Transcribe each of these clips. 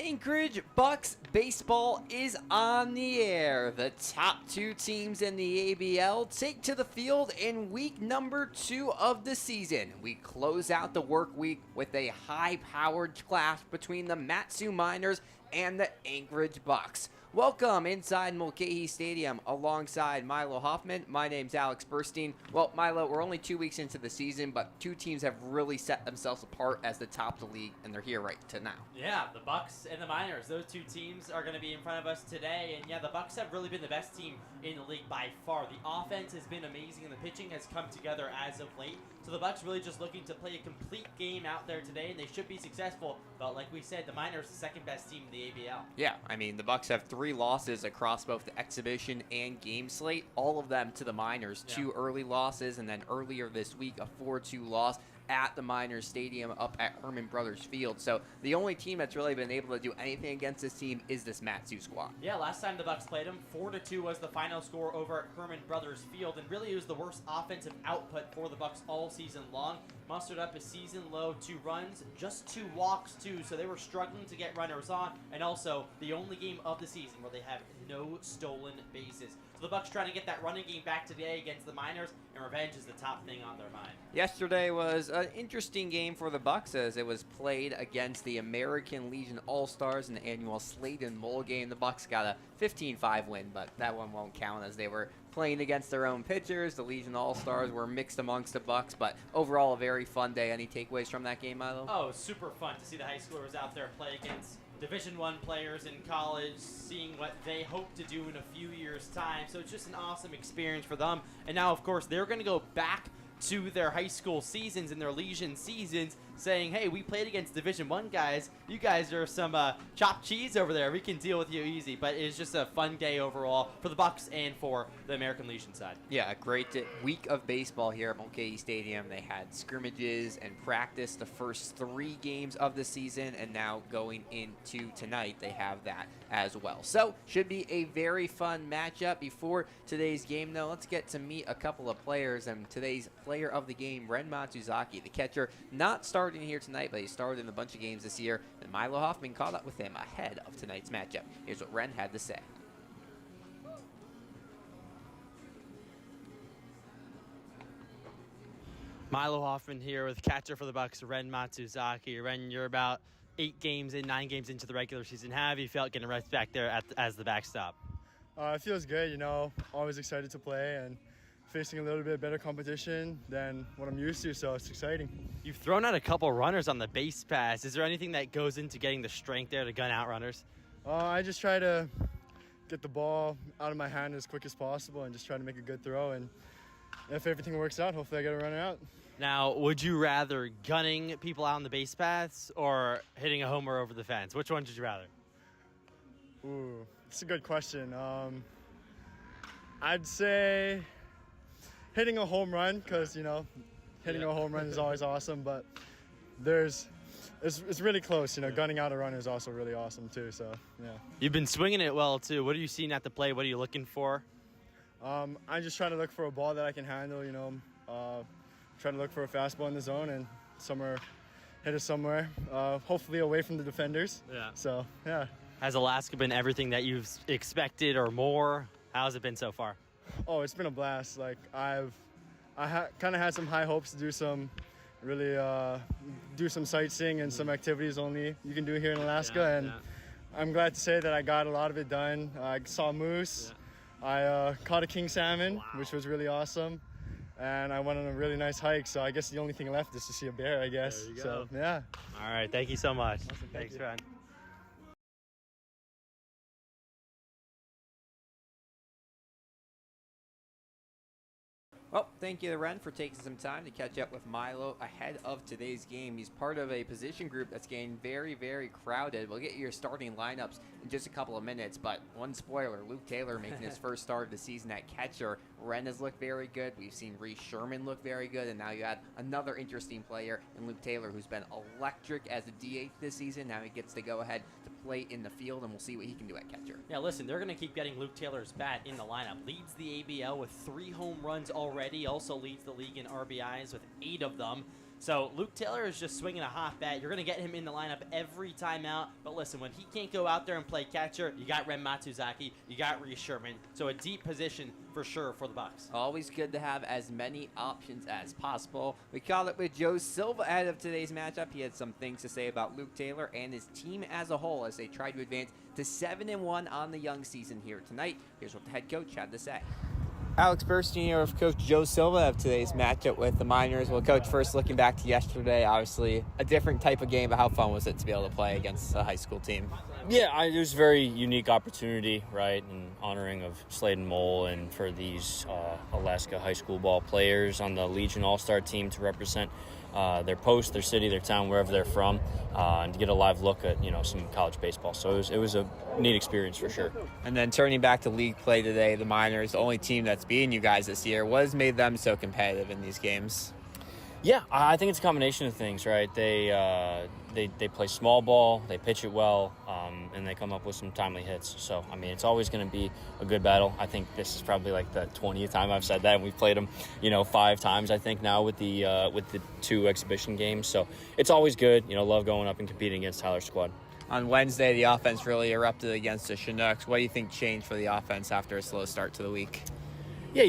Anchorage Bucs baseball is on the air. The top two teams in the ABL take to the field in week number 2 of the season. We close out the work week with a high-powered clash between the Matsu Miners and the Anchorage Bucs. Welcome inside Mulcahy Stadium alongside Milo Hoffman. My name's Alex Burstein. Well, Milo, we're only 2 weeks into the season, but two teams have really set themselves apart as the top of the league, and they're here right to now. Yeah, the Bucs and the Miners, those two teams are going to be in front of us today. And yeah, the Bucs have really been the best team in the league by far. The offense has been amazing, and the pitching has come together as of late. So the Bucs really just looking to play a complete game out there today, and they should be successful. But like we said, the Miners the second best team in the ABL. Yeah, I mean, the Bucs have 3 losses across both the exhibition and game slate, all of them to the Miners. Yeah. 2 early losses, and then earlier this week, a 4-2 loss at the Miners Stadium up at Herman Brothers Field. So the only team that's really been able to do anything against this team is this Matsu squad. Yeah, last time the Bucs played them, 4-2 was the final score over at Herman Brothers Field, and really it was the worst offensive output for the Bucs all season long. Mustered up a season low 2 runs, just 2 walks too, so they were struggling to get runners on, and also the only game of the season where they have no stolen bases. So the Bucs trying to get that running game back today against the Miners, and revenge is the top thing on their mind. Yesterday was an interesting game for the Bucs as it was played against the American Legion All-Stars in the annual Slate and Mole game. The Bucs got a 15-5 win, but that one won't count as they were playing against their own pitchers. The Legion All-Stars were mixed amongst the Bucs, but overall a very fun day. Any takeaways from that game, Milo? Oh, super fun to see the high schoolers out there play against Division I players in college, seeing what they hope to do in a few years' time. So it's just an awesome experience for them. And now, of course, they're going to go back to their high school seasons and their Legion seasons, saying, hey, we played against Division I guys. You guys are some chopped cheese over there. We can deal with you easy. But it's just a fun day overall for the Bucs and for the American Legion side. Yeah, a great week of baseball here at Mulcahy Stadium. They had scrimmages and practice the first 3 games of the season, and now going into tonight, they have that as well. So, should be a very fun matchup. Before today's game, though, let's get to meet a couple of players, and today's player of the game, Ren Matsuzaki, the catcher, not starting here tonight, but he started in a bunch of games this year, and Milo Hoffman caught up with him ahead of tonight's matchup. Here's what Ren had to say. Milo Hoffman here with catcher for the Bucs, Ren Matsuzaki. Ren, you're about 9 games into the regular season. How have you felt getting right back there as the backstop? It feels good, you know, always excited to play and facing a little bit better competition than what I'm used to, so it's exciting. You've thrown out a couple runners on the base pass. Is there anything that goes into getting the strength there to gun out runners? I just try to get the ball out of my hand as quick as possible and just try to make a good throw, and if everything works out, hopefully I get a runner out. Now, would you rather gunning people out on the base paths or hitting a homer over the fence? Which one would you rather? Ooh, that's a good question. I'd say hitting a home run, because, you know, hitting a home run is always awesome, but it's really close. You know, gunning out a runner is also really awesome too, so, yeah. You've been swinging it well, too. What are you seeing at the plate? What are you looking for? I'm just trying to look for a ball that I can handle, you know, trying to look for a fastball in the zone and hit it somewhere, hopefully away from the defenders. Yeah. So, yeah. Has Alaska been everything that you've expected or more? How's it been so far? Oh, it's been a blast. Like, I kind of had some high hopes to do some sightseeing and some activities only you can do here in Alaska, I'm glad to say that I got a lot of it done. I saw moose. I caught a king salmon, which was really awesome, and I went on a really nice hike. So I guess the only thing left is to see a bear, I guess. There you go. So, yeah. All right, thank you so much. Awesome, Thanks, Ren. Well, thank you to Ren for taking some time to catch up with Milo ahead of today's game. He's part of a position group that's getting very, very crowded. We'll get your starting lineups in just a couple of minutes, but one spoiler, Luke Taylor making his first start of the season at catcher. Ren has looked very good. We've seen Reese Sherman look very good, and now you add another interesting player in Luke Taylor, who's been electric as a DH this season. Now he gets to go ahead to play in the field, and we'll see what he can do at catcher. Yeah, listen, they're going to keep getting Luke Taylor's bat in the lineup. Leads the ABL with 3 home runs already. Also leads the league in RBIs with 8 of them. So Luke Taylor is just swinging a hot bat. You're going to get him in the lineup every time out. But listen, when he can't go out there and play catcher, you got Ren Matsuzaki, you got Reese Sherman. So a deep position for sure for the Bucs. Always good to have as many options as possible. We caught up with Joe Silva ahead of today's matchup. He had some things to say about Luke Taylor and his team as a whole as they try to advance to 7-1 on the young season here tonight. Here's what the head coach had to say. Alex Burstein here with Coach Joe Silva of today's matchup with the Miners. Well, Coach, first looking back to yesterday, obviously a different type of game, but how fun was it to be able to play against a high school team? Yeah, it was a very unique opportunity, right, and honoring of Slade and Mole and for these Alaska high school ball players on the Legion All-Star team to represent their post, their city, their town, wherever they're from, and to get a live look at, some college baseball. So it was a neat experience for sure. And then turning back to league play today, the Miners, the only team that's beaten you guys this year. What has made them so competitive in these games? Yeah, I think it's a combination of things, right? They play small ball, they pitch it well, and they come up with some timely hits. So, it's always going to be a good battle. I think this is probably like the 20th time I've said that, and we've played them, 5 times, I think, now with the 2 exhibition games. So it's always good. Love going up and competing against Tyler's squad. On Wednesday, the offense really erupted against the Chinooks. What do you think changed for the offense after a slow start to the week? Yeah,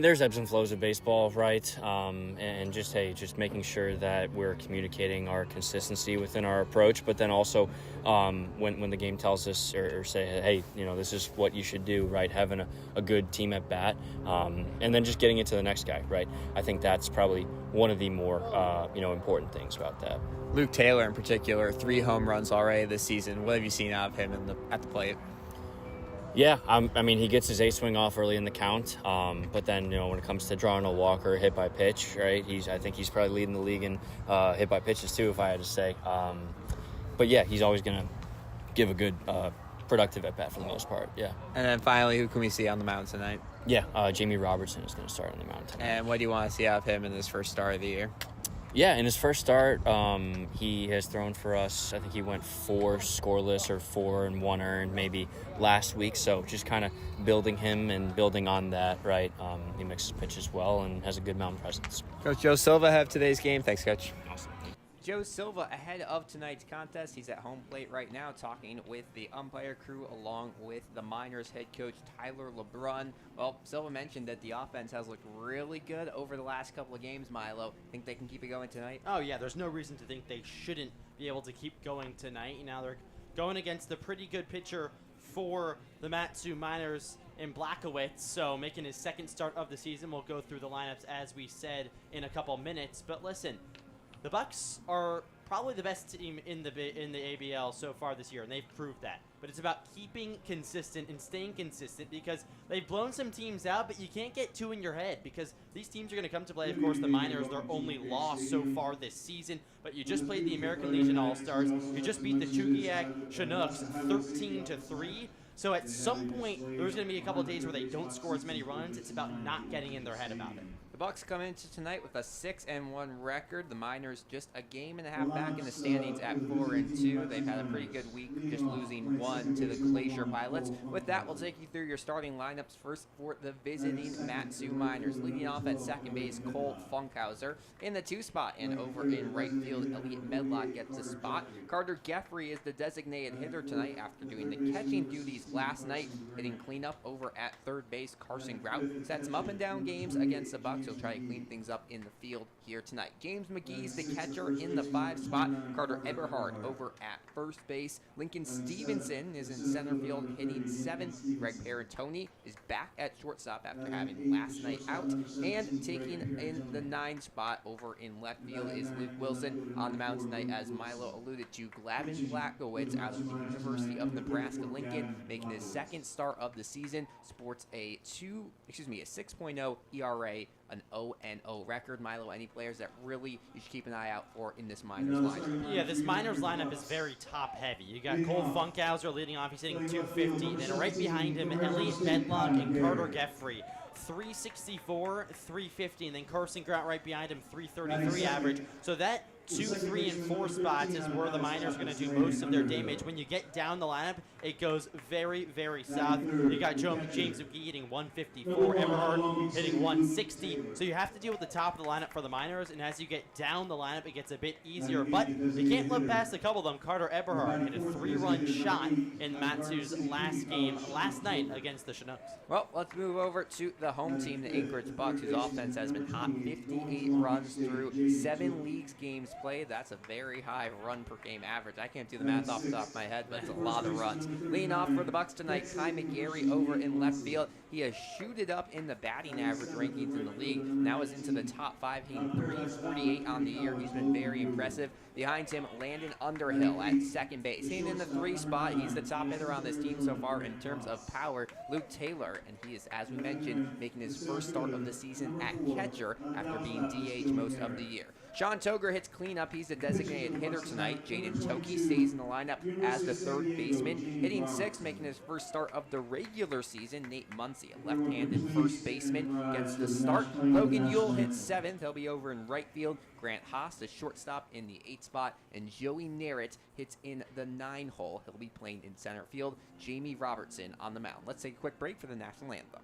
there's ebbs and flows of baseball, right? And just making sure that we're communicating our consistency within our approach, but then also when the game tells us or say, hey, this is what you should do, right? Having a good team at bat, and then just getting into the next guy, right? I think that's probably one of the more, important things about that. Luke Taylor in particular, 3 home runs already this season. What have you seen out of him at the plate? Yeah, he gets his A swing off early in the count, but then when it comes to drawing a walk or hit by pitch, right? I think he's probably leading the league in hit by pitches too, if I had to say. But yeah, he's always going to give a good, productive at bat for the most part. Yeah. And then finally, who can we see on the mound tonight? Yeah, Jamie Robertson is going to start on the mound tonight. And what do you want to see out of him in his first start of the year? Yeah, in his first start, he has thrown for us. I think he went 4 scoreless or 4 and 1 earned maybe last week. So just kind of building him and building on that, right? He mixes pitches well and has a good mound presence. Coach Joe Silva have today's game. Thanks, Coach. Awesome. Joe Silva ahead of tonight's contest. He's at home plate right now talking with the umpire crew along with the Miners head coach Tyler LeBrun. Well, Silva mentioned that the offense has looked really good over the last couple of games, Milo. Think they can keep it going tonight? Oh, yeah, there's no reason to think they shouldn't be able to keep going tonight. They're going against a pretty good pitcher for the Matsu Miners in Blackowitz, so making his second start of the season. We'll go through the lineups as we said in a couple minutes. But listen, the Bucs are probably the best team in the ABL so far this year, and they've proved that. But it's about keeping consistent and staying consistent because they've blown some teams out, but you can't get too in your head because these teams are going to come to play. Of course, the Miners, their only loss so far this season, but you just played the American Legion All-Stars. You just beat the Chugiak Chinooks 13-3. So at some point, there's going to be a couple of days where they don't score as many runs. It's about not getting in their head about it. The Bucs come into tonight with a 6-1 record. The Miners just a game and a half back in the standings at 4-2. They've had a pretty good week, just losing 1 to the Glacier Pilots. With that, we'll take you through your starting lineups first for the visiting Matsu Miners. Leading off at second base, Cole Funkhauser. In the 2 spot and over in right field, Elliot Medlock gets a spot. Carter Geffrey is the designated hitter tonight after doing the catching duties last night. Hitting cleanup over at third base, Carson Grout sets some up and down games against the Bucs. He'll try to clean things up in the field here tonight. James McGee's the catcher in the 5 spot. Carter Eberhard over at first base. Lincoln Stevenson is in center field hitting 7th. Greg Perantoni is back at shortstop after having last night out. And taking in the 9 spot over in left field is Luke Wilson. On the mound tonight, as Milo alluded to, Glavin Blackowitz out of the University of Nebraska-Lincoln, making his second start of the season, sports a 6.0 ERA, an 0-0 record. Milo, any players that really you should keep an eye out for in this Miners lineup? Yeah, this Miners lineup is very top-heavy. You got Cole Funkhauser leading off. He's hitting 250. Then right behind him, Elliot Medlock and Carter Geffrey. 364, 350, and then Carson Grout right behind him, 333 average. So that 2, 3, and 4 spots is where the Miners are going to do most of their damage. When you get down the lineup, it goes very, very south. You got James McGee hitting 154, Eberhard hitting 160. So you have to deal with the top of the lineup for the Miners, and as you get down the lineup, it gets a bit easier. But you can't look past a couple of them. Carter Eberhard hit a 3-run shot in Matsu's last game last night against the Chinooks. Well, let's move over to the home team, the Anchorage Bucs, whose offense has been hot. 58 runs through 7 leagues games played. That's a very high run per game average. I can't do the math off the top of my head, but it's a lot of runs. Leading off for the Bucs tonight, Kai McGarry over in left field. He has shooted up in the batting average rankings in the league. Now is into the top 5, hitting 348 on the year. He's been very impressive. Behind him, Landon Underhill at second base. Hitting in the 3 spot, he's the top hitter on this team so far in terms of power. Luke Taylor, and he is, as we mentioned, making his first start of the season at catcher after being DH most of the year. Sean Toger hits cleanup. He's the designated hitter tonight. Jaden Toki stays in the lineup as the third baseman. Hitting 6th, making his first start of the regular season. Nate Muncy, a left-handed first baseman, gets the start. Logan Yule hits 7th. He'll be over in right field. Grant Haas, the shortstop, in the 8th spot. And Joey Narrett hits in the 9 hole. He'll be playing in center field. Jamie Robertson on the mound. Let's take a quick break for the national anthem.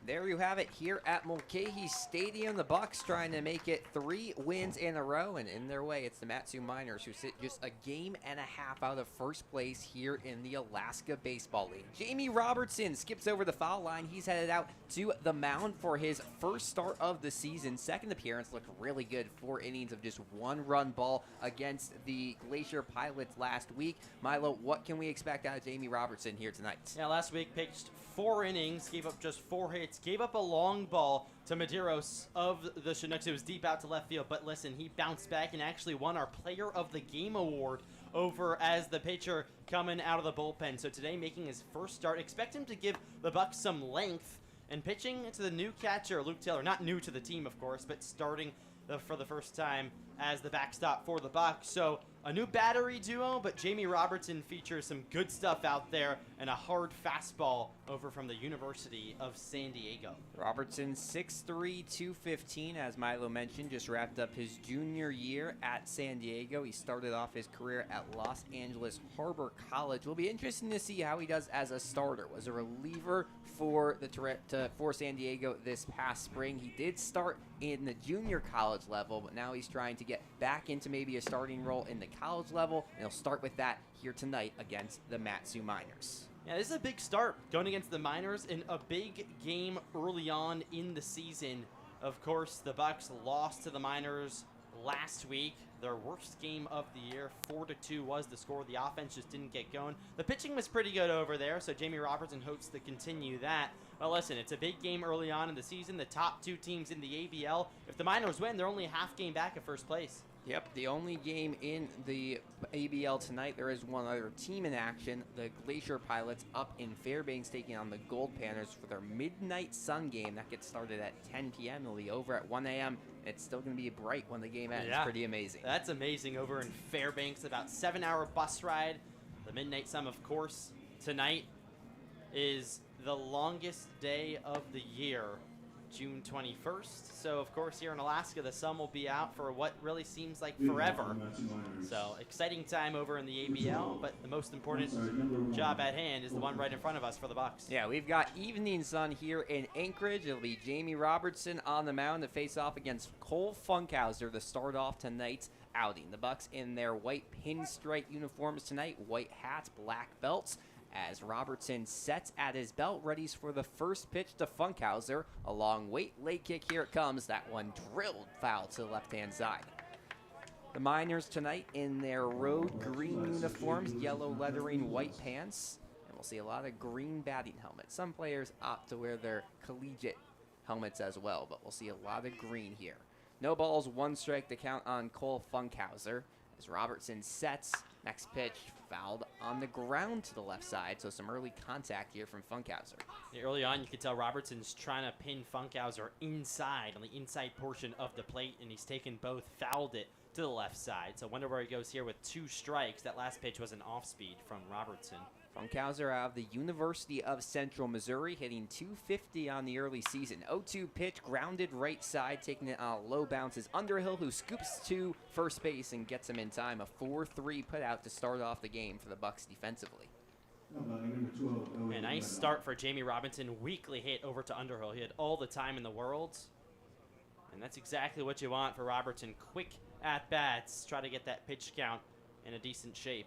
There you have it here at Mulcahy Stadium. The Bucs trying to make it 3 wins in a row, and in their way, it's the Matsu Miners who sit just a game and a half out of first place here in the Alaska Baseball League. Jamie Robertson skips over the foul line. He's headed out to the mound for his first start of the season. Second appearance, looked really good. 4 innings of just 1-run ball against the Glacier Pilots last week. Milo, what can we expect out of Jamie Robertson here tonight? Yeah, last week pitched 4 innings, gave up just 4 hits, gave up a long ball to Medeiros of the Chinooks. It was deep out to left field, but listen, he bounced back and actually won our Player of the Game award over as the pitcher coming out of the bullpen. So today, making his first start, expect him to give the Bucs some length and pitching to the new catcher, Luke Taylor. Not new to the team, of course, but starting for the first time as the backstop for the Bucs. So a new battery duo, but Jamie Robertson features some good stuff out there and a hard fastball over from the University of San Diego. Robertson, 6'3", 215, as Milo mentioned, just wrapped up his junior year at San Diego. He started off his career at Los Angeles Harbor College. Will be interesting to see how he does as a starter. Was a reliever for for San Diego this past spring. He did start in the junior college level, but now he's trying to get back into maybe a starting role in the college level, and he'll start with that here tonight against the Matsu Miners. Yeah, this is a big start going against the Miners in a big game early on in the season. Of course, the Bucs lost to the Miners last week. Their worst game of the year, 4-2 was the score. The offense just didn't get going. The pitching was pretty good over there, so Jamie Robertson hopes to continue that. Well, listen, it's a big game early on in the season. The top 2 teams in the ABL. If the Miners win, they're only a half game back at first place. Yep, the only game in the ABL tonight, there is one other team in action. The Glacier Pilots up in Fairbanks taking on the Gold Panthers for their Midnight Sun game. That gets started at 10 p.m. It'll be over at 1 a.m. It's still going to be bright when the game ends. Yeah, pretty amazing. That's amazing over in Fairbanks. About 7-hour bus ride. The Midnight Sun, of course, tonight is the longest day of the year June 21st. So, of course, here in Alaska, the sun will be out for what really seems like forever. So, exciting time over in the ABL, but the most important job at hand is the one right in front of us for the Bucs. Yeah, we've got evening sun here in Anchorage. It'll be Jamie Robertson on the mound to face off against Cole Funkhauser to start off tonight's outing. The Bucs in their white pinstripe uniforms tonight, white hats, black belts. As Robertson sets at his belt, readies for the first pitch to Funkhauser. A long wait, leg kick, here it comes. That one drilled foul to the left-hand side. The Miners tonight in their road green uniforms, yellow lettering, white pants. And we'll see a lot of green batting helmets. Some players opt to wear their collegiate helmets as well, but we'll see a lot of green here. No balls, 1 strike to count on Cole Funkhauser. As Robertson sets, next pitch fouled on the ground to the left side, so some early contact here from Funkhauser. Yeah, early on, you could tell Robertson's trying to pin Funkhauser inside, on the inside portion of the plate, and he's taken both, fouled it to the left side. So wonder where he goes here with 2 strikes. That last pitch was an off-speed from Robertson. Funkhauser out of the University of Central Missouri, hitting .250 on the early season. 0-2 pitch, grounded right side, taking it on a low bounce is Underhill, who scoops to first base and gets him in time. A 4-3 put out to start off the game for the Bucs defensively. A nice start for Jamie Robinson. Weakly hit over to Underhill. He had all the time in the world. And that's exactly what you want for Robertson. Quick at-bats. Try to get that pitch count in a decent shape.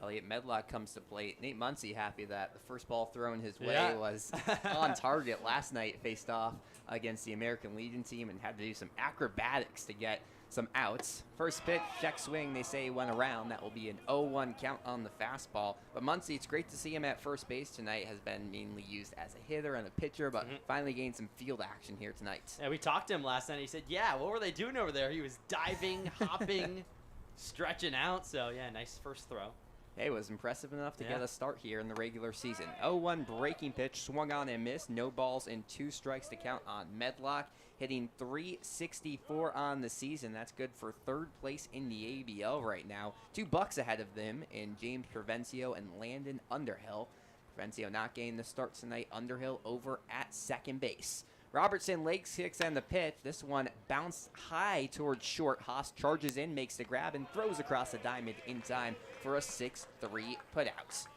Elliot Medlock comes to plate. Nate Muncy happy that the first ball thrown his way was on target. Last night faced off against the American Legion team and had to do some acrobatics to get some outs. First pitch, check swing, they say went around. That will be an 0-1 count on the fastball. But Muncy, it's great to see him at first base tonight. Has been mainly used as a hitter and a pitcher, but finally gained some field action here tonight. Yeah, we talked to him last night. He said, yeah, what were they doing over there? He was diving, hopping, stretching out. So, yeah, nice first throw. Hey, was impressive enough to get a start here in the regular season. 0-1 breaking pitch, swung on and missed. No balls and 2 strikes to count on Medlock. Hitting .364 on the season. That's good for 3rd place in the ABL right now. 2 Bucs ahead of them in James Provencio and Landon Underhill. Provencio not getting the start tonight. Underhill over at second base. Robertson leg kicks and the pitch. This one bounced high towards short. Haas charges in, makes the grab, and throws across the diamond in time for a 6-3 putout.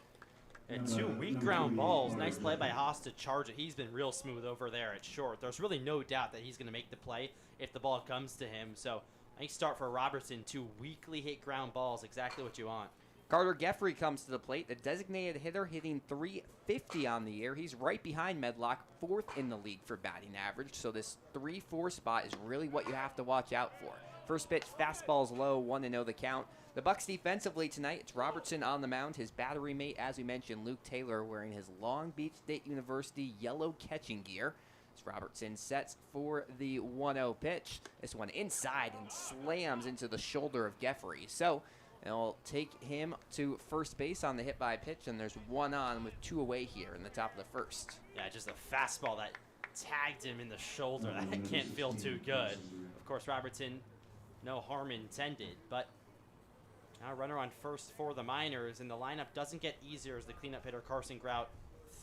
And 2 weak ground balls. Nice play by Haas to charge it. He's been real smooth over there at short. There's really no doubt that he's going to make the play if the ball comes to him. So nice start for Robertson. 2 weakly hit ground balls. Exactly what you want. Carter Geffrey comes to the plate, the designated hitter, hitting .350 on the year. He's right behind Medlock, 4th in the league for batting average, so this 3-4 spot is really what you have to watch out for. First pitch, fastball's low, 1-0 the count. The Bucs defensively tonight, it's Robertson on the mound. His battery mate, as we mentioned, Luke Taylor, wearing his Long Beach State University yellow catching gear. As Robertson sets for the 1-0 pitch. This one inside and slams into the shoulder of Geffrey. So it'll take him to first base on the hit by pitch, and there's 1 on with 2 away here in the top of the first. Yeah, just a fastball that tagged him in the shoulder. That can't feel too good. Of course, Robertson, no harm intended, but now runner on first for the Miners, and the lineup doesn't get easier as the cleanup hitter Carson Grout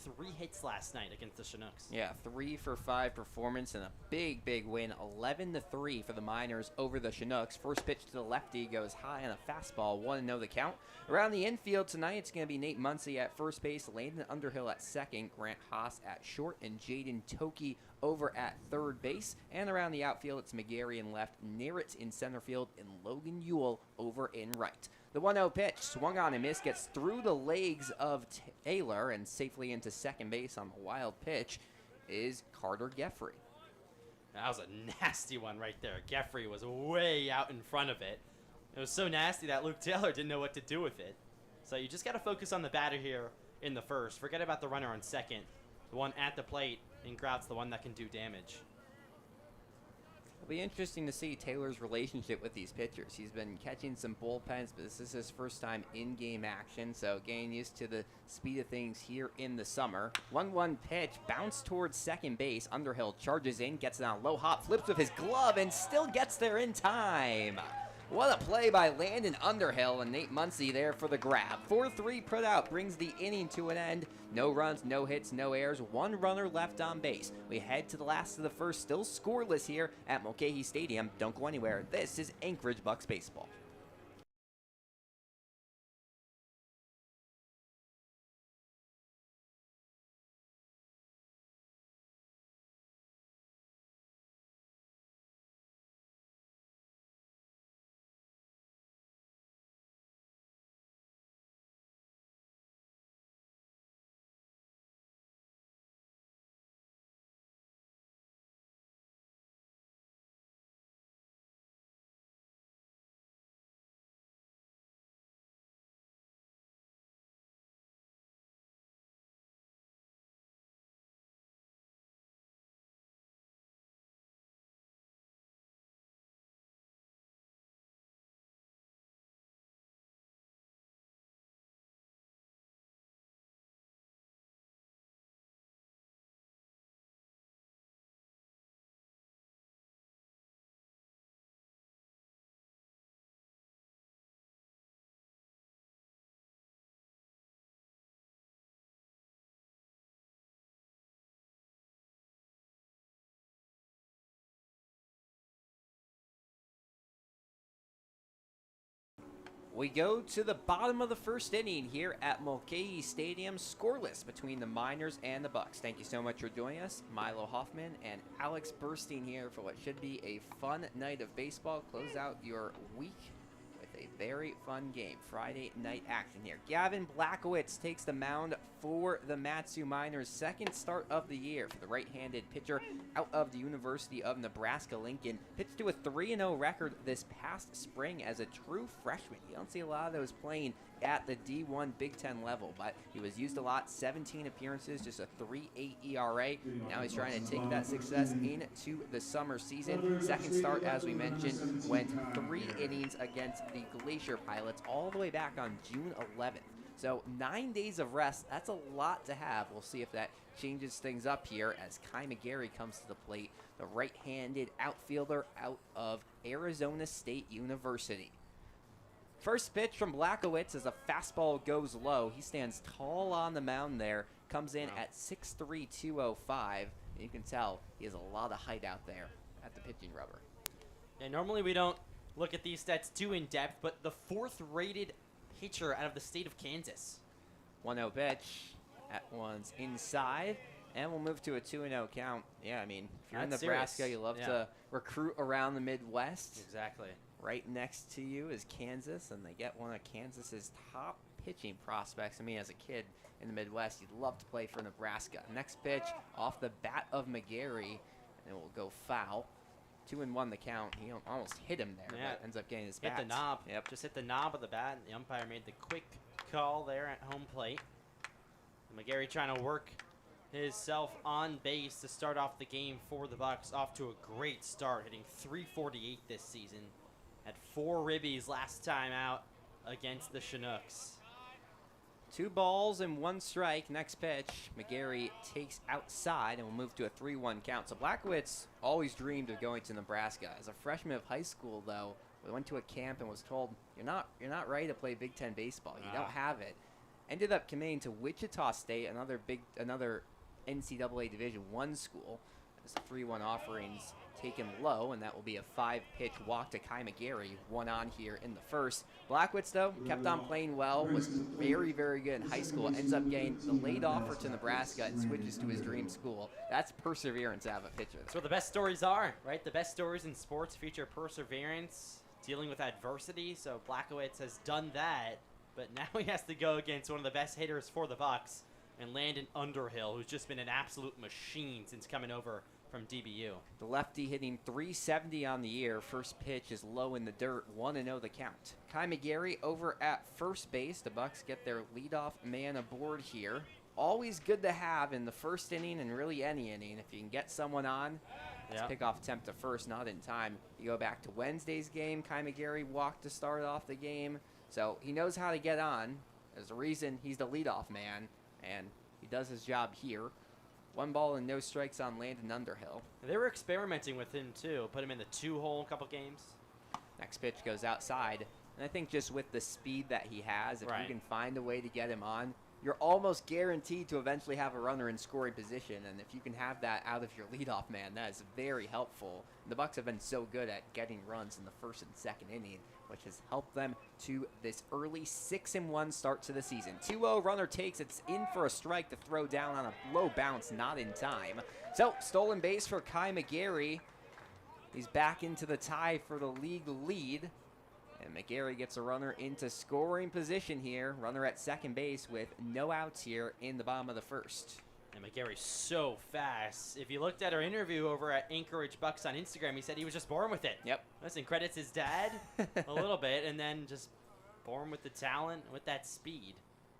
3 hits last night against the Chinooks. Yeah, 3 for 5 performance and a big win, 11-3 for the Miners over the Chinooks. First pitch to the lefty goes high on a fastball, 1-0 the count. Around the infield tonight, it's going to be Nate Muncy at first base, Landon Underhill at second, Grant Haas at short, and Jaden Toki over at third base. And around the outfield, it's McGarry in left, Narrett in center field, and Logan Ewell over in right. The 1-0 pitch, swung on and missed, gets through the legs of Taylor and safely into second base on the wild pitch is Carter Geffrey. That was a nasty one right there. Geffrey was way out in front of it. It was so nasty that Luke Taylor didn't know what to do with it. So you just got to focus on the batter here in the first. Forget about the runner on second. The one at the plate, and Grout's the one that can do damage. It'll be interesting to see Taylor's relationship with these pitchers. He's been catching some bullpens, but this is his first time in game action, so getting used to the speed of things here in the summer. 1-1 pitch, bounce towards second base. Underhill charges in, gets it on a low hop, flips with his glove, and still gets there in time. What a play by Landon Underhill and Nate Muncy there for the grab. 4-3 put out brings the inning to an end. No runs, no hits, no errors, one runner left on base. We head to the last of the first, still scoreless here at Mulcahy Stadium. Don't go anywhere. This is Anchorage Bucs baseball. We go to the bottom of the first inning here at Mulcahy Stadium, scoreless between the Miners and the Bucs. Thank you so much for joining us. Milo Hoffman and Alex Burstein here for what should be a fun night of baseball. Close out your week with a very fun game. Friday night action here. Gavin Blackowitz takes the mound for the Matsu Miners. Second start of the year for the right-handed pitcher out of the University of Nebraska-Lincoln. Pitched to a 3-0 record this past spring as a true freshman. You don't see a lot of those playing at the D1 Big Ten level, but he was used a lot. 17 appearances, just a 3.8 ERA. Now he's trying to take that success into the summer season. Second start, as we mentioned, went 3 innings against the Glacier Pilots all the way back on June 11th. So 9 days of rest, that's a lot to have. We'll see if that changes things up here as Kai McGarry comes to the plate, the right-handed outfielder out of Arizona State University. First pitch from Blackowitz as a fastball goes low. He stands tall on the mound there, comes in at 6'3", 205. You can tell he has a lot of height out there at the pitching rubber. Yeah, normally we don't look at these stats too in depth, but the 4th-rated pitcher out of the state of Kansas. 1-0 pitch at one's inside, and we'll move to a 2-0 count. Yeah, I mean, if you're in Nebraska, serious. you love to recruit around the Midwest. Exactly. Right next to you is Kansas, and they get one of Kansas's top pitching prospects. I mean, as a kid in the Midwest, you'd love to play for Nebraska. Next pitch off the bat of McGarry, and it will go foul. 2-1 the count. He almost hit him there, but ends up getting his bat. Hit the knob. Yep. Just hit the knob of the bat, and the umpire made the quick call there at home plate. McGarry trying to work himself on base to start off the game for the Bucs. Off to a great start, hitting .348 this season. Had 4 ribbies last time out against the Chinooks. 2 balls and 1 strike. Next pitch, McGarry takes outside and will move to a 3-1 count. So Blackowitz always dreamed of going to Nebraska. As a freshman of high school, though, we went to a camp and was told, you're not ready to play Big Ten baseball. You don't have it. Ended up committing to Wichita State, another NCAA Division I school. As 3-1 offerings taken low, and that will be a 5-pitch walk to Kai McGarry. 1 on here in the first. Blackowitz, though, kept on playing well, was very, very good in high school. Ends up getting the late offer to Nebraska and switches to his dream school. That's perseverance out of a pitcher. That's where the best stories are, right? The best stories in sports feature perseverance, dealing with adversity. So Blackowitz has done that, but now he has to go against one of the best hitters for the Bucs, and Landon Underhill, who's just been an absolute machine since coming over from DBU. The lefty hitting .370 on the year. First pitch is low in the dirt. 1-0 the count. Kai McGarry over at first base. The Bucs get their leadoff man aboard here. Always good to have in the first inning and really any inning. If you can get someone on, let's pick off attempt to first, not in time. You go back to Wednesday's game. Kai McGarry walked to start off the game. So he knows how to get on. There's a reason he's the leadoff man, and he does his job here. 1 ball and no strikes on Landon Underhill. They were experimenting with him, too. Put him in the 2-hole a couple games. Next pitch goes outside. And I think just with the speed that he has, if you can find a way to get him on, you're almost guaranteed to eventually have a runner in scoring position. And if you can have that out of your leadoff man, that is very helpful. And the Bucs have been so good at getting runs in the first and second inning, which has helped them to this early 6-1 start to the season. 2-0 runner takes. It's in for a strike to throw down on a low bounce, not in time. So stolen base for Kai McGarry. He's back into the tie for the league lead. And McGarry gets a runner into scoring position here. Runner at second base with no outs here in the bottom of the first. And McGarry's so fast. If you looked at our interview over at Anchorage Bucs on Instagram, he said he was just born with it. Yep. Listen, credits his dad a little bit, and then just born with the talent, with that speed.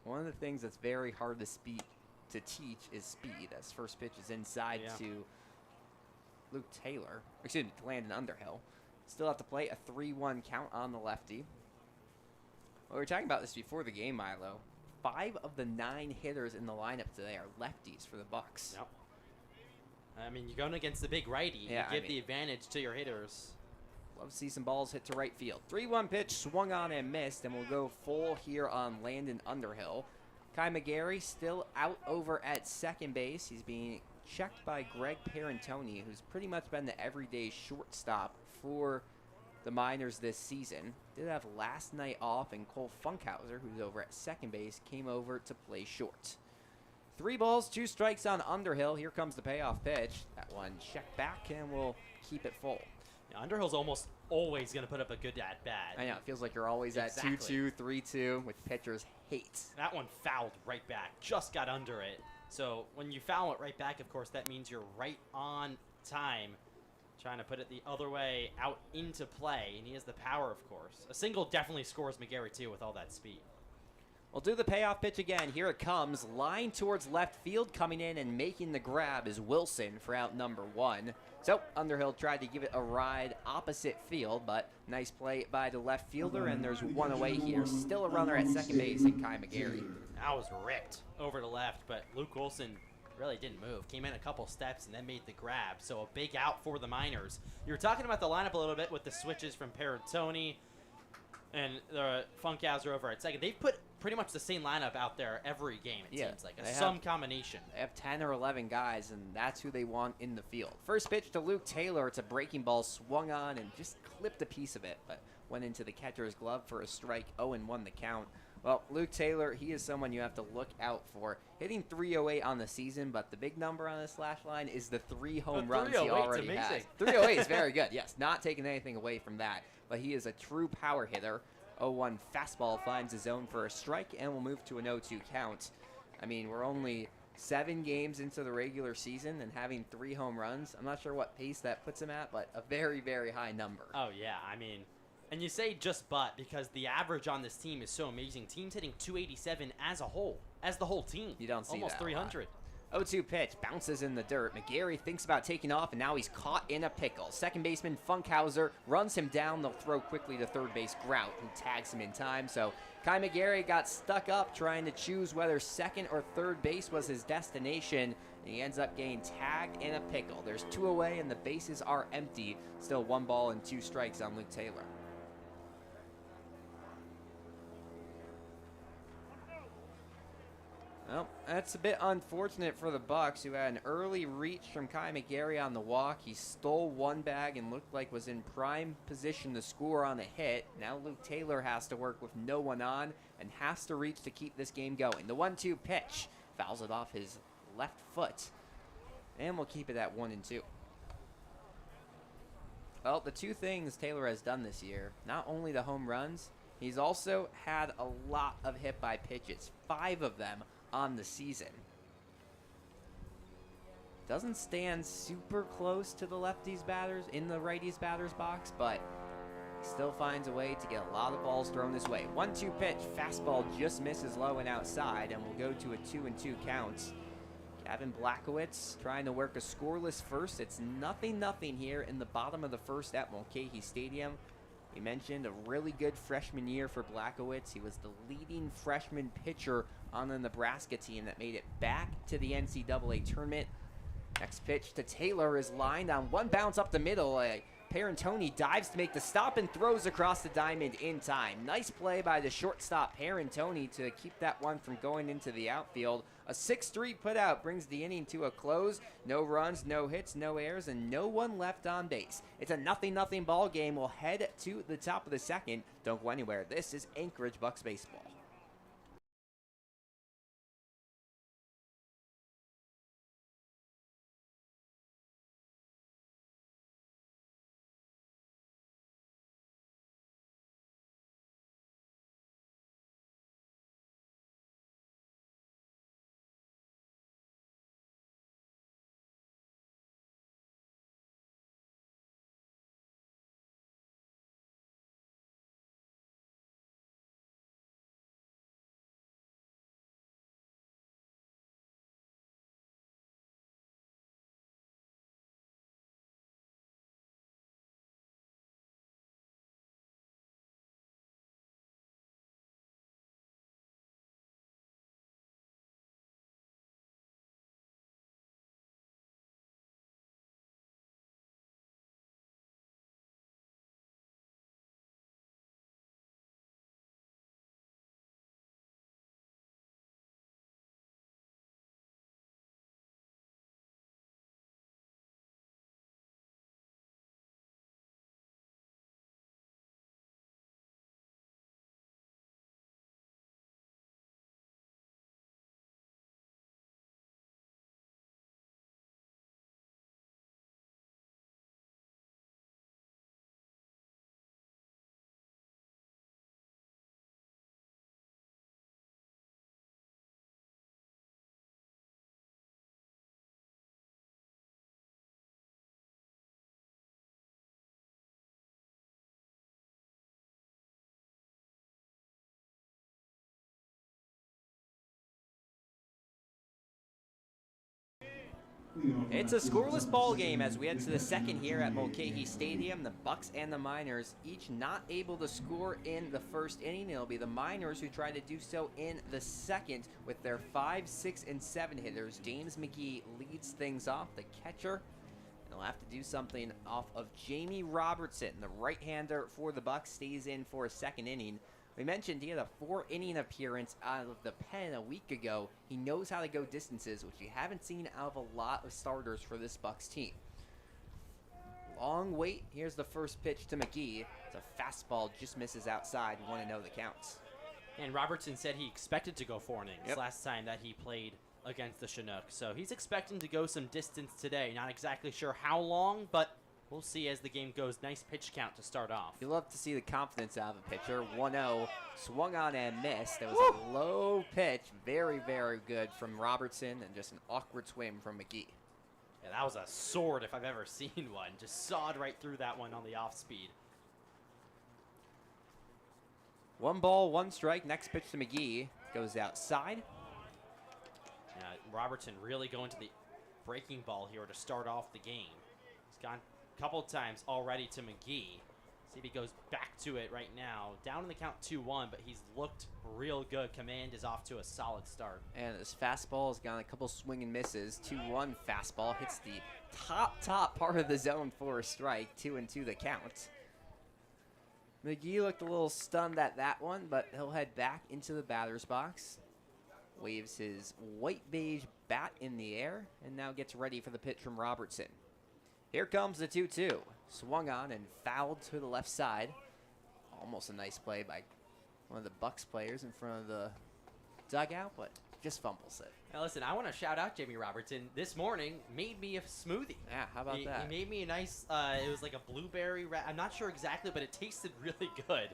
One of the things that's very hard to teach is speed. As first pitch is inside to Luke Taylor. Excuse me, to Landon Underhill. Still have to play a 3-1 count on the lefty. Well, we were talking about this before the game, Milo. 5 of the 9 hitters in the lineup today are lefties for the Bucs. Yep. I mean, you're going against the big righty. Yeah, you give the advantage to your hitters. Love to see some balls hit to right field. 3-1 pitch, swung on and missed, and we'll go full here on Landon Underhill. Kai McGarry still out over at second base. He's being checked by Greg Parentoni, who's pretty much been the everyday shortstop for the Miners this season. Did have last night off, and Cole Funkhauser, who's over at second base, came over to play short. 3 balls, 2 strikes on Underhill. Here comes the payoff pitch. That one checked back, and we'll keep it full. Yeah, Underhill's almost always going to put up a good at-bat. I know, it feels like you're always at 2-2, 3-2, which pitchers hate. That one fouled right back, just got under it. So when you foul it right back, of course, that means you're right on time. Trying to put it the other way out into play, and he has the power, of course. A single definitely scores McGarry, too, with all that speed. We'll do the payoff pitch again. Here it comes. Line towards left field. Coming in and making the grab is Wilson for out number 1. So Underhill tried to give it a ride opposite field, but nice play by the left fielder, and there's one away here. Still a runner at second base in Kai McGarry. That was ripped over to left, but Luke Wilson really didn't move. Came in a couple steps and then made the grab. So a big out for the Miners. You were talking about the lineup a little bit with the switches from Parentoni and the Funkhauser over at second. They've put pretty much the same lineup out there every game, it seems like. Some combination. They have 10 or 11 guys, and that's who they want in the field. First pitch to Luke Taylor. It's a breaking ball, swung on and just clipped a piece of it, but went into the catcher's glove for a strike. 0-1 the count. Well, Luke Taylor, he is someone you have to look out for. Hitting 308 on the season, but the big number on his slash line is the 3 home runs he already has. 308 is very good, yes. Not taking anything away from that, but he is a true power hitter. 0-1 fastball finds his zone for a strike, and we'll move to an 0-2 count. I mean, we're only 7 games into the regular season and having 3 home runs. I'm not sure what pace that puts him at, but a very, very high number. Oh, yeah, I mean... And you say just but because the average on this team is so amazing. Team's hitting 287 as a whole, as the whole team. You don't see almost that 300. 0-2 pitch, bounces in the dirt. McGarry thinks about taking off, and now he's caught in a pickle. Second baseman Funkhauser runs him down. They'll throw quickly to third base Grout, who tags him in time. So Kai McGarry got stuck up trying to choose whether second or third base was his destination. And he ends up getting tagged in a pickle. There's 2 away, and the bases are empty. Still 1 ball and 2 strikes on Luke Taylor. Well, that's a bit unfortunate for the Bucs, who had an early reach from Kai McGarry on the walk. He stole 1 bag and looked like was in prime position to score on a hit. Now Luke Taylor has to work with no one on and has to reach to keep this game going. The 1-2 pitch fouls it off his left foot, and we'll keep it at 1-2. Well, the 2 things Taylor has done this year, not only the home runs, he's also had a lot of hit by pitches, 5 of them on the season. Doesn't stand super close to the lefties batters in the righties batters box, but still finds a way to get a lot of balls thrown his way. 1-2 pitch, fastball just misses low and outside, and we'll go to a 2-2 count. Gavin Blackowitz trying to work a scoreless first. It's 0-0 here in the bottom of the first at Mulcahy Stadium. We mentioned a really good freshman year for Blackowitz. He was the leading freshman pitcher on the Nebraska team that made it back to the NCAA tournament. Next pitch to Taylor is lined on 1 bounce up the middle. A Parentoni dives to make the stop and throws across the diamond in time. Nice play by the shortstop Parentoni to keep that one from going into the outfield. A 6-3 putout brings the inning to a close. No runs, no hits, no errors, and no one left on base. It's a 0-0 ball game. We'll head to the top of the second. Don't go anywhere. This is Anchorage Bucs baseball. It's a scoreless ball game as we head to the second here at Mulcahy Stadium. The Bucs and the Miners each not able to score in the first inning. It'll be the Miners who try to do so in the second with their 5, 6, and 7 hitters. James McGee leads things off, the catcher. He'll have to do something off of Jamie Robertson. The right-hander for the Bucs stays in for a second inning. We mentioned he had a 4-inning appearance out of the pen a week ago. He knows how to go distances, which you haven't seen out of a lot of starters for this Bucs team. Long wait. Here's the first pitch to McGee. It's a fastball, just misses outside. 1-0 the counts. And Robertson said he expected to go 4 innings Yep. last time that he played against the Chinooks. So he's expecting to go some distance today. Not exactly sure how long, but we'll see as the game goes. Nice pitch count to start off. You love to see the confidence out of a pitcher. 1-0, swung on and missed. That was a low pitch. Very, very good from Robertson, and just an awkward swing from McGee. Yeah, that was a sword if I've ever seen one. Just sawed right through that one on the off speed. 1 ball, 1 strike. Next pitch to McGee goes outside. Robertson really going to the breaking ball here to start off the game. He's gone a couple times already to McGee. See if he goes back to it right now. Down in the count 2-1, but he's looked real good. Command is off to a solid start. And his fastball has gone a couple swing and misses. 2-1 fastball hits the top part of the zone for a strike. 2-2 the count. McGee looked a little stunned at that one, but he'll head back into the batter's box. Waves his white beige bat in the air and now gets ready for the pitch from Robertson. Here comes the 2-2. Swung on and fouled to the left side. Almost a nice play by one of the Bucs players in front of the dugout, but just fumbles it. Now listen, I want to shout out Jamie Robertson. This morning made me a smoothie. Yeah, how about that? He made me a nice, it was like a blueberry, I'm not sure exactly, but it tasted really good.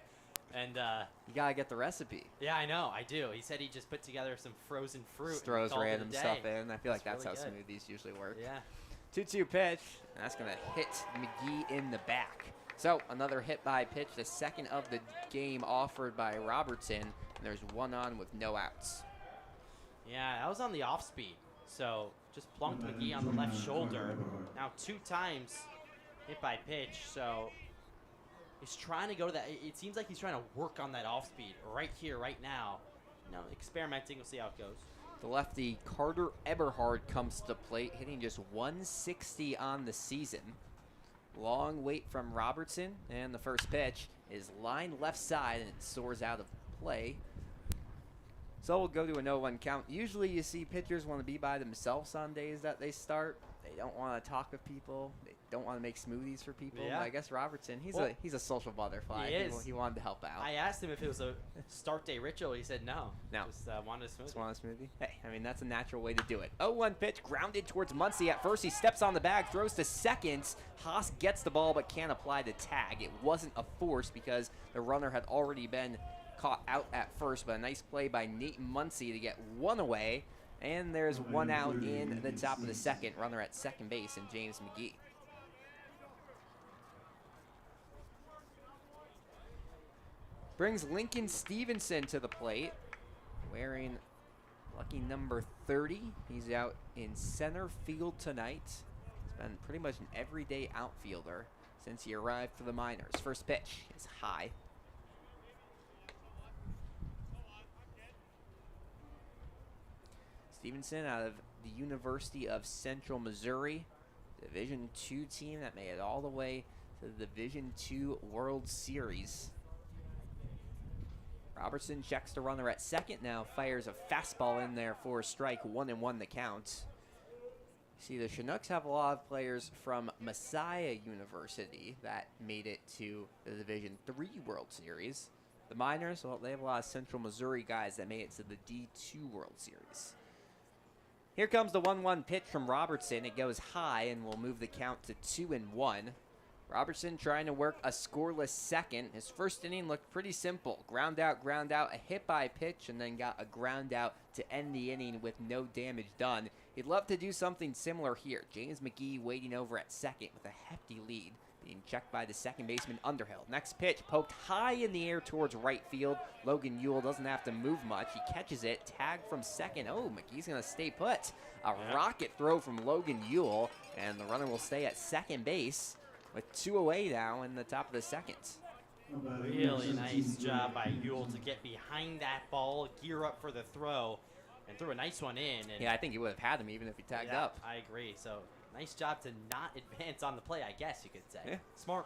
And you gotta get the recipe. yeah, I know, I do. He said he just put together some frozen fruit. Just throws and called it a random day. stuff in. I feel like that's really how good. smoothies usually work. Yeah. 2-2 pitch, and that's going to hit McGee in the back. So another hit by pitch, the second of the game offered by Robertson, and there's 1 on with no outs. Yeah, that was on the off speed. So just plunked McGee on the left shoulder. Now 2 times hit by pitch. So he's trying to go to that. It seems like he's trying to work on that off speed right here, right now. Experimenting. We'll see how it goes. The lefty Carter Eberhard comes to the plate, hitting just 160 on the season. Long wait from Robertson, and the first pitch is lined left side, and it soars out of play. So we'll go to an 0-1 count. Usually you see pitchers want to be by themselves on days that they start. They don't want to talk with people. They don't want to make smoothies for people. Yeah. But I guess Robertson, he's a social butterfly. He is. He wanted to help out. I asked him if it was a start day ritual. He said no. No. Just wanted a smoothie. Just want a smoothie? Hey, I mean, that's a natural way to do it. 0-1 pitch, grounded towards Muncy. At first, he steps on the bag, throws to second. Haas gets the ball but can't apply the tag. It wasn't a force because the runner had already been caught out at first, but a nice play by Nate Muncy to get one away. And there's one out in the top of the second. Runner at second base, and James McGee. Brings Lincoln Stevenson to the plate, wearing lucky number 30. He's out in center field tonight. He's been pretty much an everyday outfielder since he arrived for the minors. First pitch is high. Stevenson out of the University of Central Missouri, Division II team that made it all the way to the Division II World Series. Robertson checks the runner at second now, fires a fastball in there for a strike, 1-1 the count. See, the Chinooks have a lot of players from Messiah University that made it to the Division III World Series. The Miners, well, they have a lot of Central Missouri guys that made it to the D2 World Series. Here comes the 1-1 pitch from Robertson. It goes high and will move the count to 2-1. Robertson trying to work a scoreless second. His first inning looked pretty simple. Ground out, a hit by pitch, and then got a ground out to end the inning with no damage done. He'd love to do something similar here. James McGee waiting over at second with a hefty lead, being checked by the second baseman Underhill. Next pitch poked high in the air towards right field. Logan Ewell doesn't have to move much. He catches it, tag from second. Oh, McGee's going to stay put. A rocket throw from Logan Ewell, and the runner will stay at second base with 2 away now in the top of the second. Really nice job by Ewell to get behind that ball, gear up for the throw, and threw a nice one in. And Yeah, I think he would have had him even if he tagged yeah, up. I agree. So nice job to not advance on the play, I guess you could say. Yeah. Smart.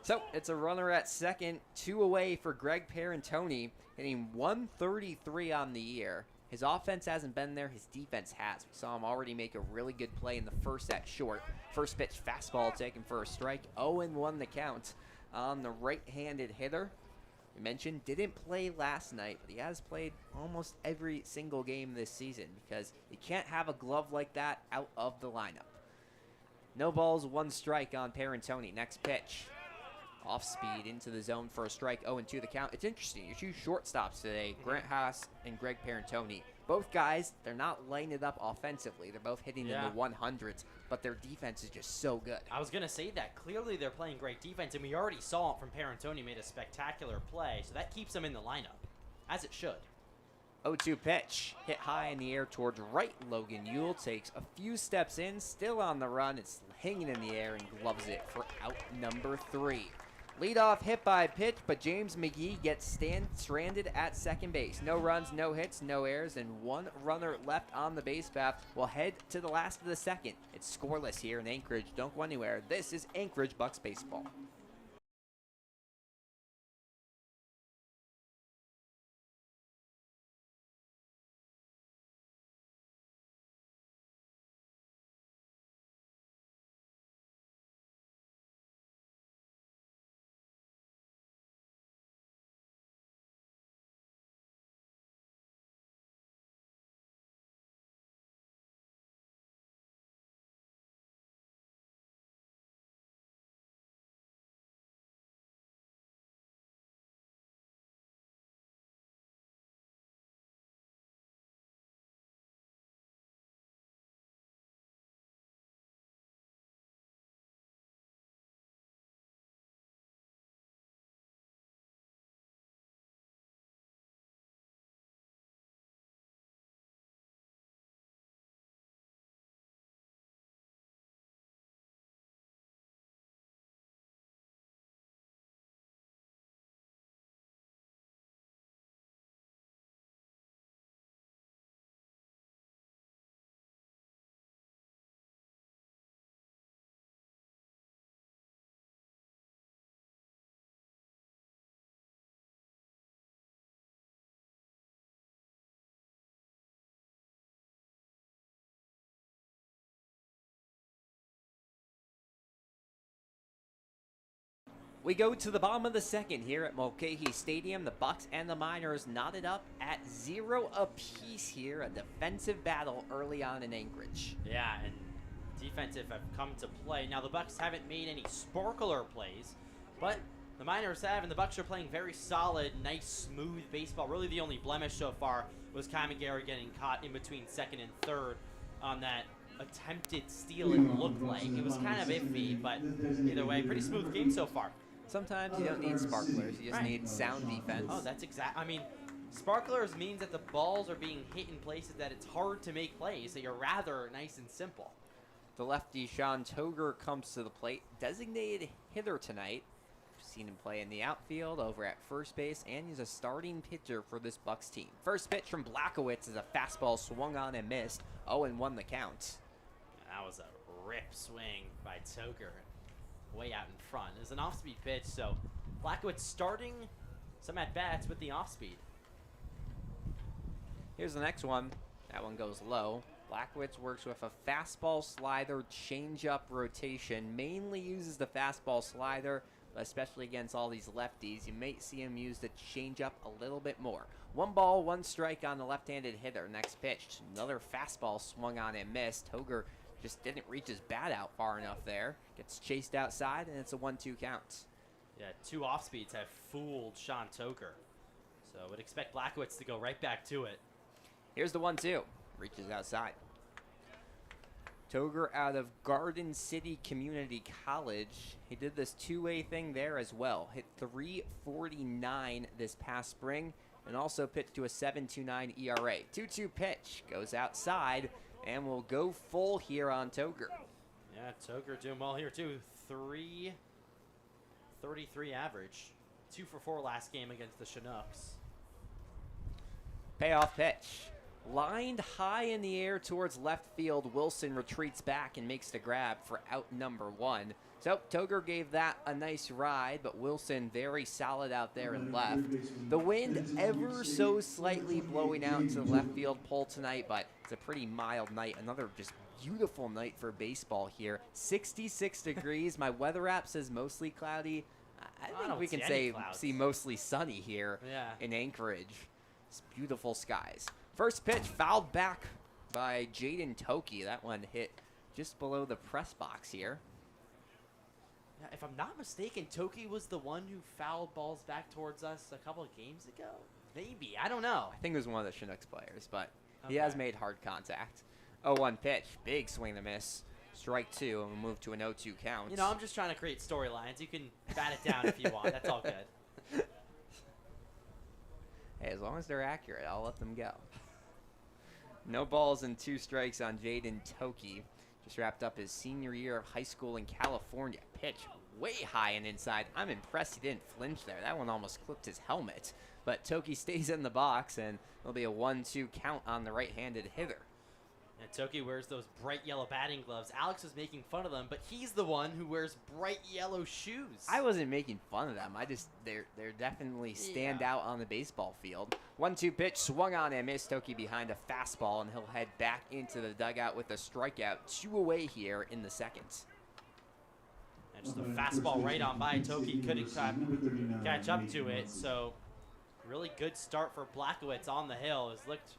So it's a runner at second, 2 away for Greg Parentoni, hitting 133 on the year. His offense hasn't been there. His defense has. We saw him already make a really good play in the first at short. First pitch fastball taken for a strike. 0-1 the count on the right-handed hitter. We mentioned didn't play last night, but he has played almost every single game this season because you can't have a glove like that out of the lineup. No balls, 1 strike on Parentoni. Next pitch. Off speed into the zone for a strike, 0-2 the count. It's interesting. Your 2 shortstops today, Grant Haas and Greg Parentoni. Both guys, they're not lining it up offensively. They're both hitting in the 100s, but their defense is just so good. I was going to say that. Clearly they're playing great defense, and we already saw it from Parentoni made a spectacular play, so that keeps them in the lineup, as it should. 0-2 pitch, hit high in the air towards right. Logan Ewell takes a few steps in, still on the run. It's hanging in the air and gloves it for out number 3. Leadoff hit by pitch, but James McGee gets stranded at second base. No runs, no hits, no errors, and 1 runner left on the base path. We'll head to the last of the second. It's scoreless here in Anchorage. Don't go anywhere. This is Anchorage Bucs Baseball. We go to the bottom of the second here at Mulcahy Stadium. The Bucs and the Miners knotted up at 0 apiece here. A defensive battle early on in Anchorage. Yeah, and defensive have come to play. Now, the Bucs haven't made any sparkler plays, but the Miners have, and the Bucs are playing very solid, nice, smooth baseball. Really, the only blemish so far was Kamigari getting caught in between second and third on that attempted steal. It looked like it was kind of iffy, but either way, pretty smooth game so far. Sometimes you don't need sparklers. You just need sound defense. Oh, that's exact. I mean, sparklers means that the balls are being hit in places that it's hard to make plays, that you're rather nice and simple. The lefty, Sean Toger, comes to the plate. Designated hitter tonight. We've seen him play in the outfield, over at first base, and he's a starting pitcher for this Bucs team. First pitch from Blackowitz is a fastball swung on and missed. 0-1 the count. That was a rip swing by Toger. Way out in front. It was an off-speed pitch, so Blackowitz starting some at-bats with the off-speed. Here's the next one. That one goes low. Blackowitz works with a fastball slider changeup rotation. Mainly uses the fastball slider, but especially against all these lefties, you may see him use the changeup a little bit more. 1 ball, 1 strike on the left-handed hitter. Next pitch, another fastball swung on and missed. Toger just didn't reach his bat out far enough there. Gets chased outside, and it's a 1-2 count. Yeah, 2 off-speeds have fooled Sean Toger. So would expect Blackowitz to go right back to it. Here's the 1-2. Reaches outside. Toger out of Garden City Community College. He did this two-way thing there as well. Hit .349 this past spring, and also pitched to a 7.29 ERA. 2-2 pitch goes outside, and we'll go full here on Toger. Yeah, Toger doing well here too. 3.33 average. 2 for 4 last game against the Chinooks. Payoff pitch. Lined high in the air towards left field. Wilson retreats back and makes the grab for out number 1. So Toger gave that a nice ride, but Wilson very solid out there and left. The wind ever so slightly blowing out to the left field pole tonight, but it's a pretty mild night. Another just beautiful night for baseball here. 66 degrees. My weather app says mostly cloudy. I think we can see mostly sunny here in Anchorage. It's beautiful skies. First pitch fouled back by Jaden Toki. That one hit just below the press box here. Yeah, if I'm not mistaken, Toki was the one who fouled balls back towards us a couple of games ago. Maybe. I don't know. I think it was one of the Chinooks players, but he has made hard contact. 0-1 pitch. Big swing and miss. Strike 2, and we'll move to an 0-2 count. You know, I'm just trying to create storylines. You can bat it down if you want. That's all good. Hey, as long as they're accurate, I'll let them go. No balls and 2 strikes on Jaden Toki. Just wrapped up his senior year of high school in California. Pitch way high and inside. I'm impressed he didn't flinch there. That one almost clipped his helmet. But Toki stays in the box, and it'll be a 1-2 count on the right-handed hitter. And Toki wears those bright yellow batting gloves. Alex was making fun of them, but he's the one who wears bright yellow shoes. I wasn't making fun of them. They're definitely stand out on the baseball field. 1-2 pitch swung on and missed. Toki behind a fastball, and he'll head back into the dugout with a strikeout. 2 away here in the second. And just a fastball right on by. Toki couldn't catch up to it, so really good start for Blackowitz on the hill. Has looked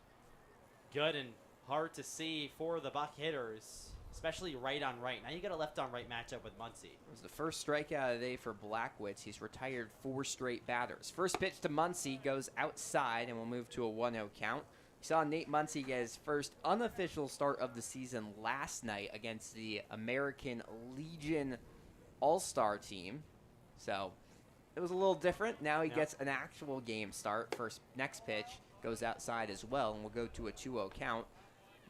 good and hard to see for the Buck hitters, especially right on right. Now you got a left on right matchup with Muncy. It was the first strikeout of the day for Blackowitz. He's retired 4 straight batters. First pitch to Muncy goes outside, and we'll move to a 1-0 count. We saw Nate Muncy get his first unofficial start of the season last night against the American Legion All-Star team. So it was a little different. Now he gets an actual game start. Next pitch goes outside as well, and we'll go to a 2-0 count.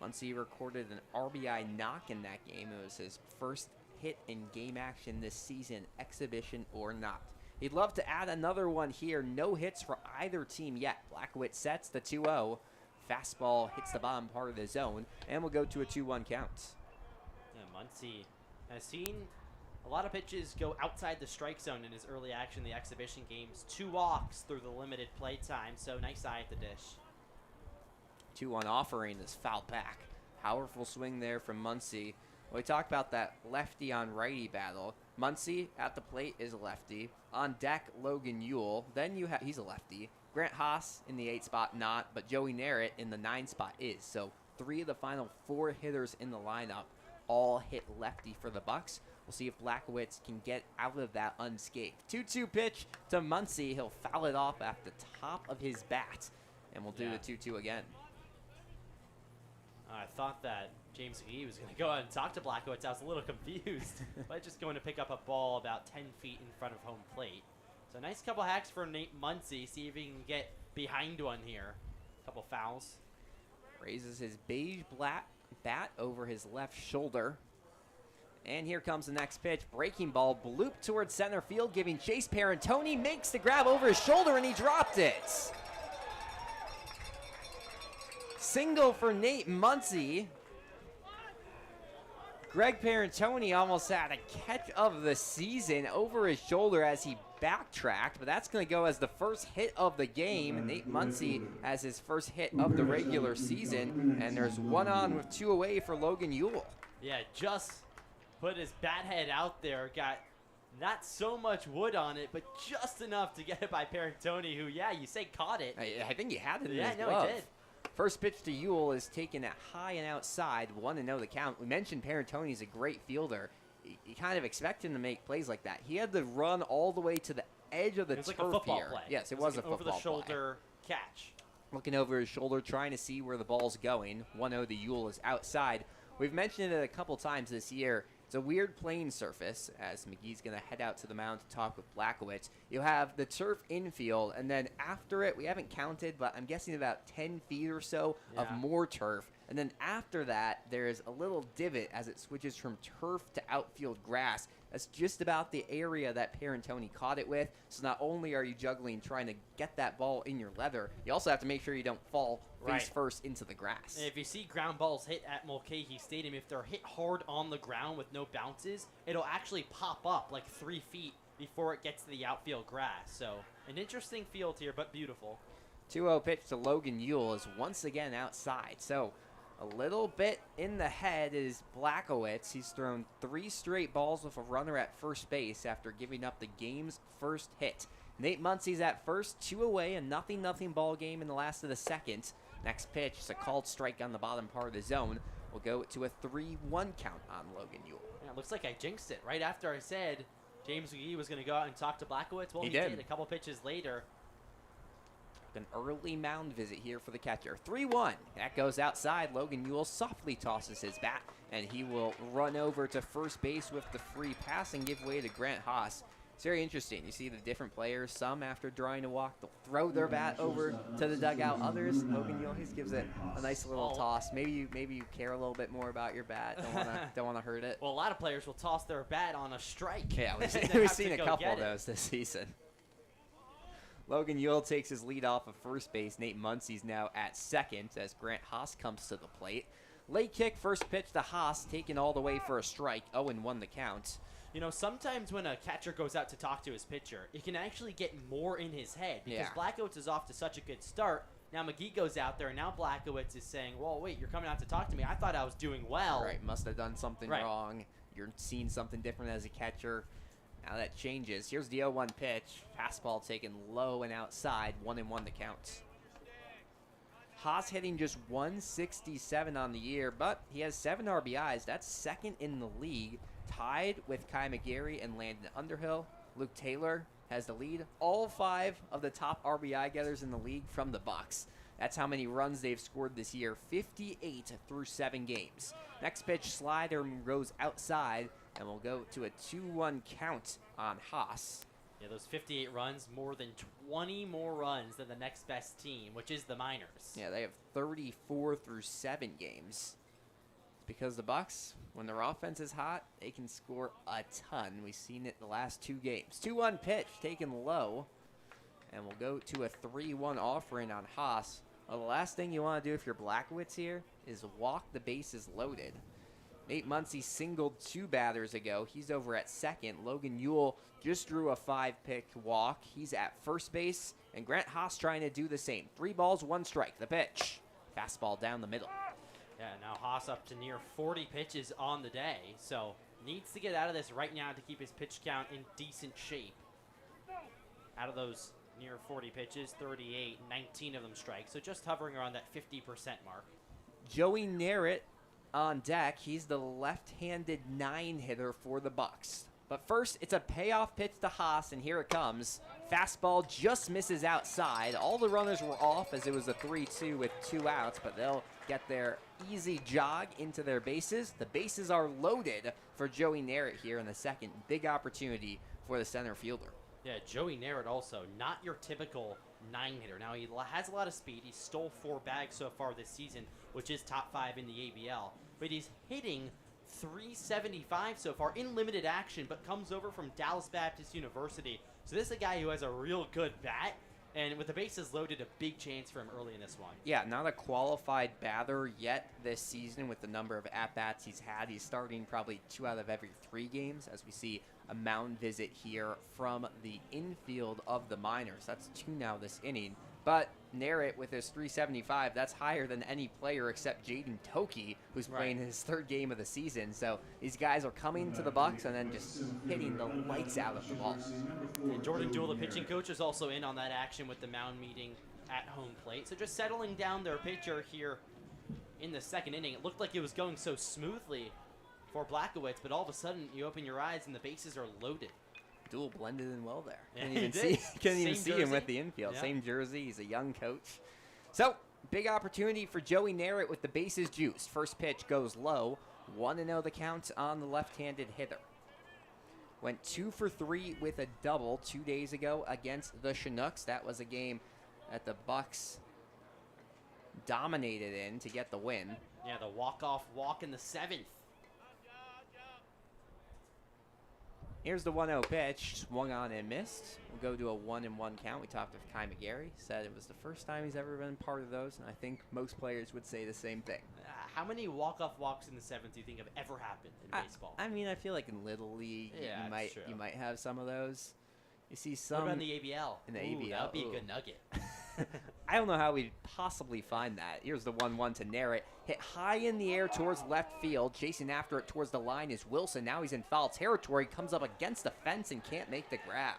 Muncy recorded an RBI knock in that game. It was his first hit in game action this season, exhibition or not. He'd love to add another one here. No hits for either team yet. Blackowitz sets the 2-0. Fastball hits the bottom part of the zone, and we'll go to a 2-1 count. Yeah, Muncy has seen a lot of pitches go outside the strike zone in his early action, the exhibition games. 2 walks through the limited play time, so nice eye at the dish. 2-1 offering is fouled back. Powerful swing there from Muncy. Well, we talked about that lefty on righty battle. Muncy at the plate is a lefty. On deck, Logan Ewell. Then he's a lefty. Grant Haas in the 8 spot, not, but Joey Narrett in the 9 spot is. So 3 of the final 4 hitters in the lineup all hit lefty for the Bucs. We'll see if Blackowitz can get out of that unscathed. 2-2 pitch to Muncy. He'll foul it off at the top of his bat, and we'll do the 2-2 again. I thought that James McGee was going to go out and talk to Blackowitz. I was a little confused, but just going to pick up a ball about 10 feet in front of home plate. So nice couple hacks for Nate Muncy. See if he can get behind one here. Couple fouls. Raises his beige-black bat over his left shoulder. And here comes the next pitch. Breaking ball, bloop towards center field, giving chase. Parentoni makes the grab over his shoulder, and he dropped it. Single for Nate Muncy. Greg Parentoni almost had a catch of the season over his shoulder as he backtracked, but that's going to go as the first hit of the game. And Nate Muncy has his first hit of the regular season, and there's 1 on with 2 away for Logan Ewell. Yeah, just put his bat head out there, got not so much wood on it, but just enough to get it by Parentoni, who, you say caught it. I think he had it in his no, glove. he did. First pitch to Ewell is taken at high and outside, 1-0 the count. We mentioned Parentoni's a great fielder. You kind of expect him to make plays like that. He had to run all the way to the edge of the turf like a football here. play. Yes, it was like a an football over-the-shoulder catch. Looking over his shoulder, trying to see where the ball's going. 1-0 to Ewell is outside. We've mentioned it a couple times this year. It's a weird playing surface, as McGee's going to head out to the mound to talk with Blackowitz. You have the turf infield, and then after it, we haven't counted, but I'm guessing about 10 feet or so of more turf. And then after that, there's a little divot as it switches from turf to outfield grass. That's just about the area that Parentoni caught it with. So not only are you juggling trying to get that ball in your leather, you also have to make sure you don't fall face first into the grass. And if you see ground balls hit at Mulcahy Stadium, if they're hit hard on the ground with no bounces, it'll actually pop up like 3 feet before it gets to the outfield grass. So an interesting field here, but beautiful. 2-0 pitch to Logan Ewell is once again outside. So a little bit in the head is Blackowitz. He's thrown 3 straight balls with a runner at first base after giving up the game's first hit. Nate Muncy's at first, 2 away, a 0-0 ball game in the last of the second. Next pitch is a called strike on the bottom part of the zone. We'll go to a 3-1 count on Logan Ewell. Yeah, it looks like I jinxed it. Right after I said James McGee was going to go out and talk to Blackowitz, well, he did. A couple pitches later. An early mound visit here for the catcher. 3-1. That goes outside. Logan Ewell softly tosses his bat, and he will run over to first base with the free pass and give way to Grant Haas. It's very interesting. You see the different players. Some, after drawing a walk, they'll throw their bat over to the dugout. Others, Logan Ewell, he gives it a nice little toss. Maybe you care a little bit more about your bat. Don't wanna hurt it. Well, a lot of players will toss their bat on a strike. Yeah, we've seen a couple of those this season. Logan Ewell takes his lead off of first base. Nate Muncy's now at second as Grant Haas comes to the plate. Late kick, first pitch to Haas, taken all the way for a strike. 0-1 the count. You know, sometimes when a catcher goes out to talk to his pitcher, it can actually get more in his head because Blackowitz is off to such a good start. Now McGee goes out there, and now Blackowitz is saying, well, wait, you're coming out to talk to me. I thought I was doing well. Right, must have done something wrong. You're seeing something different as a catcher. Now that changes. Here's the 0-1 pitch. Fastball taken low and outside. 1-1 the count. Haas hitting just 167 on the year, but he has 7 RBIs. That's second in the league, tied with Kai McGarry and Landon Underhill. Luke Taylor has the lead. All 5 of the top RBI getters in the league from the Bucs. That's how many runs they've scored this year, 58 through 7 games. Next pitch, slider goes outside, and we'll go to a 2-1 count on Haas. Yeah, those 58 runs, more than 20 more runs than the next best team, which is the Miners. Yeah, they have 34 through 7 games. It's because the Bucs, when their offense is hot, they can score a ton. We've seen it the last 2 games. 2-1 pitch taken low, and we'll go to a 3-1 offering on Haas. Well, the last thing you want to do if you're Blackowitz here is walk the bases loaded. Nate Muncy singled 2 batters ago. He's over at second. Logan Ewell just drew a 5-pick walk. He's at first base. And Grant Haas trying to do the same. 3 balls, 1 strike. The pitch. Fastball down the middle. Yeah, now Haas up to near 40 pitches on the day, so needs to get out of this right now to keep his pitch count in decent shape. Out of those near 40 pitches, 38, 19 of them strikes, so just hovering around that 50% mark. Joey Narrett on deck. He's the left-handed 9-hitter for the Bucs. But first, it's a payoff pitch to Haas, and here it comes. Fastball just misses outside. All the runners were off as it was a 3-2 with 2 outs, but they'll get their easy jog into their bases. The bases are loaded for Joey Narrett here in the second. Big opportunity for the center fielder. Yeah, Joey Narrett also, not your typical 9-hitter. Now, he has a lot of speed. He stole 4 bags so far this season, which is top 5 in the ABL. But he's hitting .375 so far in limited action, but comes over from Dallas Baptist University. So this is a guy who has a real good bat, and with the bases loaded, a big chance for him early in this one. Yeah, not a qualified batter yet this season with the number of at-bats he's had. He's starting probably 2 out of every 3 games as we see a mound visit here from the infield of the Miners. That's 2 now this inning. But Narrett with his .375, that's higher than any player except Jaden Toki, who's playing his 3rd game of the season. So these guys are coming to the Bucs and then just hitting the lights out of the ball. And Jordan Duell, the pitching coach, is also in on that action with the mound meeting at home plate. So just settling down their pitcher here in the 2nd inning. It looked like it was going so smoothly for Blackowitz, but all of a sudden you open your eyes and the bases are loaded. Duell blended in well there. Yeah, Can't even see him with the infield. Yeah. Same jersey. He's a young coach. So, big opportunity for Joey Narrett with the bases juiced. First pitch goes low. 1-0 the count on the left-handed hitter. Went 2 for 3 with a double 2 days ago against the Chinooks. That was a game that the Bucs dominated in to get the win. Yeah, the walk-off walk in the 7th. Here's the 1-0 pitch, swung on and missed. We'll go to a 1-1 count. We talked with Kai McGarry, said it was the first time he's ever been part of those, and I think most players would say the same thing. How many walk-off walks in the 7th do you think have ever happened in baseball? I mean, I feel like in Little League, Yeah, you might have some of those. You see What some about in the ABL? in the Ooh, ABL. That would be a good nugget. I don't know how we'd possibly find that. Here's the 1-1 to Narrett. Hit high in the air towards left field. Chasing after it towards the line is Wilson. Now he's in foul territory. Comes up against the fence and can't make the grab.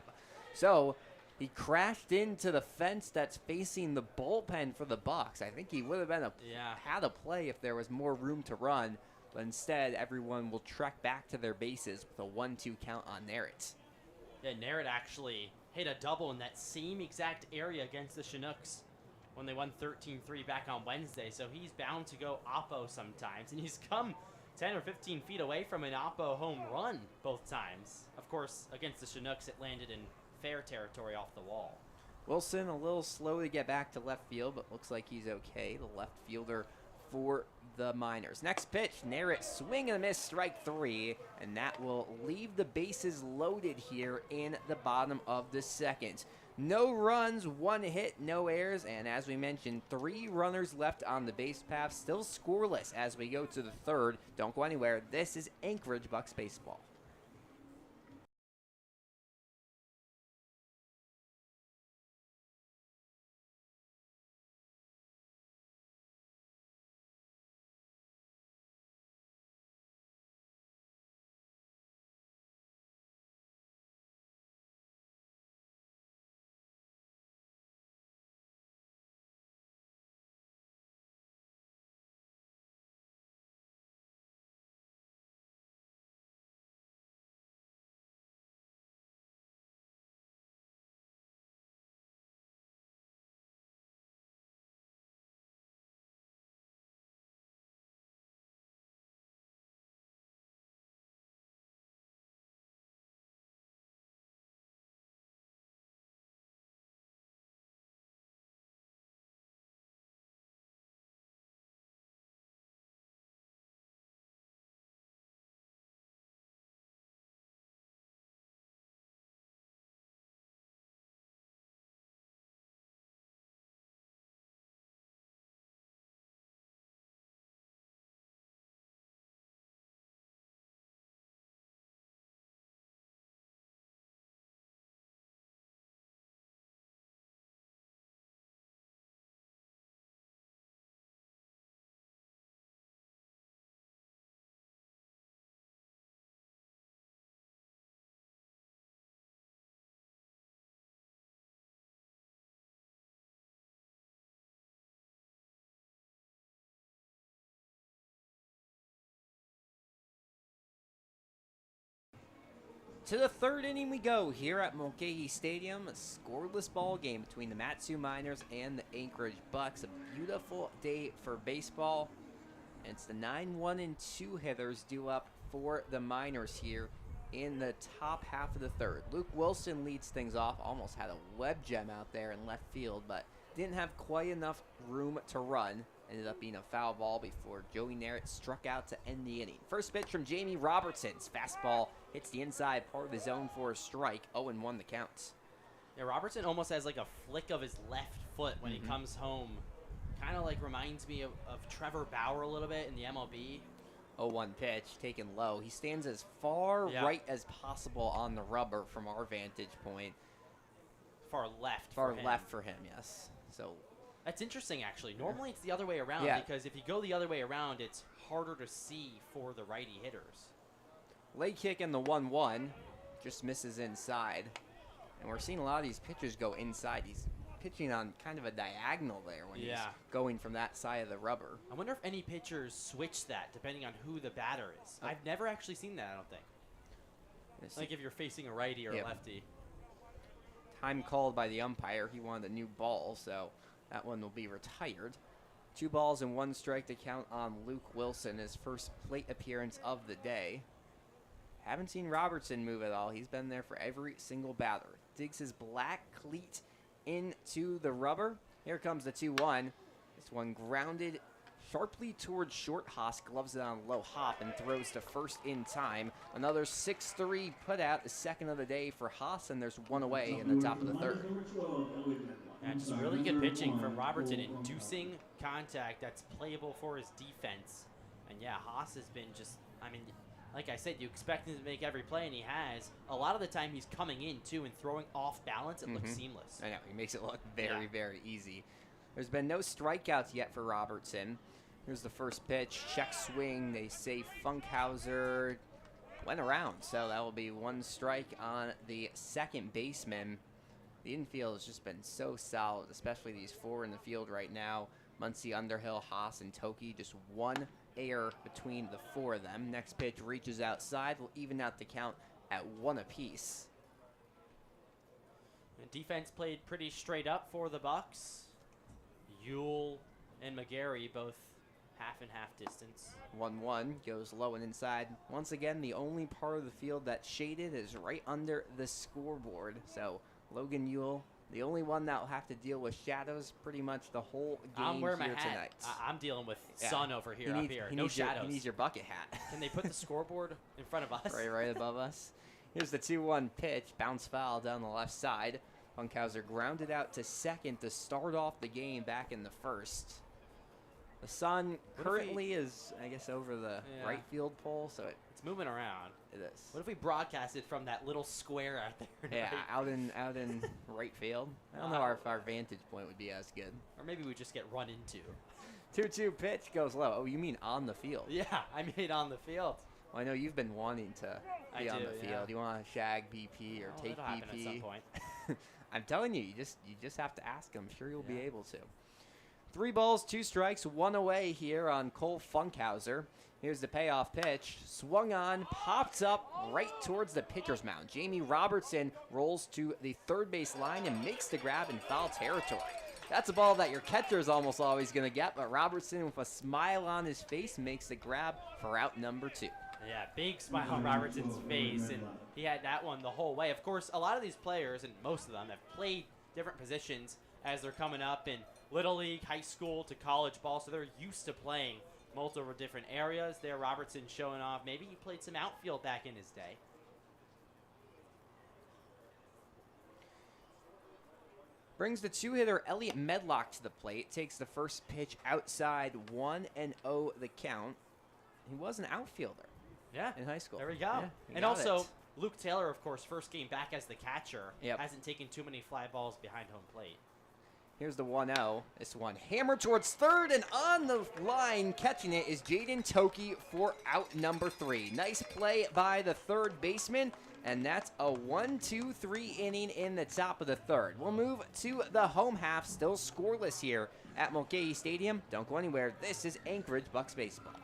So he crashed into the fence that's facing the bullpen for the Bucs. I think he would have been had a play if there was more room to run. But instead, everyone will trek back to their bases with a 1-2 count on Narrett. Yeah, Narrett actually hit a double in that same exact area against the Chinooks when they won 13-3 back on Wednesday. So he's bound to go oppo sometimes. And he's come 10 or 15 feet away from an oppo home run both times. Of course, against the Chinooks, it landed in fair territory off the wall. Wilson a little slow to get back to left field, but looks like he's okay. The left fielder for the Miners. Next pitch, Narrett swing and a miss, strike 3, and that will leave the bases loaded here in the bottom of the 2nd. No runs, 1 hit, no errors, and as we mentioned, 3 runners left on the base path, still scoreless as we go to the 3rd. Don't go anywhere. This is Anchorage Bucs baseball. To the third inning we go here at Mulcahy Stadium. A scoreless ball game between the Matsu Miners and the Anchorage Bucs. A beautiful day for baseball. And it's the 9-1-2 hitters due up for the Miners here in the top half of the third. Luke Wilson leads things off. Almost had a web gem out there in left field, but didn't have quite enough room to run. Ended up being a foul ball before Joey Narrett struck out to end the inning. First pitch from Jamie Robertson's fastball hits the inside part of the zone for a strike. 0-1 the count. Yeah, Robertson almost has like a flick of his left foot when he comes home. Kind of like reminds me of Trevor Bauer a little bit in the MLB. 0-1 pitch taken low. He stands as far right as possible on the rubber from our vantage point. Far left. Far left for him, yes. So that's interesting, actually. Normally it's the other way around because if you go the other way around, it's harder to see for the righty hitters. Leg kick in the 1-1 just misses inside. And we're seeing a lot of these pitchers go inside. He's pitching on kind of a diagonal there when he's going from that side of the rubber. I wonder if any pitchers switch that depending on who the batter is. I've never actually seen that, I don't think. Like if you're facing a righty or a lefty. Time called by the umpire. He wanted a new ball, so that one will be retired. 2 balls and 1 strike to count on Luke Wilson, his first plate appearance of the day. Haven't seen Robertson move at all. He's been there for every single batter. Digs his black cleat into the rubber. Here comes the 2-1. This one grounded sharply towards short. Haas gloves it on low hop and throws to first in time. Another 6-3 put out, the second of the day for Haas, and there's 1 away in the top of the third. Yeah, just really good pitching from Robertson, inducing contact that's playable for his defense. And yeah, Haas has been just, I mean, like I said, you expect him to make every play, and he has. A lot of the time he's coming in, too, and throwing off balance. It looks seamless. I know. He makes it look very, very easy. There's been no strikeouts yet for Robertson. Here's the first pitch. Check swing. They say Funkhauser went around, so that will be 1 strike on the second baseman. The infield has just been so solid, especially these 4 in the field right now. Muncie, Underhill, Haas, and Toki. Just 1 error between the 4 of them. Next pitch reaches outside. Will even out the count at 1 apiece. And defense played pretty straight up for the Bucs. Yule and McGarry both half and half distance. 1-1 goes low and inside. Once again, the only part of the field that's shaded is right under the scoreboard. So Logan Yule, the only one that will have to deal with shadows pretty much the whole game I'm wearing here my hat. tonight. I'm dealing with sun over here, up here. He No needs shadows. He needs your bucket hat. Can they put the scoreboard in front of us? Right above us. Here's the 2-1 pitch. Bounce foul down the left side. Funkhauser grounded out to second to start off the game back in the first. The sun currently is, I guess, over the right field pole, so it's moving around. It is. What if we broadcasted from that little square out there? Yeah, out in right field. I don't know if our vantage point would be as good. Or maybe we just get run into. 2-2 pitch goes low. Oh, you mean on the field? Yeah, I mean on the field. Well, I know you've been wanting to be on the field. You want to shag BP or take that'll BP. happen at some point. I'm telling you, you just have to ask him. I'm sure you'll be able to. 3 balls, 2 strikes, 1 away here on Cole Funkhauser. Here's the payoff pitch. Swung on, popped up right towards the pitcher's mound. Jamie Robertson rolls to the third base line and makes the grab in foul territory. That's a ball that your catcher is almost always going to get, but Robertson, with a smile on his face, makes the grab for out number 2. Yeah, big smile on Robertson's face, and he had that one the whole way. Of course, a lot of these players, and most of them, have played different positions as they're coming up in Little League, high school, to college ball, so they're used to playing multiple different areas. There, Robertson showing off. Maybe he played some outfield back in his day. Brings the 2-hitter Elliot Medlock to the plate. Takes the first pitch outside, 1-0 the count. He was an outfielder. Yeah, in high school. There we go. Yeah, and also, Luke Taylor, of course, first game back as the catcher. Yep. Hasn't taken too many fly balls behind home plate. Here's the 1-0. This one hammered towards third, and on the line catching it is Jaden Toki for out number 3. Nice play by the third baseman, and that's a 1-2-3 inning in the top of the third. We'll move to the home half, still scoreless here at Mulcahy Stadium. Don't go anywhere. This is Anchorage Bucs Baseball.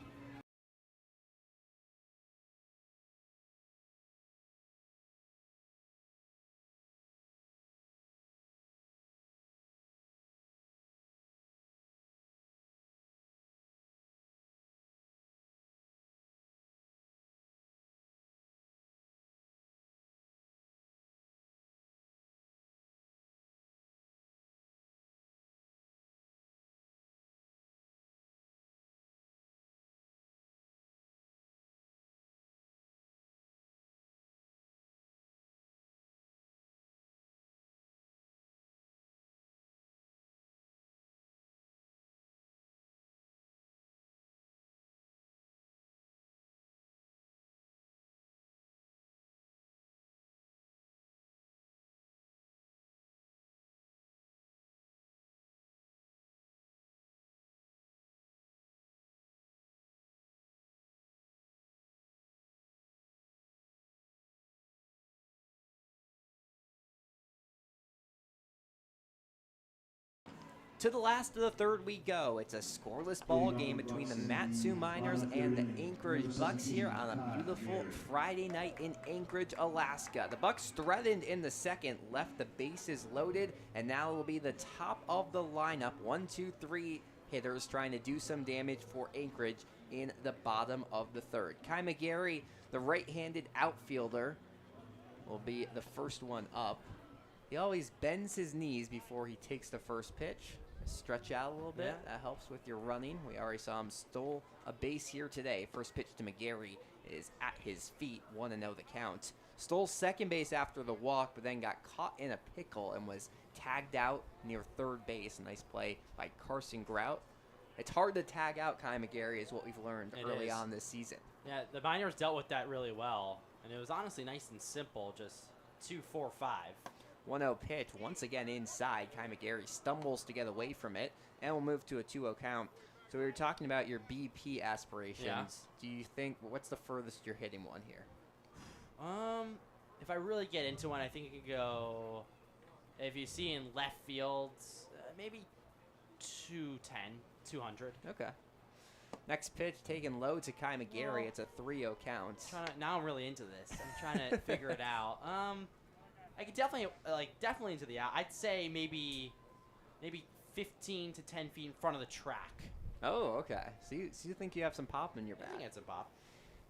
To the last of the third we go. It's a scoreless ball game between the Matsu Miners and the Anchorage Bucs here on a beautiful Friday night in Anchorage, Alaska. The Bucs threatened in the second, left the bases loaded, and now it will be the top of the lineup. 1, 2, 3 hitters trying to do some damage for Anchorage in the bottom of the third. Kai McGarry, the right-handed outfielder, will be the first one up. He always bends his knees before he takes the first pitch. Stretch out a little bit. Yeah. That helps with your running. We already saw him stole a base here today. First pitch to McGarry is at his feet. 1-0 the count. Stole second base after the walk, but then got caught in a pickle and was tagged out near third base. A nice play by Carson Grout. It's hard to tag out Kai McGarry, is what we've learned early on this season. Yeah, the Miners dealt with that really well, and it was honestly nice and simple, just 2-4-5. 1-0 pitch, once again inside. Kai McGarry stumbles to get away from it, and we'll move to a 2-0 count. So we were talking about your BP aspirations. Yeah. Do you think, what's the furthest you're hitting one here? If I really get into one, I think it could go, if you see in left field, maybe 210, 200. Okay. Next pitch taken low to Kai McGarry. Well, It's a 3-0 count. Now I'm really into this. I'm trying to figure it out. I could definitely into the out. I'd say maybe 15 to 10 feet in front of the track. Oh, okay. So you think you have some pop in your I bat? think it's a pop.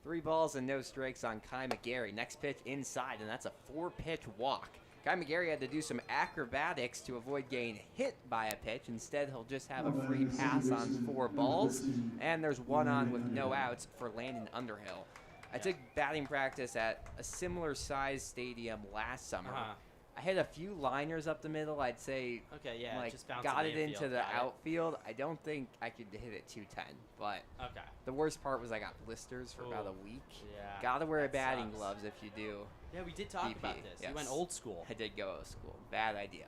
3 balls and no strikes on Kai McGarry. Next pitch inside, and that's a 4-pitch walk. Kai McGarry had to do some acrobatics to avoid getting hit by a pitch. Instead, he'll just have a free pass on 4 balls, and there's 1 on with no outs for Landon Underhill. I took batting practice at a similar size stadium last summer. I hit a few liners up the middle. I'd say, Okay, yeah, like, just bounce got in it the into infield, the got it. outfield. I don't think I could hit it 210, but Okay. the worst part was I got blisters for about Ooh, a week. Yeah. Gotta wear that batting sucks. gloves if you do. Yeah, we did talk BP, about this. yes. You went old school. I did go old school. Bad idea.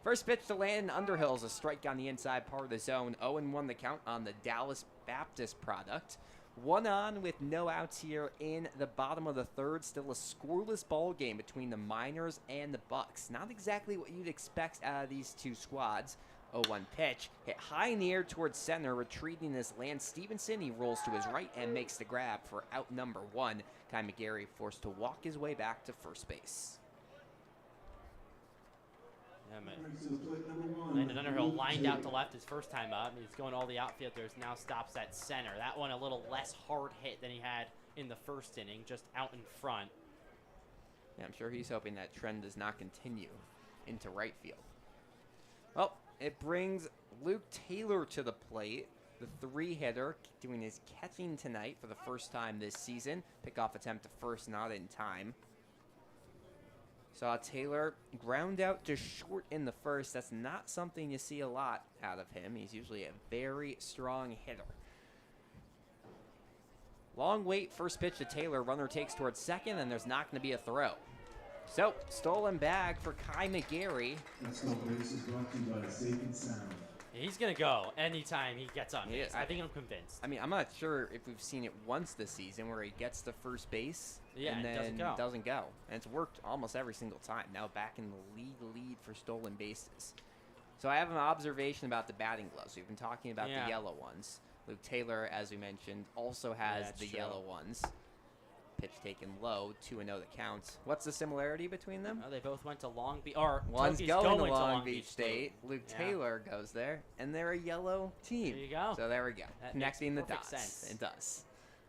First pitch to Landon Underhill is a strike on the inside part of the zone. 0-1 the count on the Dallas Baptist product. 1 on with no outs here in the bottom of the third. Still a scoreless ball game between the Miners and the Bucs. Not exactly what you'd expect out of these two squads. 0-1 pitch. Hit high near towards center. Retreating is Lance Stevenson. He rolls to his right and makes the grab for out number 1. Kai McGarry forced to walk his way back to first base. Yeah, man. Landon Underhill lined out to left his first time up. He's going all the outfielders, now stops at center. That one a little less hard hit than he had in the first inning, just out in front. Yeah, I'm sure he's hoping that trend does not continue into right field. Well, it brings Luke Taylor to the plate. The 3-hitter doing his catching tonight for the first time this season. Pickoff attempt to first, not in time. Saw Taylor ground out to short in the first. That's not something you see a lot out of him. He's usually a very strong hitter. Long wait, first pitch to Taylor. Runner takes towards second, and there's not going to be a throw. So, stolen bag for Kai McGarry. He's going to go anytime he gets on He base. is. I think I'm convinced. I mean, I'm not sure if we've seen it once this season where he gets to first base Yeah, and and then doesn't go. And it's worked almost every single time. Now back in the lead for stolen bases. So I have an observation about the batting gloves. We've been talking about Yeah. the yellow ones. Luke Taylor, as we mentioned, also has that's the true. yellow ones. Pitch taken low, 2-0 the count. What's the similarity between them? They both went to Long Beach. Or One's Toki's going to to Long Beach State. Luke Yeah. Taylor goes there, and they're a yellow team. There you go. So there we go. That Connecting the makes perfect dots. sense. It does.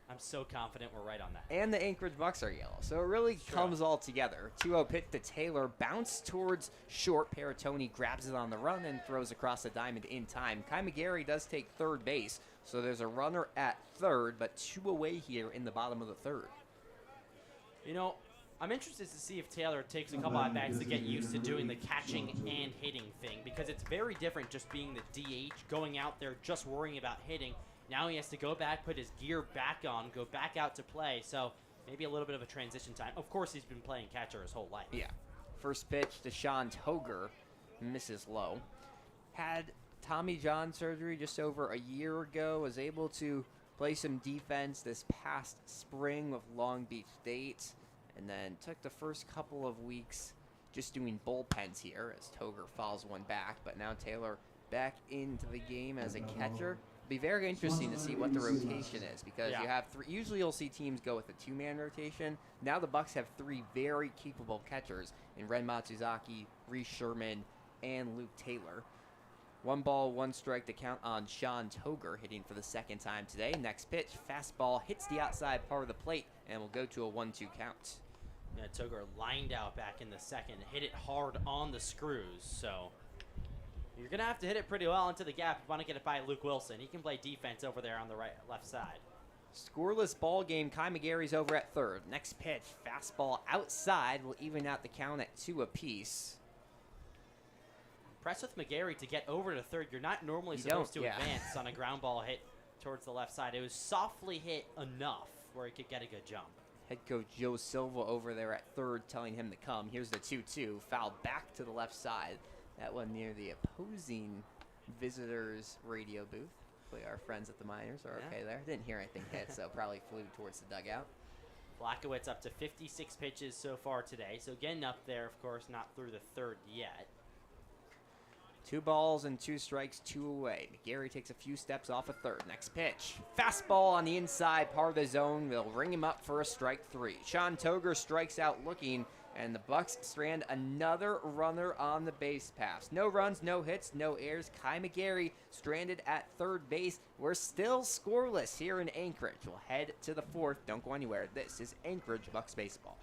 I'm so confident we're right on that. And the Anchorage Bucs are yellow. So it really Sure. comes all together. 2-0 pitch to Taylor. Bounce towards short. Paratoni grabs it on the run and throws across the diamond in time. Kai McGarry does take third base. So there's a runner at third, but 2 away here in the bottom of the third. You know, I'm interested to see if Taylor takes a couple at-bats to get used to doing the catching and hitting thing, because it's very different just being the DH, going out there just worrying about hitting. Now he has to go back, put his gear back on, go back out to play, so maybe a little bit of a transition time. Of course, he's been playing catcher his whole life. Yeah. First pitch to Sean Toger. Misses low. Had Tommy John surgery just over a year ago. Was able to play some defense this past spring with Long Beach State, and then took the first couple of weeks just doing bullpens here as Toger fouls one back. But now Taylor back into the game as a catcher. Be very interesting to see what the rotation is, because you have three. Usually you'll see teams go with a two-man rotation. Now the Bucs have three very capable catchers in Ren Matsuzaki, Reese Sherman, and Luke Taylor. 1 ball, 1 strike to count on Sean Toger, hitting for the second time today. Next pitch, fastball hits the outside part of the plate and will go to a 1-2 count. Yeah, Toger lined out back in the second, hit it hard on the screws, so you're going to have to hit it pretty well into the gap if you want to get it by Luke Wilson. He can play defense over there on the left side. Scoreless ball game. Kai McGarry's over at third. Next pitch, fastball outside will even out the count at 2 apiece. Impressed with McGarry to get over to third. You're not normally supposed to advance on a ground ball hit towards the left side. It was softly hit enough where he could get a good jump. Head coach Joe Silva over there at third telling him to come. Here's the 2-2. Foul back to the left side. That one near the opposing visitors' radio booth. Hopefully our friends at the Miners are okay there. Didn't hear anything hit, so probably flew towards the dugout. Blackowitz up to 56 pitches so far today. So getting up there, of course, not through the third yet. 2 balls and 2 strikes, 2 away. McGarry takes a few steps off of third. Next pitch. Fastball on the inside part of the zone. They'll ring him up for a strike 3. Sean Toger strikes out looking, and the Bucs strand another runner on the base paths. No runs, no hits, no errors. Kai McGarry stranded at third base. We're still scoreless here in Anchorage. We'll head to the 4th. Don't go anywhere. This is Anchorage Bucs baseball.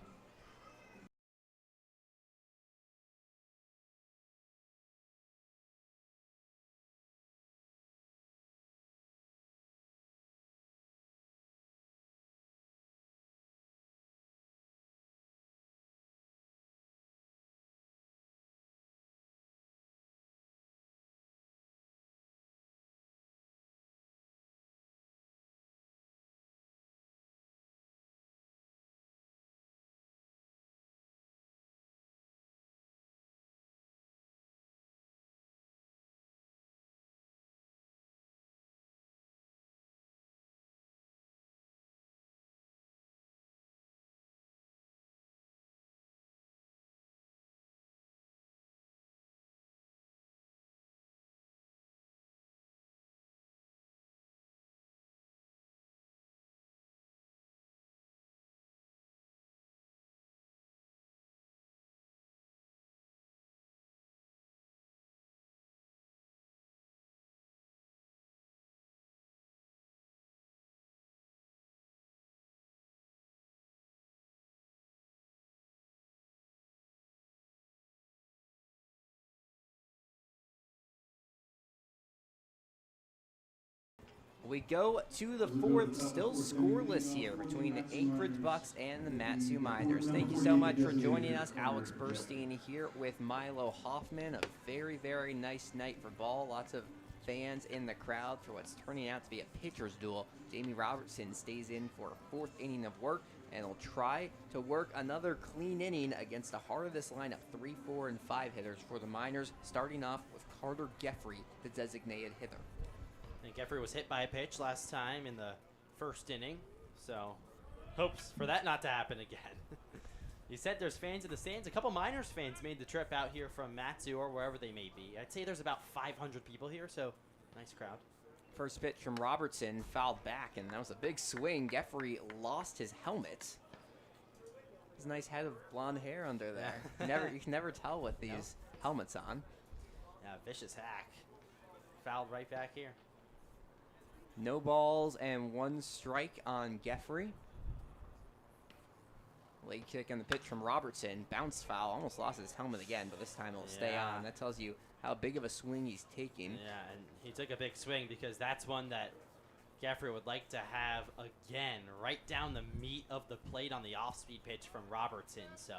We go to the 4th, still scoreless here between the Anchorage Bucs and the Matsu Miners. Thank you so much for joining us. Alex Burstein here with Milo Hoffman. A very, very nice night for ball. Lots of fans in the crowd for what's turning out to be a pitcher's duel. Jamie Robertson stays in for a 4th inning of work, and will try to work another clean inning against the heart of this lineup. 3, 4, and 5 hitters for the Miners, starting off with Carter Geffrey, the designated hitter. I think Geffrey was hit by a pitch last time in the 1st inning, so hopes for that not to happen again. You said there's fans in the stands. A couple Miners fans made the trip out here from Matsu or wherever they may be. I'd say there's about 500 people here, so nice crowd. First pitch from Robertson, fouled back, and that was a big swing. Geffrey lost his helmet. There's a nice head of blonde hair under there. You can never tell with these helmets on. Yeah, vicious hack. Fouled right back here. No balls and 1 strike on Geffrey. Leg kick on the pitch from Robertson. Bounce foul. Almost lost his helmet again, but this time it'll stay on. That tells you how big of a swing he's taking. Yeah, and he took a big swing because that's one that Geffrey would like to have again, right down the meat of the plate on the off-speed pitch from Robertson. So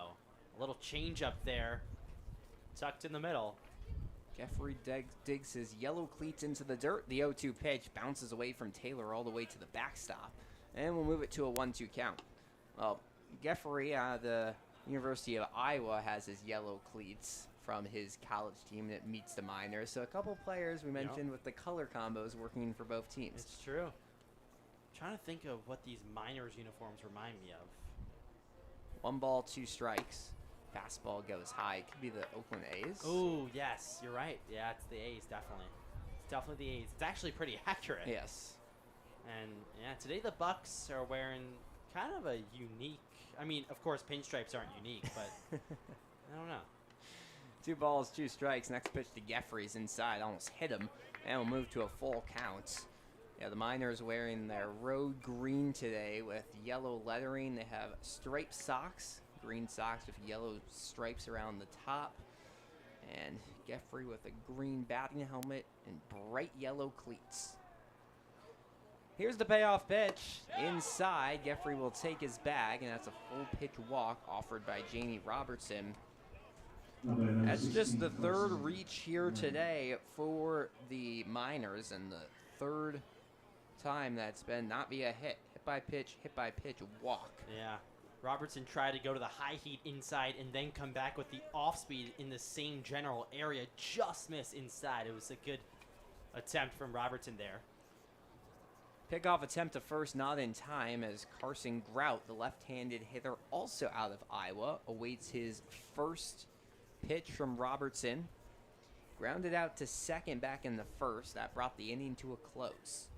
a little change up there, tucked in the middle. Geffrey digs his yellow cleats into the dirt. The 0-2 pitch bounces away from Taylor all the way to the backstop. And we'll move it to a 1-2 count. Well, Geffrey, the University of Iowa, has his yellow cleats from his college team that meets the Miners. So a couple players we mentioned with the color combos working for both teams. It's true. I'm trying to think of what these Miners uniforms remind me of. 1 ball, 2 strikes. Fastball goes high. It could be the Oakland A's. Oh, yes, you're right. Yeah, it's the A's, definitely. It's definitely the A's. It's actually pretty accurate. Yes. And, yeah, today the Bucs are wearing kind of a unique, I mean, of course, pinstripes aren't unique, but I don't know. 2 balls, 2 strikes. Next pitch to Jeffries inside. Almost hit him. And we'll move to a full count. Yeah, the Miners wearing their road green today with yellow lettering. They have striped socks, green socks with yellow stripes around the top. And Jeffrey with a green batting helmet and bright yellow cleats. Here's the payoff pitch. Inside, Jeffrey will take his bag, and that's a full pitch walk offered by Jamie Robertson. That's just the 3rd reach here today for the Miners, and the 3rd time that's been not via hit by pitch, walk. Yeah. Robertson tried to go to the high heat inside and then come back with the off speed in the same general area. Just missed inside. It was a good attempt from Robertson there. Pickoff attempt to first, not in time, as Carson Grout, the left-handed hitter, also out of Iowa, awaits his first pitch from Robertson. Grounded out to second back in the 1st. That brought the inning to a close.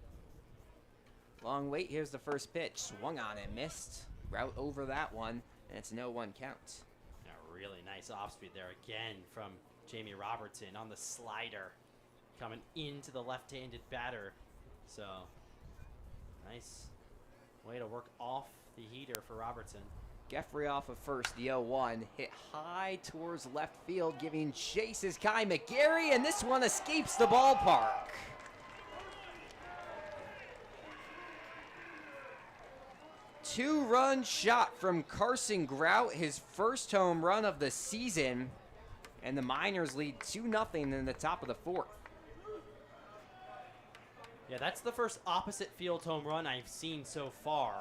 Long wait. Here's the first pitch. Swung on and missed. Grout over that one, and it's a 0-1 count. A really nice off speed there again from Jamie Robertson on the slider, coming into the left-handed batter. So, nice way to work off the heater for Robertson. Jeffrey off of first, the 0-1, hit high towards left field, giving chase is Kai McGarry, and this one escapes the ballpark. Two-run shot from Carson Grout, his first home run of the season, and the Miners lead 2-0 in the top of the 4th. Yeah, that's the first opposite field home run I've seen so far.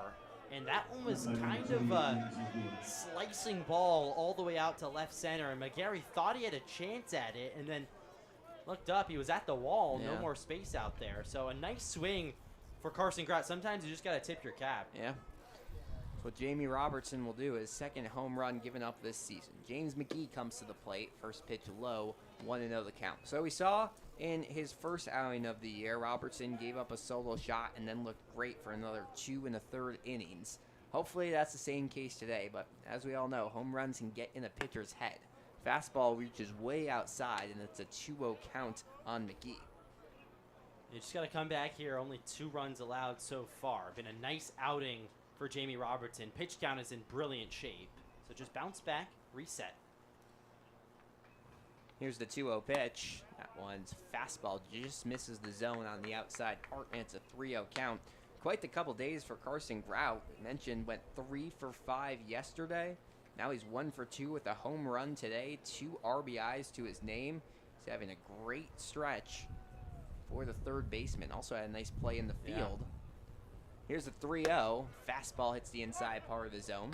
And that one was kind of a slicing ball all the way out to left center. And McGarry thought he had a chance at it and then looked up. He was at the wall. Yeah. No more space out there. So a nice swing for Carson Grout. Sometimes you just got to tip your cap. Yeah. That's what Jamie Robertson will do, his second home run given up this season. James McGee comes to the plate. First pitch low, 1-0 the count. So we saw in his first outing of the year, Robertson gave up a solo shot and then looked great for another 2 1/3 innings. Hopefully that's the same case today, but as we all know, home runs can get in a pitcher's head. Fastball reaches way outside, and it's a 2-0 count on McGee. You just got to come back here. Only 2 runs allowed so far. Been a nice outing for Jamie Robertson. Pitch count is in brilliant shape. So just bounce back, reset. Here's the 2-0 pitch. That one's fastball just misses the zone on the outside part, and it's a 3-0 count. Quite the couple days for Carson Grout. Mentioned went 3 for 5 yesterday. Now he's 1 for 2 with a home run today. 2 RBIs to his name. He's having a great stretch for the third baseman. Also had a nice play in the field. Yeah. Here's the 3-0. Fastball hits the inside part of the zone.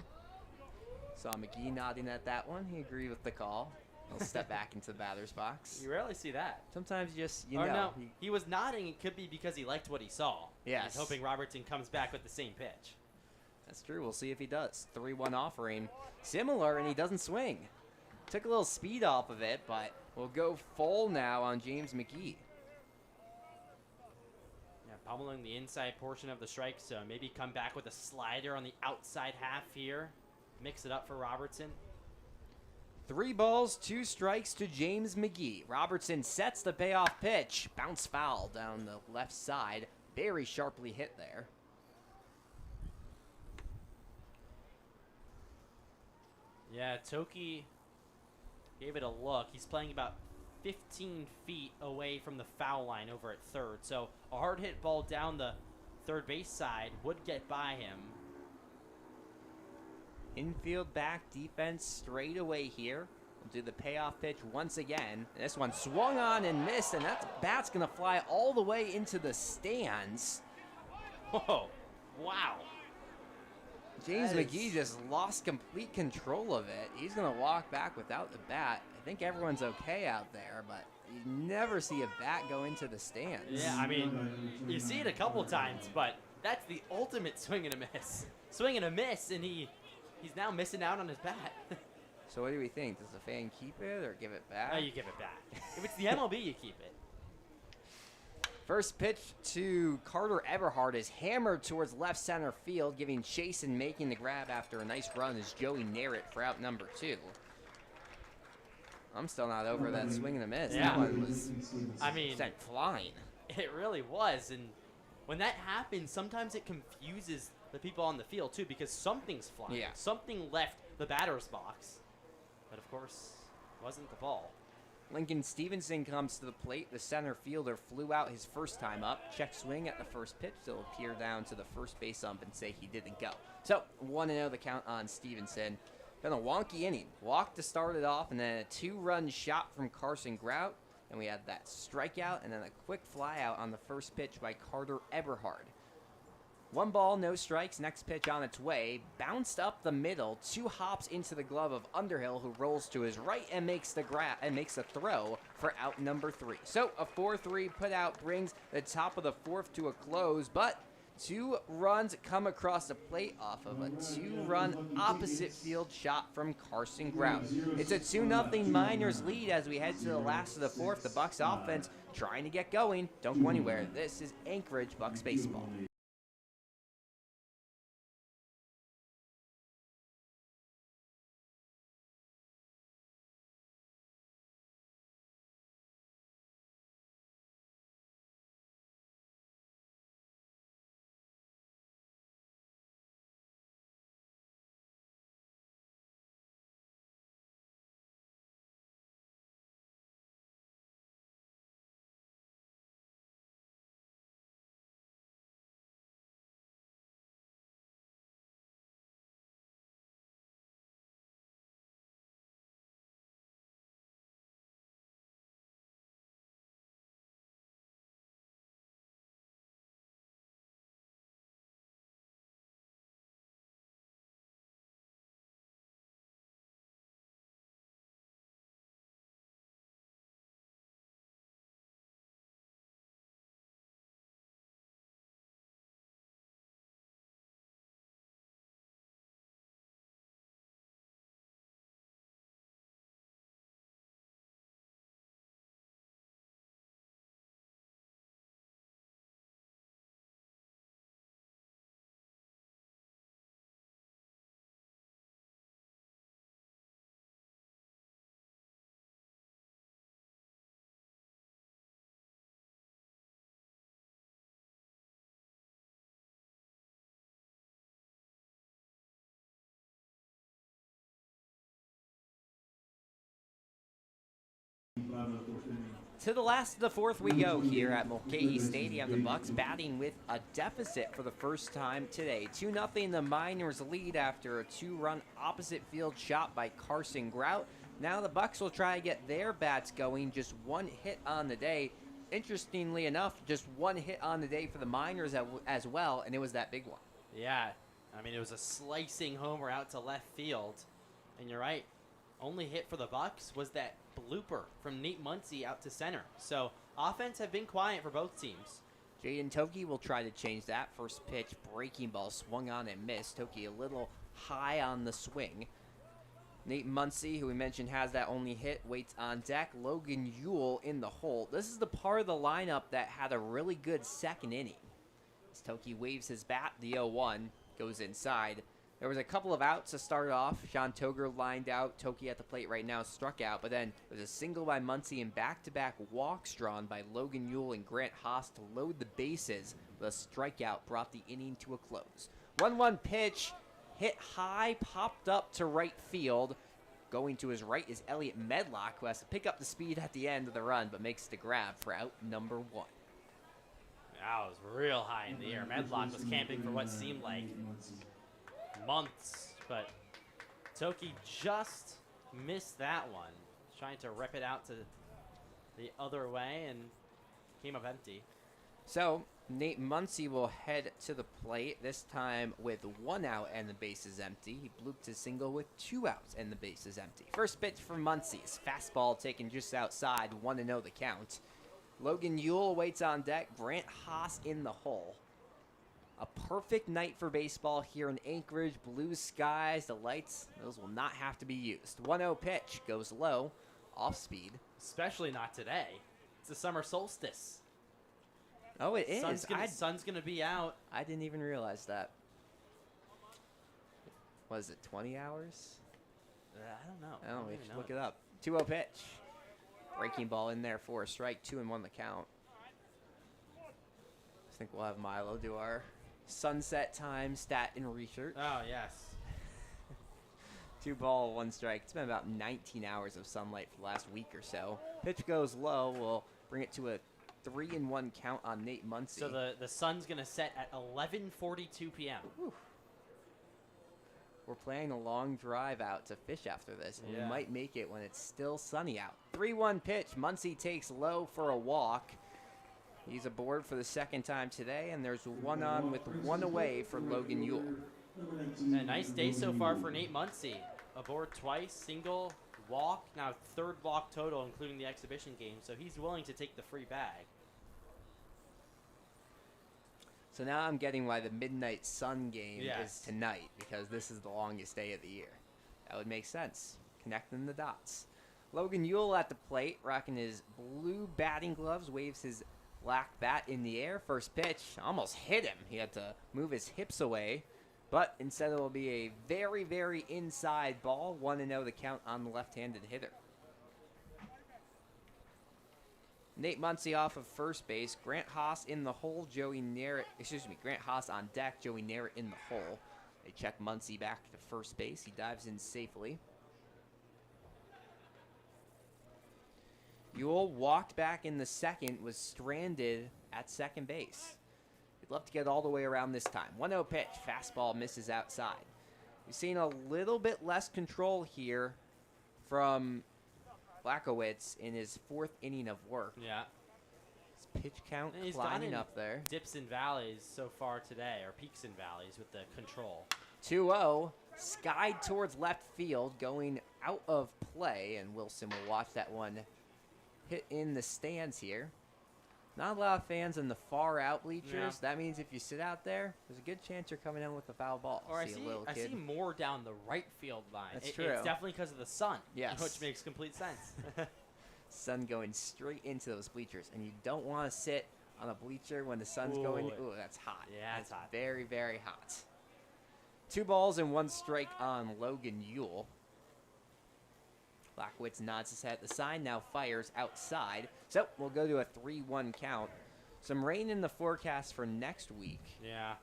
Saw McGee nodding at that one. He agreed with the call. He'll step back into the batter's box. You rarely see that. Sometimes you just, Or know. no, he was nodding. It could be because he liked what he saw. Yes. He's hoping Robertson comes back with the same pitch. That's true. We'll see if he does. 3-1 offering. Similar, and he doesn't swing. Took a little speed off of it, but we'll go full now on James McGee. Yeah, pummeling the inside portion of the strike zone. Maybe come back with a slider on the outside half here. Mix it up for Robertson. 3 balls, 2 strikes to James McGee. Robertson sets the payoff pitch. Bounce foul down the left side. Very sharply hit there. Yeah, Toki gave it a look. He's playing about 15 feet away from the foul line over at third. So a hard hit ball down the third base side would get by him. Infield back defense straight away here. We'll do the payoff pitch once again. This one swung on and missed, and that bat's going to fly all the way into the stands. Whoa, wow. James That McGee is- just lost complete control of it. He's going to walk back without the bat. I think everyone's okay out there, but you never see a bat go into the stands. Yeah, I mean, you see it a couple times, but that's the ultimate swing and a miss. Swing and a miss, and he's now missing out on his bat. So what do we think? Does the fan keep it or give it back? Oh, you give it back. If it's the MLB, you keep it. First pitch to Carter Everhart is hammered towards left center field, giving chase and making the grab after a nice run is Joey Narrett for out number 2. I'm still not over that swing and a miss. Yeah. That one was sent flying. It really was. And when that happens, sometimes it confuses the people on the field, too, because something's flying. Yeah. Something left the batter's box. But, of course, it wasn't the ball. Lincoln Stevenson comes to the plate. The center fielder flew out his first time up. Check swing at the first pitch. He'll appear down to the first base ump and say he didn't go. So, 1-0 the count on Stevenson. Been a wonky inning. Walk to start it off, and then a 2-run shot from Carson Grout. And we had that strikeout, and then a quick fly out on the first pitch by Carter Eberhard. 1 ball, no strikes. Next pitch on its way. Bounced up the middle. 2 hops into the glove of Underhill, who rolls to his right and makes the throw for out number 3. So a 4-3 put out brings the top of the 4th to a close, but 2 runs come across the plate off of a 2-run opposite field shot from Carson Grout. It's a 2-0 Miners lead as we head to the last of the 4th. The Bucs offense trying to get going. Don't go anywhere. This is Anchorage Bucs baseball. To the last of the 4th we go here at Mulcahy Stadium. The Bucs batting with a deficit for the first time today. 2-0 the Miners lead after a 2-run opposite field shot by Carson Grout. Now the Bucs will try to get their bats going. Just 1 hit on the day. Interestingly enough, just 1 hit on the day for the Miners as well, and it was that big one. Yeah, I mean, it was a slicing homer out to left field. And you're right, only hit for the Bucs was that blooper from Nate Muncy out to center. So offense have been quiet for both teams. Jaden Toki will try to change that. First pitch, breaking ball, swung on and missed. Toki a little high on the swing. Nate Muncy, who we mentioned has that only hit, waits on deck. Logan Ewell in the hole. This is the part of the lineup that had a really good second inning. As Toki waves his bat, the 0-1 goes inside. There was a couple of outs to start off. Sean Toger lined out. Toki at the plate right now struck out. But then there was a single by Muncy and back-to-back walks drawn by Logan Ewell and Grant Haas to load the bases. The strikeout brought the inning to a close. 1-1 pitch, hit high, popped up to right field. Going to his right is Elliot Medlock, who has to pick up the speed at the end of the run, but makes the grab for out number 1. That was real high in the air. Medlock was camping for what seemed like months, but Toki just missed that one. Trying to rip it out to the other way and came up empty. So Nate Muncy will head to the plate, this time with 1 out and the base is empty. He blooped his single with 2 outs and the base is empty. First pitch from Muncy's fastball taken just outside, 1-0 the count. Logan Ewell waits on deck. Grant Haas in the hole. A perfect night for baseball here in Anchorage. Blue skies, the lights, those will not have to be used. 1-0 pitch goes low, off speed. Especially not today. It's the summer solstice. Oh, it is. Sun's gonna be out. I didn't even realize that. Was it 20 hours? I don't know. Oh, we should look it up. 2-0 pitch. Breaking ball in there for a strike, 2-1 the count. I think we'll have Milo do our sunset time stat and research. Oh, yes. 2 ball, 1 strike. It's been about 19 hours of sunlight for the last week or so. Pitch goes low. We'll bring it to a 3-1 count on Nate Muncy. So the sun's going to set at 11:42 p.m. Whew. We're planning a long drive out to fish after this, and we might make it when it's still sunny out. 3-1 pitch. Muncy takes low for a walk. He's aboard for the second time today, and there's 1 on with 1 away for Logan Yule. A nice day so far for Nate Muncy. Aboard twice, single, walk, now 3rd walk total, including the exhibition game, so he's willing to take the free bag. So now I'm getting why the midnight sun game Yes. is tonight, because this is the longest day of the year. That would make sense, connecting the dots. Logan Yule at the plate, rocking his blue batting gloves, waves his black bat in the air. First pitch, almost hit him. He had to move his hips away, but instead it will be a very, very inside ball. 1-0 the count on the left-handed hitter. Nate Muncy off of first base. Grant Haas in the hole. Grant Haas on deck. Joey Narrett in the hole. They check Muncy back to first base. He dives in safely. Yule walked back in the second, was stranded at second base. He'd love to get all the way around this time. 1-0 pitch. Fastball misses outside. We've seen a little bit less control here from Blachowicz in his 4th inning of work. Yeah. His pitch count And he's climbing gone in up there. dips and valleys so far today, or peaks and valleys with the control. 2-0. Skied towards left field, going out of play, and Wilson will watch that one hit in the stands here. Not a lot of fans in the far out bleachers. Yeah. That means if you sit out there, there's a good chance you're coming in with a foul ball. Or I a little see kid. more down the right field line. That's true. It's definitely because of the sun. Yes. Which makes complete sense. Sun going straight into those bleachers, and you don't want to sit on a bleacher when the sun's Ooh. going. Ooh, that's hot. Yeah, that's it's hot. Very, very hot. 2 balls and 1 strike on Logan Yule. Blachowicz nods his head at the sign, now fires outside. So we'll go to a 3-1 count. Some rain in the forecast for next week. Yeah.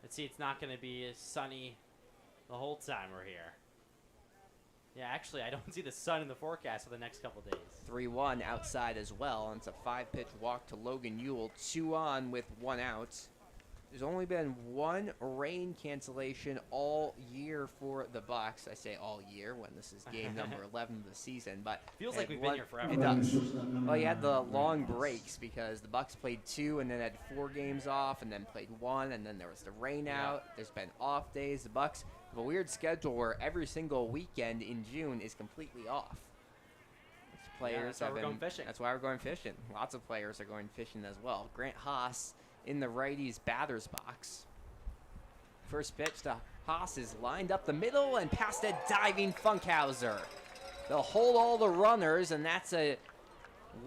Let's see, it's not going to be as sunny the whole time we're here. Yeah, actually, I don't see the sun in the forecast for the next couple days. 3-1 outside as well, and it's a 5-pitch walk to Logan Yule. 2 on with 1 out. There's only been 1 rain cancellation all year for the Bucs. I say all year when this is game number 11 of the season, but Feels like we've been here forever. It does. Well, you had the long breaks because the Bucs played 2 and then had 4 games off, and then played 1, and then there was the rain out. There's been off days. The Bucs have a weird schedule where every single weekend in June is completely off. Players that's why we're going fishing. That's why we're going fishing. Lots of players are going fishing as well. Grant Haas in the righty's batter's box. First pitch to Haas is lined up the middle and past a diving Funkhauser. They'll hold all the runners, and that's a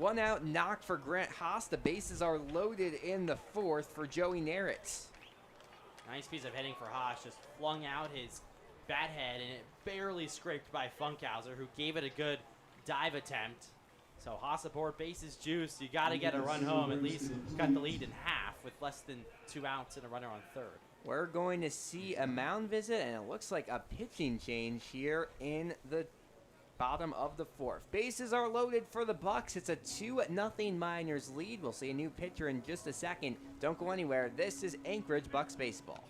1-out knock for Grant Haas. The bases are loaded in the 4th for Joey Narrett. Nice piece of hitting for Haas. Just flung out his bat head, and it barely scraped by Funkhauser, who gave it a good dive attempt. So Haas aboard, bases juiced. You got to get a run home, at least cut the lead in half with less than 2 outs and a runner on 3rd. We're going to see a mound visit, and it looks like a pitching change here in the bottom of the 4th. Bases are loaded for the Bucs. It's a 2-0 Miners lead. We'll see a new pitcher in just a second. Don't go anywhere. This is Anchorage Bucs baseball.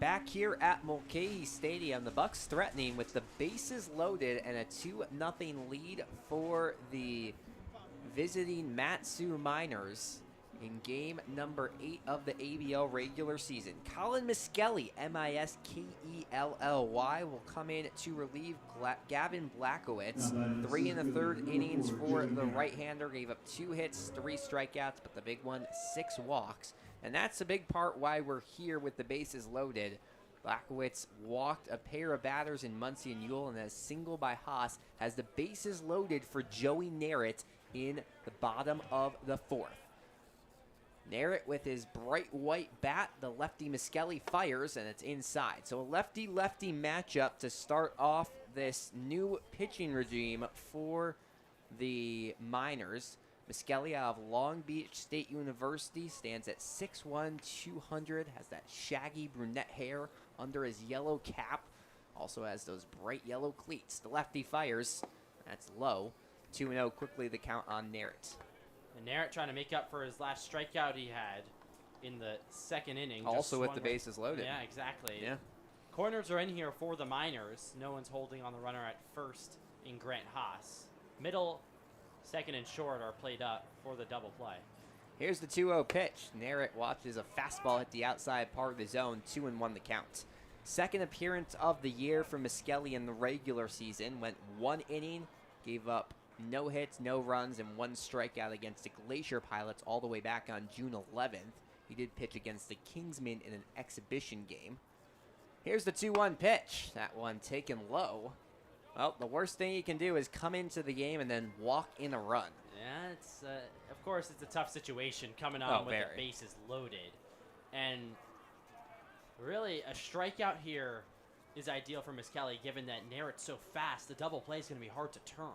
back here at Mulcahy Stadium. The Bucs threatening with the bases loaded and a 2-0 lead for the visiting Matsu Miners in game number 8 of the ABL regular season. Colin Miskelly, Miskelly, will come in to relieve Gavin Blackowitz. 3 in the third innings for the right-hander. Gave up 2 hits, 3 strikeouts, but the big one, 6 walks. And that's a big part why we're here with the bases loaded. Blackowitz walked a pair of batters in Muncie and Ewell, and a single by Haas has the bases loaded for Joey Narrett in the bottom of the 4th. Narrett with his bright white bat, the lefty Miskelly fires, and it's inside. So a lefty-lefty matchup to start off this new pitching regime for the Miners. Miskelly out of Long Beach State University stands at 6'1", 200, has that shaggy brunette hair under his yellow cap, also has those bright yellow cleats. The lefty fires, that's low. 2-0 quickly the count on Narrett. And Narrett trying to make up for his last strikeout he had in the 2nd inning. Also with the bases loaded. Yeah, exactly. Yeah. Corners are in here for the Miners. No one's holding on the runner at first in Grant Haas. Middle, 2nd, and short are played up for the double play. Here's the 2-0 pitch. Narrett watches a fastball hit the outside part of the zone. 2-1 the count. Second appearance of the year for Miskelly in the regular season. Went 1 inning, gave up no hits, no runs, and 1 strikeout against the Glacier Pilots all the way back on June 11th. He did pitch against the Kingsmen in an exhibition game. Here's the 2-1 pitch. That one taken low. Well, the worst thing you can do is come into the game and then walk in a run. Yeah, it's of course it's a tough situation coming on with the bases loaded. And really, a strikeout here is ideal for Miskelly, given that Narrett's so fast. The double play is going to be hard to turn.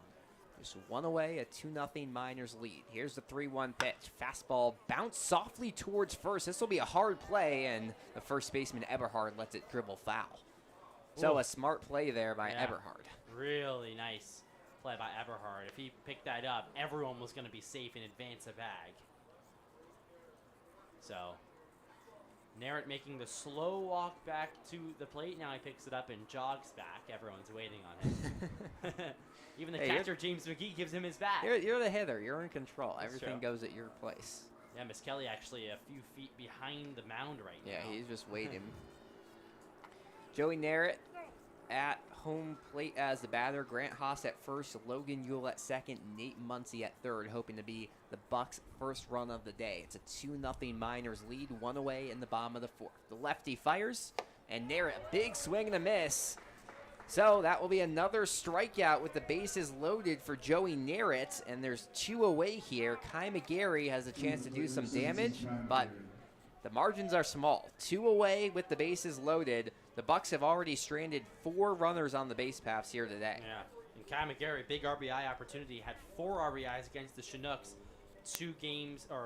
Just 1 away, a 2-0 Miners lead. Here's the 3-1 pitch. Fastball bounced softly towards first. This will be a hard play, and the first baseman, Eberhard, lets it dribble foul. So Ooh. A smart play there by Eberhard. Really nice play by Eberhard. If he picked that up, everyone was going to be safe and advance a bag. So, Narrett making the slow walk back to the plate. Now he picks it up and jogs back. Everyone's waiting on him. Even the catcher, James McGee, gives him his bat. You're the hitter. You're in control. That's Everything true. goes at your place. Yeah, Miskelly actually a few feet behind the mound right now. Yeah, he's just waiting. Joey Narrett at home plate as the batter. Grant Haas at first, Logan Ewell at second, Nate Muncie at third, hoping to be the Bucs' first run of the day. It's a 2-0 Miners lead, 1 away in the bottom of the 4th. The lefty fires, and Narrett, a big swing and a miss. So that will be another strikeout with the bases loaded for Joey Narrett, and there's 2 away here. Kai McGarry has a chance to do some damage, but the margins are small. 2 away with the bases loaded. The Bucs have already stranded 4 runners on the base paths here today. Yeah, and Kai McGarry, big RBI opportunity, had 4 RBIs against the Chinooks 2 games ago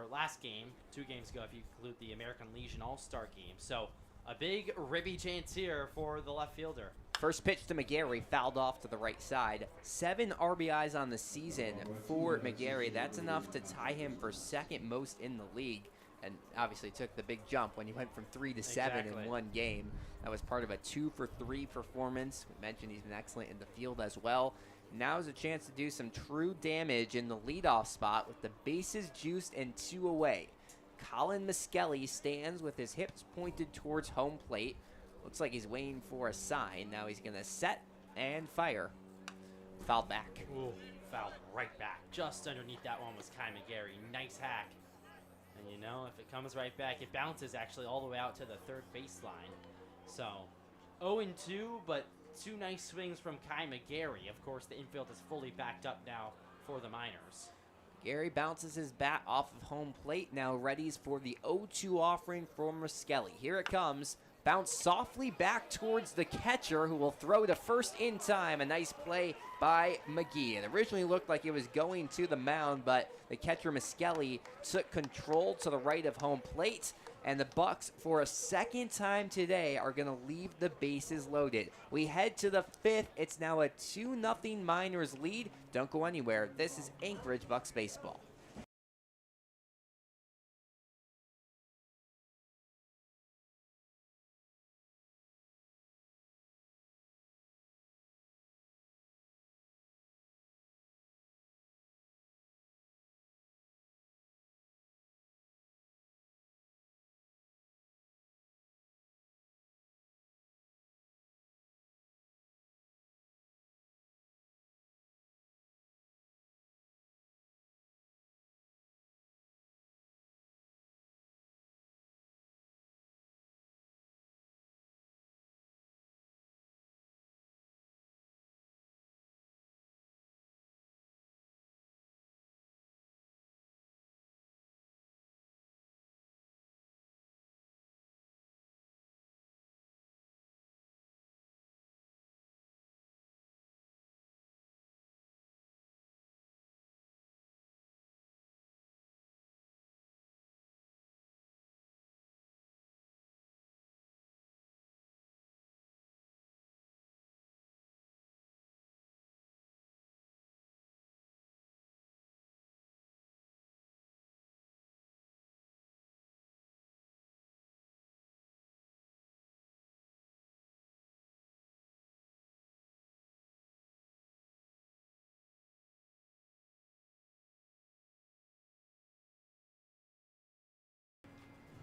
if you include the American Legion All-Star game. So a big ribby chance here for the left fielder. First pitch to McGarry, fouled off to the right side. 7 RBIs on the season for McGarry. That's enough to tie him for 2nd most in the league. And obviously took the big jump when he went from 3 to 7 in 1 game. That was part of a 2-for-3 performance. We mentioned he's been excellent in the field as well. Now is a chance to do some true damage in the leadoff spot with the bases juiced and 2 away. Colin Miskelly stands with his hips pointed towards home plate. Looks like he's waiting for a sign. Now he's going to set and fire. Fouled back. Ooh, fouled right back. Just underneath that one was Kai McGarry. Nice hack. And you know, if it comes right back, it bounces actually all the way out to the 3rd baseline. So, 0-2, but 2 nice swings from Kai McGarry. Of course, the infield is fully backed up now for the Miners. Gary bounces his bat off of home plate, now readies for the 0-2 offering from Miskelly. Here it comes. Bounce softly back towards the catcher, who will throw to first in time. A nice play by McGee. It originally looked like it was going to the mound, but the catcher Miskelly took control to the right of home plate. And the Bucs, for a 2nd time today, are going to leave the bases loaded. We head to the 5th. It's now a 2-0 Miners lead. Don't go anywhere. This is Anchorage Bucs Baseball.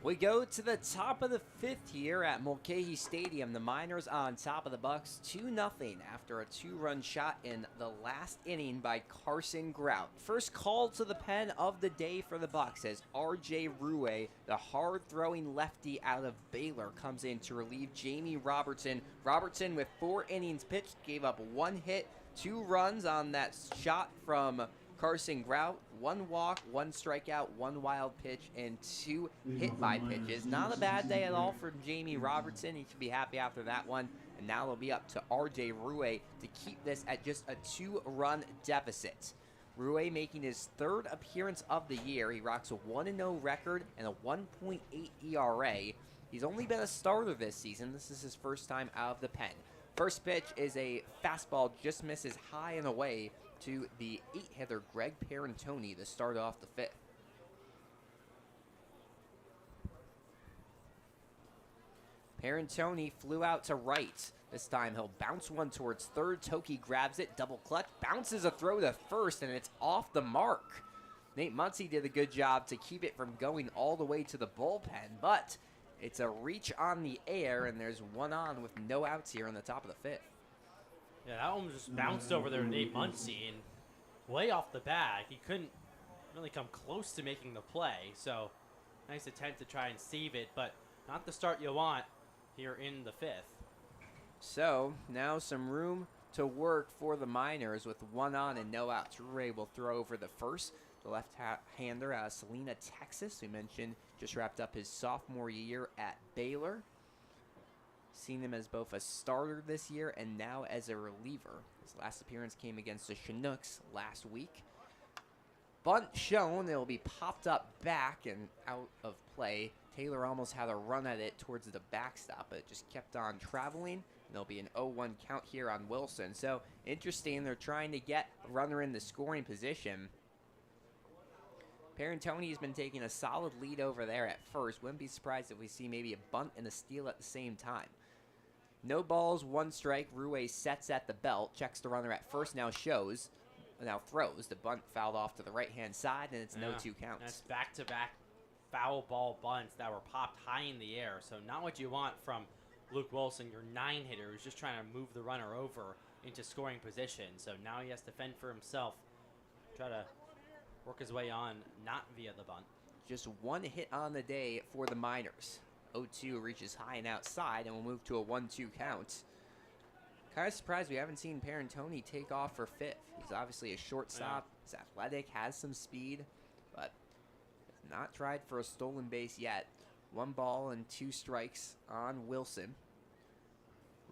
We go to the top of the 5th here at Mulcahy Stadium. The Miners on top of the Bucs 2-0 after a 2-run shot in the last inning by Carson Grout. First call to the pen of the day for the Bucs as R.J. Rue, the hard-throwing lefty out of Baylor, comes in to relieve Jamie Robertson. Robertson, with 4 innings pitched, gave up 1 hit, 2 runs on that shot from Carson Grout, 1 walk, 1 strikeout, 1 wild pitch, and 2 hit-by pitches. Not a bad day at all for Jamie Robertson. He should be happy after that one. And now it'll be up to R.J. Rue to keep this at just a 2-run deficit. Rue making his 3rd appearance of the year. He rocks a 1-0 record and a 1.8 ERA. He's only been a starter this season. This is his first time out of the pen. First pitch is a fastball, just misses high and away to the 8-hitter Greg Parentoni to start off the 5th. Parentoni flew out to right. This time he'll bounce one towards third. Toki grabs it, double clutch, bounces a throw to first, and it's off the mark. Nate Muncy did a good job to keep it from going all the way to the bullpen, but it's a reach on the air, and there's 1 on with no outs here on the top of the 5th. Yeah, that one just bounced over there to Nate Muncy, and way off the bag. He couldn't really come close to making the play, so nice attempt to try and save it, but not the start you want here in the 5th. So now some room to work for the Miners with 1 on and no outs. Rue will throw over the first. The left-hander out of Salina, Texas, we mentioned, just wrapped up his sophomore year at Baylor. Seen him as both a starter this year and now as a reliever. His last appearance came against the Chinooks last week. Bunt shown. It will be popped up back and out of play. Taylor almost had a run at it towards the backstop, but it just kept on traveling. And there'll be an 0-1 count here on Wilson. So interesting. They're trying to get a runner in the scoring position. Parentoni's been taking a solid lead over there at first. Wouldn't be surprised if we see maybe a bunt and a steal at the same time. No balls, 1 strike. Rue sets at the belt, checks the runner at first, now throws. The bunt fouled off to the right-hand side, and it's no 2 counts. That's back-to-back foul ball bunts that were popped high in the air. So not what you want from Luke Wilson, your 9-hitter, who's just trying to move the runner over into scoring position. So now he has to fend for himself, try to work his way on, not via the bunt. Just 1 hit on the day for the Miners. 0-2 reaches high and outside, and we'll move to a 1-2 count. Kind of surprised we haven't seen Parentoni take off for 5th. He's obviously a shortstop. He's athletic, has some speed, but has not tried for a stolen base yet. 1 ball and 2 strikes on Wilson.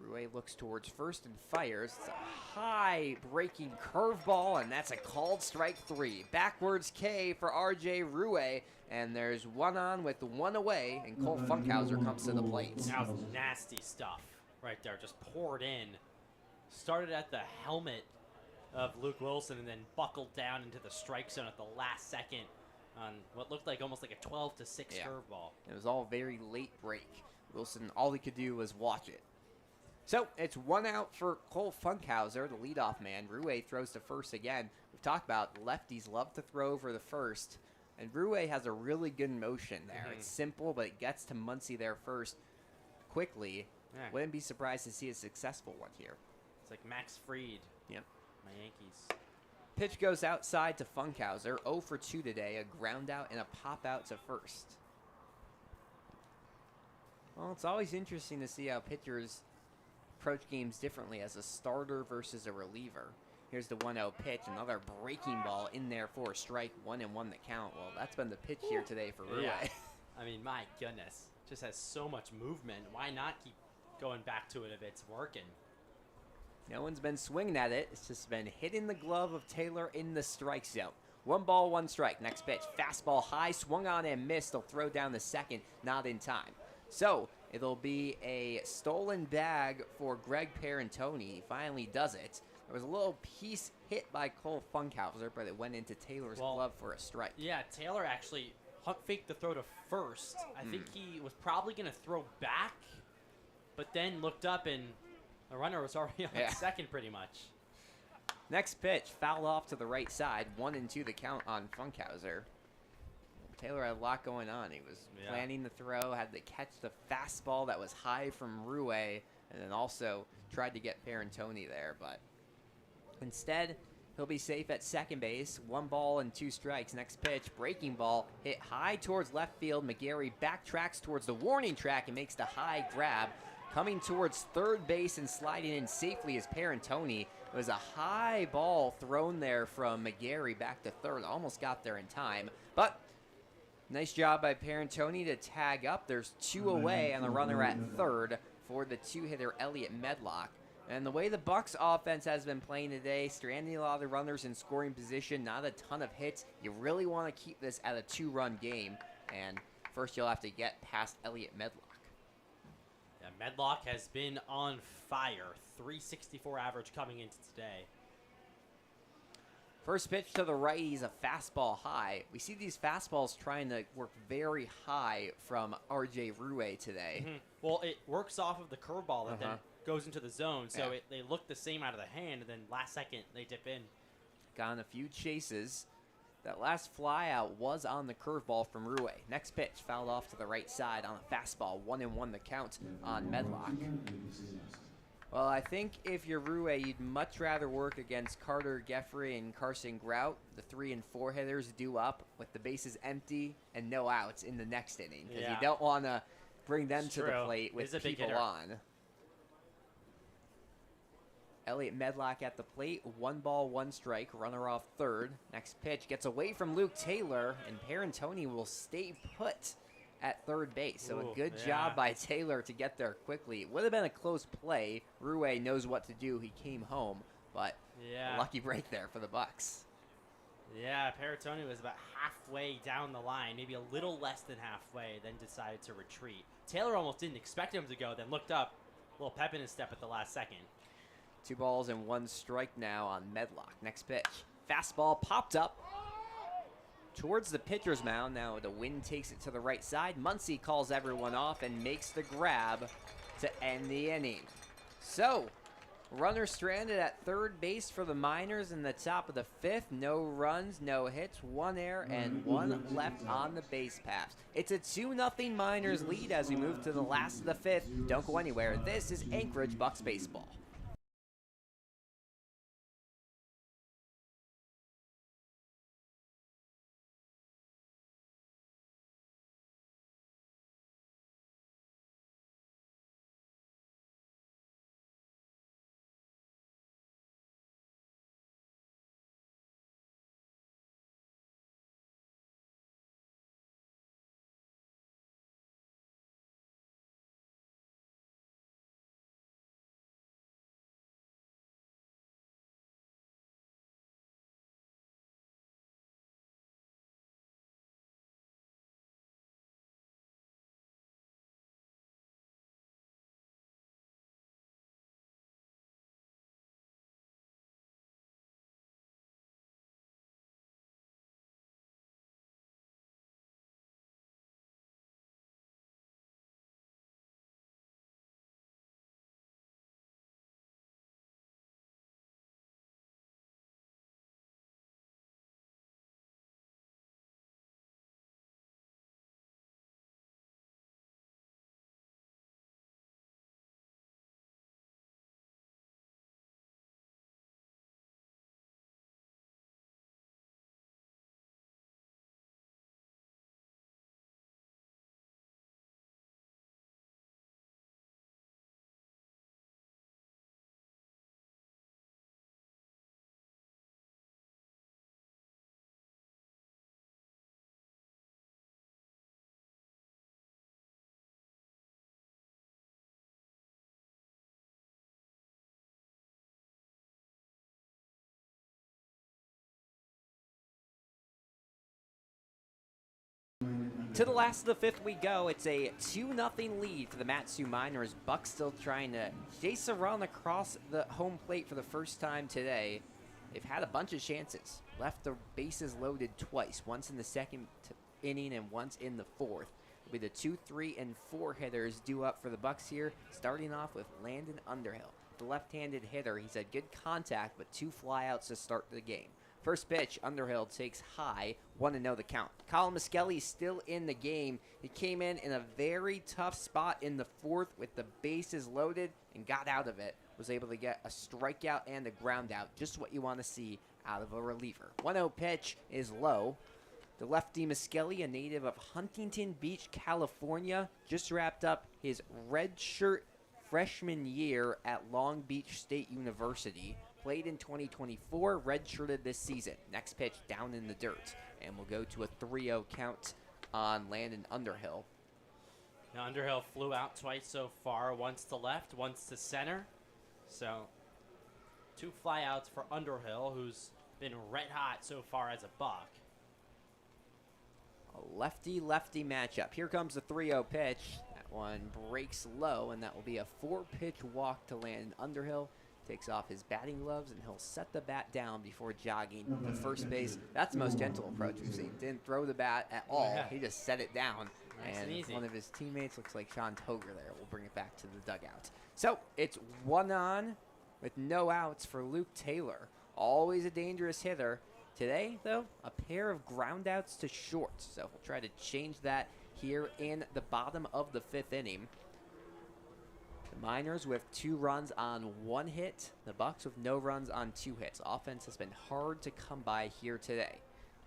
Rue looks towards first and fires. It's a high breaking curveball, and that's a called strike 3. Backwards K for R.J. Rue, and there's 1 on with 1 away, and Cole Funkhauser comes to the plate. That was nasty stuff right there, just poured in. Started at the helmet of Luke Wilson and then buckled down into the strike zone at the last second on what looked like almost like a 12-6 curveball. It was all very late break. Wilson, all he could do was watch it. So it's 1 out for Cole Funkhauser, the leadoff man. Rue throws to first again. We've talked about lefties love to throw over the first, and Rue has a really good motion there. It's simple, but it gets to Muncy there first quickly. Yeah. Wouldn't be surprised to see a successful one here. It's like Max Fried. Yep. My Yankees. Pitch goes outside to Funkhauser. 0 for 2 today. A ground out and a pop out to first. Well, it's always interesting to see how pitchers approach games differently as a starter versus a reliever. Here's the 1-0 pitch. Another breaking ball in there for a strike. 1-1 the count. Well, that's been the pitch here today for Rue. Yeah. I mean, my goodness. Just has so much movement. Why not keep going back to it if it's working? No one's been swinging at it. It's just been hitting the glove of Taylor in the strike zone. 1 ball, 1 strike. Next pitch. Fastball high, swung on and missed. They'll throw down the second, not in time. So it'll be a stolen bag for Greg Parentoni. He finally does it. There was a little piece hit by Cole Funkhauser, but it went into Taylor's glove for a strike. Yeah, Taylor actually faked the throw to first. I think he was probably going to throw back, but then looked up and the runner was already on second pretty much. Next pitch, foul off to the right side. 1-2 the count on Funkhauser. Taylor had a lot going on. He was planning the throw, had to catch the fastball that was high from Rue, and then also tried to get Parentoni there. But instead, he'll be safe at second base. 1 ball and 2 strikes. Next pitch, breaking ball, hit high towards left field. McGarry backtracks towards the warning track and makes the high grab. Coming towards third base and sliding in safely is Parentoni. It was a high ball thrown there from McGarry back to third. Almost got there in time. But nice job by Parentoni to tag up. There's 2 away on the runner at third for the 2-hitter Elliot Medlock. And the way the Bucs offense has been playing today, stranding a lot of runners in scoring position, not a ton of hits. You really want to keep this at a 2-run game. And first you'll have to get past Elliot Medlock. Yeah, Medlock has been on fire. 364 average coming into today. First pitch to the right, he's a fastball high. We see these fastballs trying to work very high from RJ Rue today. Well, it works off of the curveball that then goes into the zone, so they look the same out of the hand, and then last second they dip in. Gotten a few chases. That last flyout was on the curveball from Rue. Next pitch fouled off to the right side on a fastball. 1-1 the count on Medlock. Well, I think if you're Rue, you'd much rather work against Carter Geffrey and Carson Grout, the 3 and 4 hitters due up with the bases empty and no outs in the next inning, because you don't want to bring them to the plate with people on. Elliot Medlock at the plate, 1 ball, 1 strike, runner off third. Next pitch gets away from Luke Taylor, and Parentoni will stay put at third base. So a good job by Taylor to get there quickly. It would have been a close play. Rue knows what to do. He came home, but a lucky break there for the Bucs. Yeah, Parentoni was about halfway down the line, maybe a little less than halfway, then decided to retreat. Taylor almost didn't expect him to go, then looked up, a little pep in his step at the last second. 2 balls and 1 strike now on Medlock. Next pitch. Fastball popped up towards the pitcher's mound. Now the wind takes it to the right side. Muncy calls everyone off and makes the grab to end the inning. So, runner stranded at third base for the Miners in the top of the 5th. No runs, no hits, 1 error, and 1 left on the base paths. It's a 2-0 Miners lead as we move to the last of the 5th. Don't go anywhere. This is Anchorage Bucs baseball. To the last of the 5th we go. It's a 2-0 lead for the Matsu Miners. Bucs still trying to chase a run across the home plate for the first time today. They've had a bunch of chances. Left the bases loaded twice. Once in the 2nd inning and once in the 4th. It'll be the 2, 3, and 4 hitters due up for the Bucs here. Starting off with Landon Underhill. The left-handed hitter. He's had good contact, but 2 flyouts to start the game. First pitch, Underhill takes high, 1-0 the count. Colin Miskelly still in the game. He came in a very tough spot in the fourth with the bases loaded and got out of it. Was able to get a strikeout and a ground out. Just what you want to see out of a reliever. 1-0 pitch is low. The lefty Miskelly, a native of Huntington Beach, California, just wrapped up his redshirt freshman year at Long Beach State University. Played in 2024, redshirted this season. Next pitch down in the dirt. And we'll go to a 3-0 count on Landon Underhill. Now Underhill flew out twice so far, once to left, once to center. So 2 flyouts for Underhill, who's been red hot so far as a Buck. A lefty-lefty matchup. Here comes the 3-0 pitch. That one breaks low, and that will be a 4-pitch walk to Landon Underhill. Takes off his batting gloves, and he'll set the bat down before jogging to first base. That's the most gentle approach we've seen. Didn't throw the bat at all. He just set it down. Nice and easy. One of his teammates, looks like Sean Toger there, will bring it back to the dugout. So it's 1 on with no outs for Luke Taylor. Always a dangerous hitter. Today, though, a pair of ground outs to short. So we'll try to change that here in the bottom of the 5th inning. The Miners with 2 runs on 1 hit. The Bucs with no runs on 2 hits. Offense has been hard to come by here today.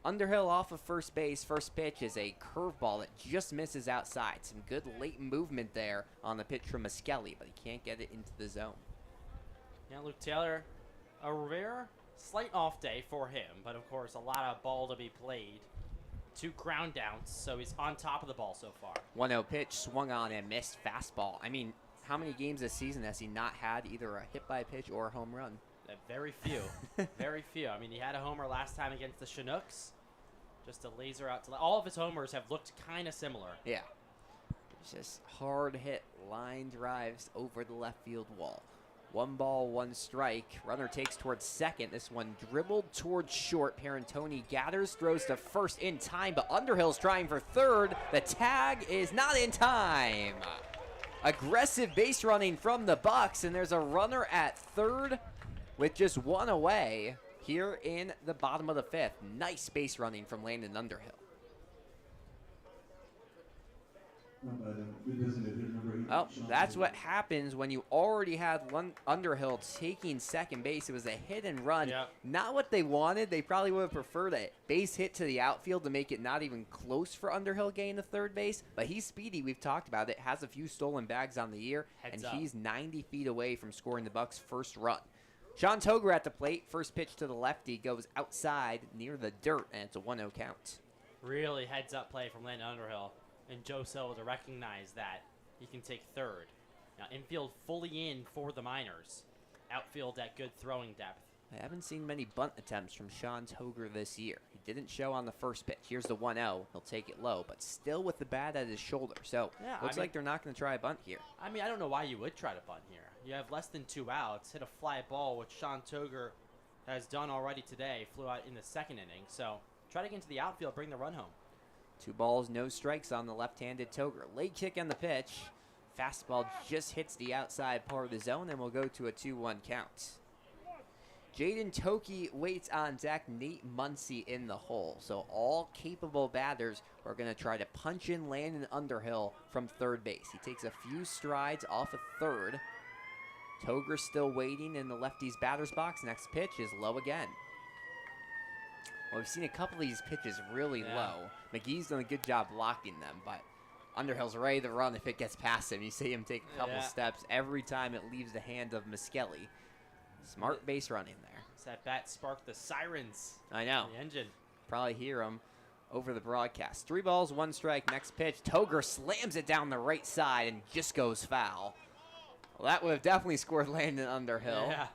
Underhill off of first base. First pitch is a curveball that just misses outside. Some good late movement there on the pitch from Miskelly, but he can't get it into the zone. Yeah, Luke Taylor, a rare slight off day for him, but of course a lot of ball to be played. 2 ground downs, so he's on top of the ball so far. 1-0 pitch, swung on and missed fastball. I mean, how many games this season has he not had either a hit by pitch or a home run? Very few. Very few. I mean, he had a homer last time against the Chinooks. Just a laser out to all of his homers have looked kind of similar. Yeah. It's just hard hit line drives over the left field wall. 1 ball, 1 strike. Runner takes towards second. This one dribbled towards short. Parentoni gathers, throws to first in time, but Underhill's trying for third. The tag is not in time. Aggressive base running from the Bucs, and there's a runner at third with just 1 away here in the bottom of the 5th. Nice base running from Landon Underhill. Oh, that's what happens when you already had Underhill taking second base. It was a hit and run. Yep. Not what they wanted. They probably would have preferred a base hit to the outfield to make it not even close for Underhill getting to third base. But he's speedy. We've talked about it. Has a few stolen bags on the year. Heads and up. He's 90 feet away from scoring the Bucs' first run. Sean Toger at the plate. First pitch to the lefty goes outside near the dirt, and it's a 1-0 count. Really heads up play from Landon Underhill. And Joe Silva to recognize that he can take third. Now infield fully in for the Miners. Outfield at good throwing depth. I haven't seen many bunt attempts from Sean Toger this year. He didn't show on the first pitch. Here's the 1-0. He'll take it low, but still with the bat at his shoulder. So Yeah, looks like they're not going to try a bunt here. I mean, I don't know why you would try to bunt here. You have less than 2 outs. Hit a fly ball, which Sean Toger has done already today. Flew out in the 2nd inning. So try to get into the outfield, bring the run home. 2 balls, no strikes on the left-handed Toger. Late kick on the pitch. Fastball just hits the outside part of the zone, and we'll go to a 2-1 count. Jaden Toki waits on deck. Nate Muncy in the hole. So all capable batters are going to try to punch in Landon Underhill from third base. He takes a few strides off of third. Toger still waiting in the lefty's batter's box. Next pitch is low again. Well, we've seen a couple of these pitches really low. McGee's done a good job blocking them, but Underhill's ready to run if it gets past him. You see him take a couple steps every time it leaves the hand of Miskelly. Smart base running there. Does that bat spark the sirens? I know. The engine. Probably hear him over the broadcast. 3 balls, 1 strike. Next pitch. Toger slams it down the right side and just goes foul. Well, that would have definitely scored Landon Underhill. Yeah.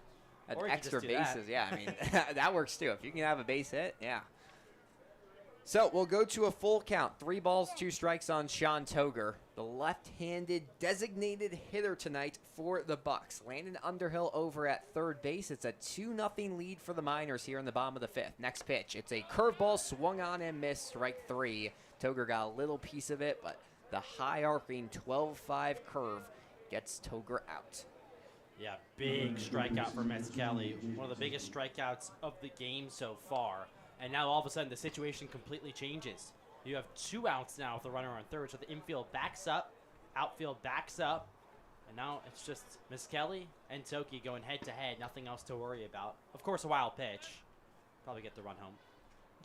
At Or you extra could just do bases. Yeah, I mean, that works too. If you can have a base hit, yeah. So we'll go to a full count. 3 balls, 2 strikes on Sean Toger, the left-handed designated hitter tonight for the Bucs. Landon Underhill over at third base. It's a 2-0 lead for the Miners here in the bottom of the 5th. Next pitch, it's a curveball swung on and missed, strike 3. Toger got a little piece of it, but the high arcing 12-5 curve gets Toger out. Yeah, big strikeout for Mescali. One of the biggest strikeouts of the game so far. And now all of a sudden the situation completely changes. You have 2 outs now with the runner on third, so the infield backs up, outfield backs up, and now it's just Mescali and Toki going head-to-head, nothing else to worry about. Of course, a wild pitch. Probably get the run home.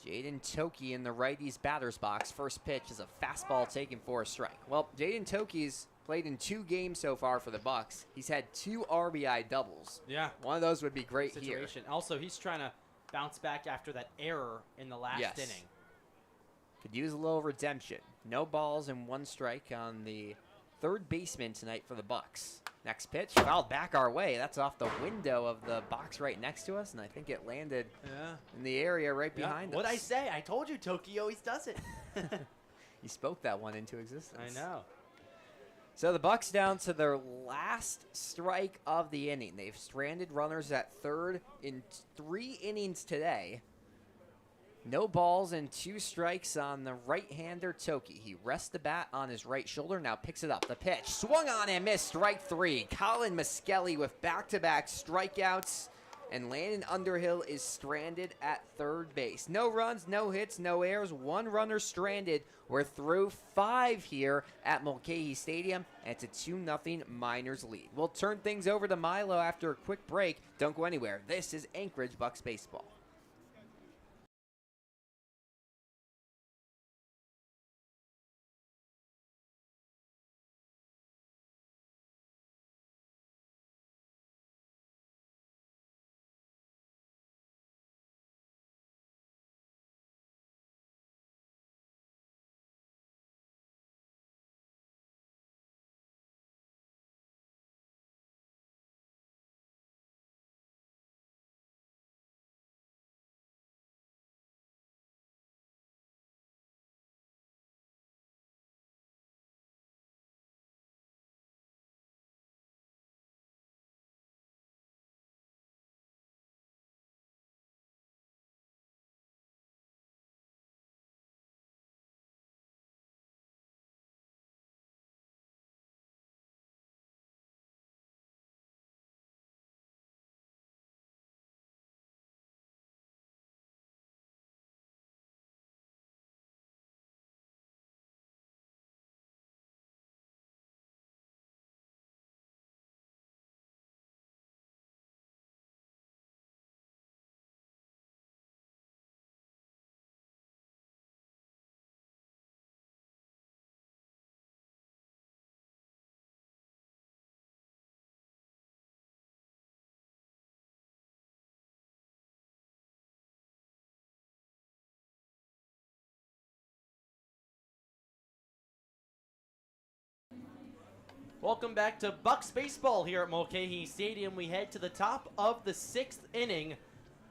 Jaden Toki in the righty's batter's box. First pitch is a fastball taken for a strike. Well, Jaden Toki's played in 2 games so far for the Bucs. He's had 2 RBI doubles. Yeah. One of those would be great Situation. here. Also, he's trying to bounce back after that error in the last inning. Could use a little redemption. No balls and 1 strike on the third baseman tonight for the Bucs. Next pitch, fouled back our way. That's off the window of the box right next to us, and I think it landed in the area right behind us. What'd I say? I told you Toki always does it. You spoke that one into existence. I know. So the Bucs down to their last strike of the inning. They've stranded runners at third in 3 innings today. No balls and 2 strikes on the right-hander Toki. He rests the bat on his right shoulder, now picks it up. The pitch, swung on and missed, strike 3. Colin Mescali with back-to-back strikeouts, and Landon Underhill is stranded at third base. No runs, no hits, no errors, 1 runner stranded. We're through 5 here at Mulcahy Stadium, and it's a 2-0 Miners lead. We'll turn things over to Milo after a quick break. Don't go anywhere. This is Anchorage Bucs Baseball. Welcome back to Bucs Baseball here at Mulcahy Stadium. We head to the top of the 6th inning.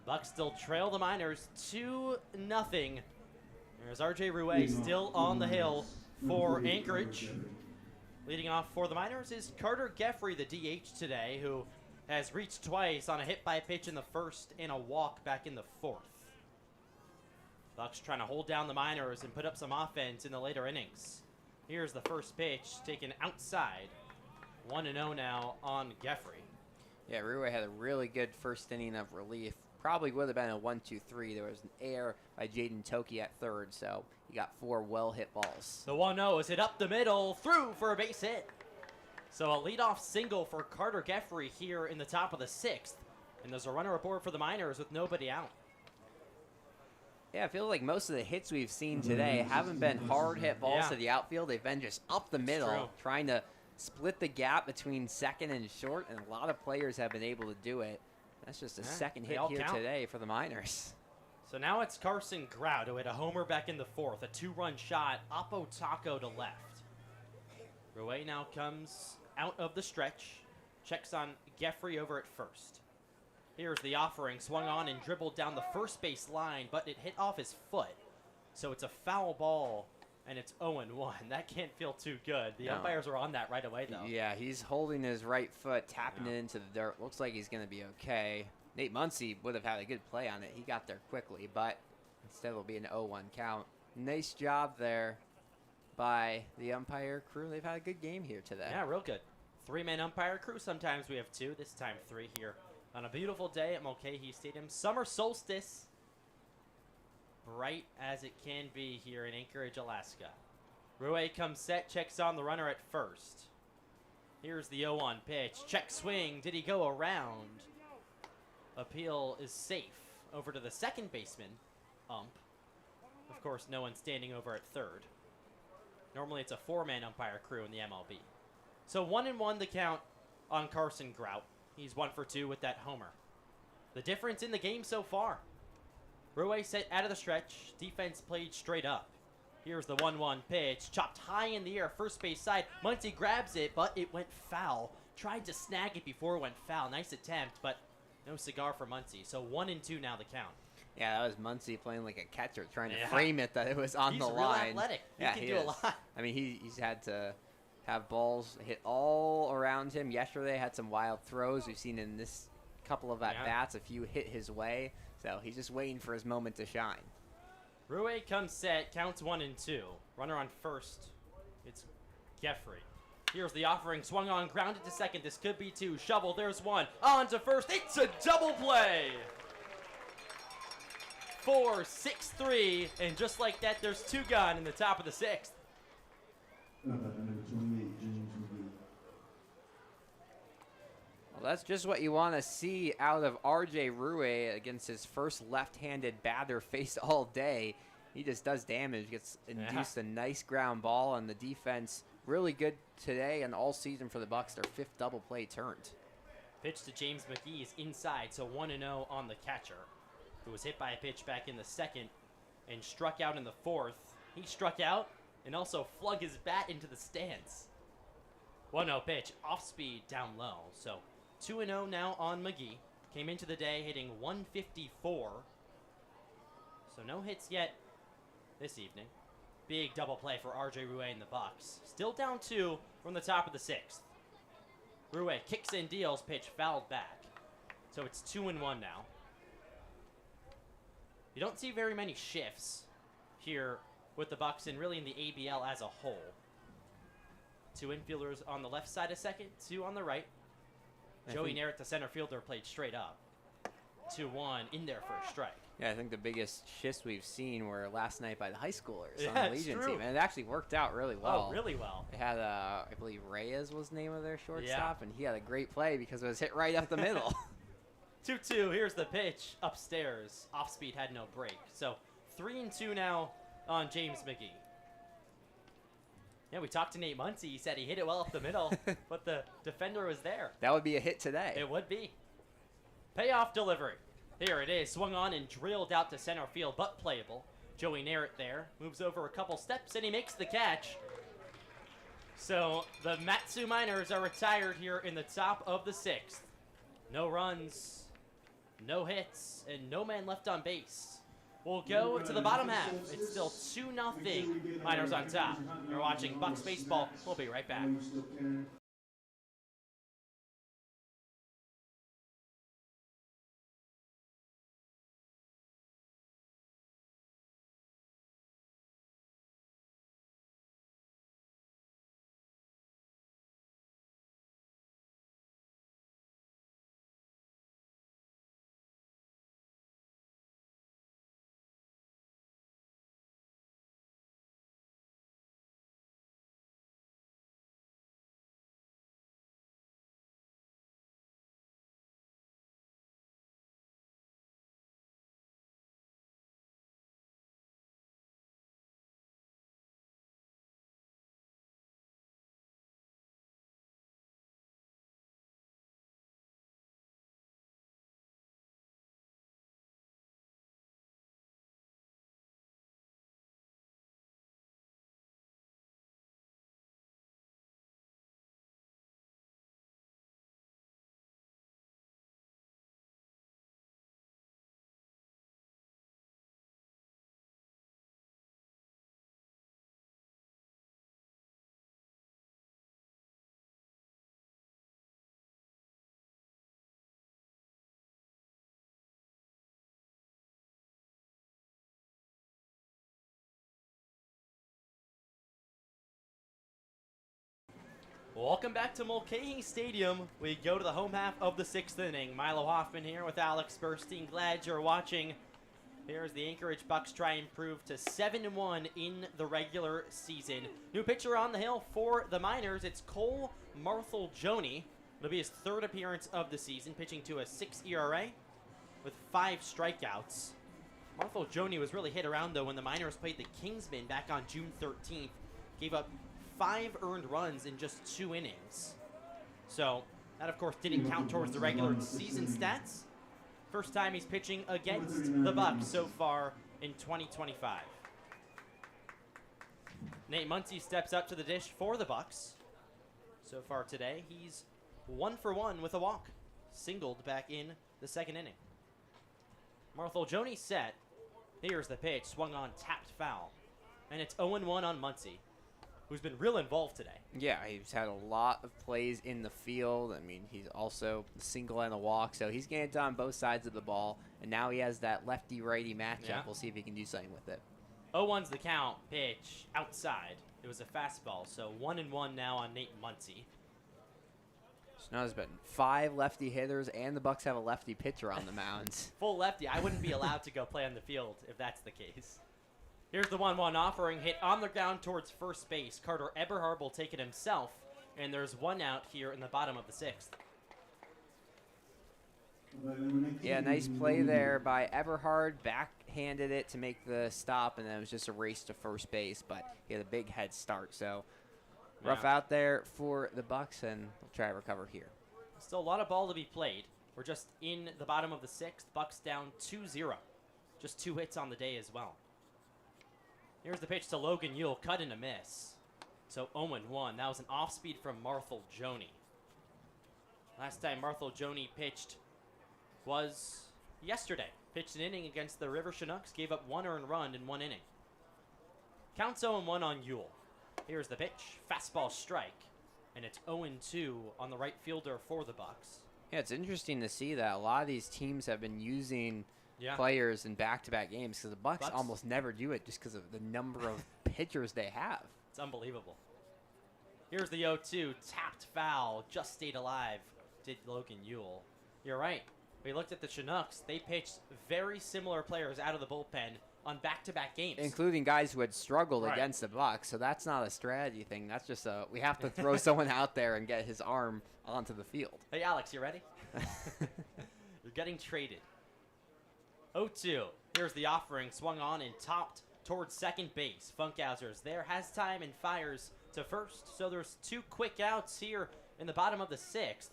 Bucs still trail the Miners 2-0. There's RJ Rouet still on the hill for Anchorage. Leading off for the Miners is Carter Geffrey, the DH today, who has reached twice on a hit by pitch in the 1st and a walk back in the 4th. Bucs trying to hold down the Miners and put up some offense in the later innings. Here's the first pitch taken outside. 1-0 now on Geffrey. Yeah, Rouet had a really good first inning of relief. Probably would have been a 1-2-3. There was an error by Jaden Toki at third, so he got 4 well-hit balls. The 1-0 is hit up the middle, through for a base hit. So a leadoff single for Carter Geffrey here in the top of the 6th. And there's a runner aboard for the Miners with nobody out. Yeah, I feel like most of the hits we've seen today haven't been hard hit balls to the outfield. They've been just up the middle, trying to split the gap between second and short, and a lot of players have been able to do it. That's just a second hit here today for the Miners. So now it's Carson Grout who hit a homer back in the 4th, a 2-run shot, Oppo Taco to left. Rouet now comes out of the stretch, checks on Geffrey over at first. Here's the offering, swung on and dribbled down the first base line, but it hit off his foot. So it's a foul ball, and it's 0-1. That can't feel too good. The umpires are on that right away, though. Yeah, he's holding his right foot, tapping it into the dirt. Looks like he's going to be okay. Nate Muncy would have had a good play on it. He got there quickly, but instead it'll be an 0-1 count. Nice job there by the umpire crew. They've had a good game here today. Yeah, real good. Three-man umpire crew. Sometimes we have two. This time three here on a beautiful day at Mulcahy Stadium. Summer solstice. Bright as it can be here in Anchorage, Alaska. Rue comes set, checks on the runner at first. Here's the 0-1 pitch. Check swing. Did he go around? Appeal is safe. Over to the second baseman, ump. Of course, no one standing over at third. Normally it's a four-man umpire crew in the MLB. So 1-1 the count on Carson Grout. He's 1 for 2 with that homer. The difference in the game so far. Rue set out of the stretch. Defense played straight up. Here's the 1-1 pitch. Chopped high in the air, first base side. Muncy grabs it, but it went foul. Tried to snag it before it went foul. Nice attempt, but no cigar for Muncy. So 1-2 now the count. Yeah, that was Muncy playing like a catcher, trying to frame it that it was on the line. He's real athletic. He yeah, can he do is. a lot. I mean, he's had to have balls hit all around him. Yesterday had some wild throws. We've seen in this couple of at-bats, a few hit his way. So he's just waiting for his moment to shine. Rue comes set, counts 1-2. Runner on first. It's Jeffrey. Here's the offering, swung on, grounded to second. This could be two. Shovel, there's one. On to first. It's a double play. 4-6-3, and just like that, there's two gone in the top of the sixth. Well, that's just what you want to see out of RJ Rue against his first left-handed batter faced all day. He just does damage, gets induced a nice ground ball, and the defense really good today and all season for the Bucs. Their fifth double play turned. Pitch to James McGee is inside, so 1-0 on the catcher, who was hit by a pitch back in the second and struck out in the fourth. He struck out and also flung his bat into the stands. 1-0 pitch, off speed, down low. So 2-0 now on McGee. Came into the day hitting 154. So no hits yet this evening. Big double play for RJ Rue and the Bucs. Still down 2 from the top of the sixth. Rue kicks and deals, pitch fouled back. So it's 2-1 now. You don't see very many shifts here with the Bucs and really in the ABL as a whole. Two infielders on the left side of second, two on the right. Joey Narrett, the center fielder, played straight up. 2-1 in there for a strike. Yeah, I think the biggest shifts we've seen were last night by the high schoolers on Yeah, the it's Legion true. team, and it actually worked out really well. Oh, really well. They had, I believe Reyes was the name of their shortstop, and he had a great play because it was hit right up the middle. 2-2, here's the pitch upstairs. Off speed, had no break. So 3-2 now on James McGee. Yeah, we talked to Nate Muncy. He said he hit it well up the middle, but the defender was there. That would be a hit today. It would be. Payoff delivery. Here it is, swung on and drilled out to center field, but playable. Joey Narrett there, moves over a couple steps, and he makes the catch. So the Matsu Miners are retired here in the top of the sixth. No runs, no hits, and no man left on base. We'll go to the bottom half. It's still 2-0. Miners on top. You're watching Bucs Baseball. We'll be right back. Welcome back to Mulcahy Stadium. We go to the home half of the 6th inning. Milo Hoffman here with Alex Burstein. Glad you're watching. Here's the Anchorage Bucs try and improve to 7-1 in the regular season. New pitcher on the hill for the Miners. It's Cole Marthel-Joni. It'll be his 3rd appearance of the season, pitching to a 6 ERA with 5 strikeouts. Marthel-Joni was really hit around, though, when the Miners played the Kingsmen back on June 13th. Gave up 5 earned runs in just 2 innings. So that, of course, didn't count towards the regular season stats. First time he's pitching against the Bucs so far in 2025. Nate Muncy steps up to the dish for the Bucs. So far today, he's 1 for 1 with a walk. Singled back in the 2nd inning. Marthel-Joni set. Here's the pitch, swung on, tapped foul. And it's 0-1 on Muncy, who's been real involved today. Yeah, he's had a lot of plays in the field. I mean, he's also a single and a walk, so he's getting it done on both sides of the ball. And now he has that lefty-righty matchup. Yeah. We'll see if he can do something with it. 0-1's the count. Pitch outside. It was a fastball, so 1-1 now on Nate Muncy. So now there's been 5 lefty hitters, and the Bucs have a lefty pitcher on the mounds. Full lefty. I wouldn't be allowed to go play on the field if that's the case. Here's the 1-1 offering, hit on the ground towards first base. Carter Eberhard will take it himself, and there's 1 out here in the bottom of the 6th. Yeah, nice play there by Eberhard. Backhanded it to make the stop, and then it was just a race to first base, but he had a big head start. So rough out there for the Bucs, and we'll try to recover here. Still a lot of ball to be played. We're just in the bottom of the 6th. Bucs down 2-0. Just 2 hits on the day as well. Here's the pitch to Logan Yule, cut and a miss. So 0-1. That was an off-speed from Marthel-Joni. Last time Marthel-Joni pitched was yesterday. Pitched an inning against the River Chinooks, gave up 1 earned run in 1 inning. Counts 0-1 on Yule. Here's the pitch, fastball strike, and it's 0-2 on the right fielder for the Bucs. Yeah, it's interesting to see that a lot of these teams have been using players in back-to-back games because the Bucs almost never do it just because of the number of pitchers they have. It's unbelievable. Here's the 0-2, tapped foul, just stayed alive, did Logan Yule. You're right. We looked at the Chinooks. They pitched very similar players out of the bullpen on back-to-back games. Including guys who had struggled against the Bucs, so that's not a strategy thing. That's just we have to throw someone out there and get his arm onto the field. Hey, Alex, you ready? You're getting traded. 0-2. Here's the offering, swung on and topped towards second base. Funkhauser's there, has time and fires to first. So there's 2 quick outs here in the bottom of the 6th.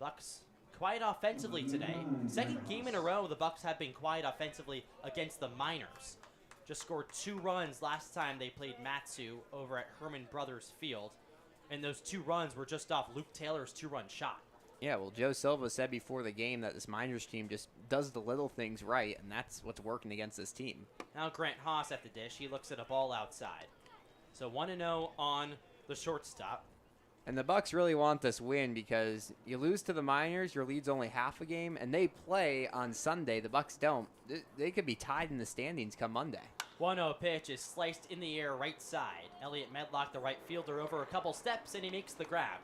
Bucs quiet offensively today. 2nd game in a row the Bucs have been quiet offensively against the Miners. Just scored 2 runs last time they played Matsu over at Herman Brothers Field. And those 2 runs were just off Luke Taylor's 2-run shot. Yeah, well, Joe Silva said before the game that this Miners team just does the little things right, and that's what's working against this team. Now Grant Haas at the dish. He looks at a ball outside. So 1-0 on the shortstop. And the Bucs really want this win because you lose to the Miners, your lead's only half a game, and they play on Sunday. The Bucs don't. They could be tied in the standings come Monday. 1-0 pitch is sliced in the air right side. Elliott Medlock, the right fielder, over a couple steps, and he makes the grab.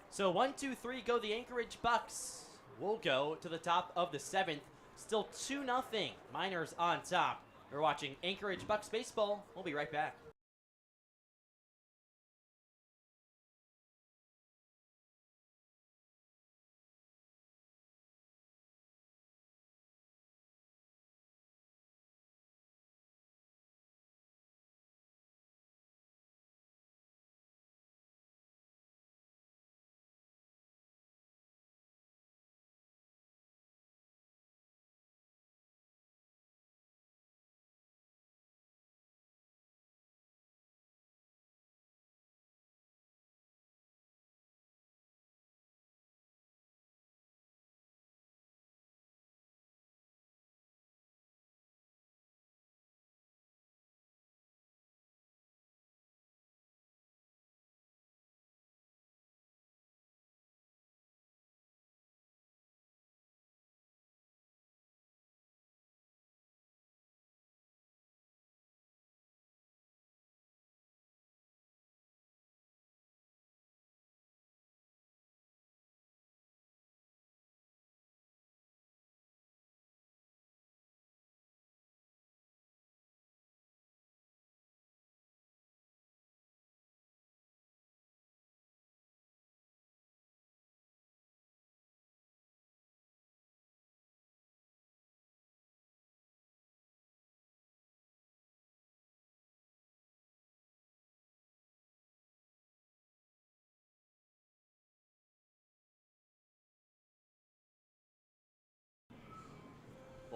So 1-2-3 go the Anchorage Bucs. We'll go to the top of the 7th. Still 2-0. Miners on top. You're watching Anchorage Bucs baseball. We'll be right back.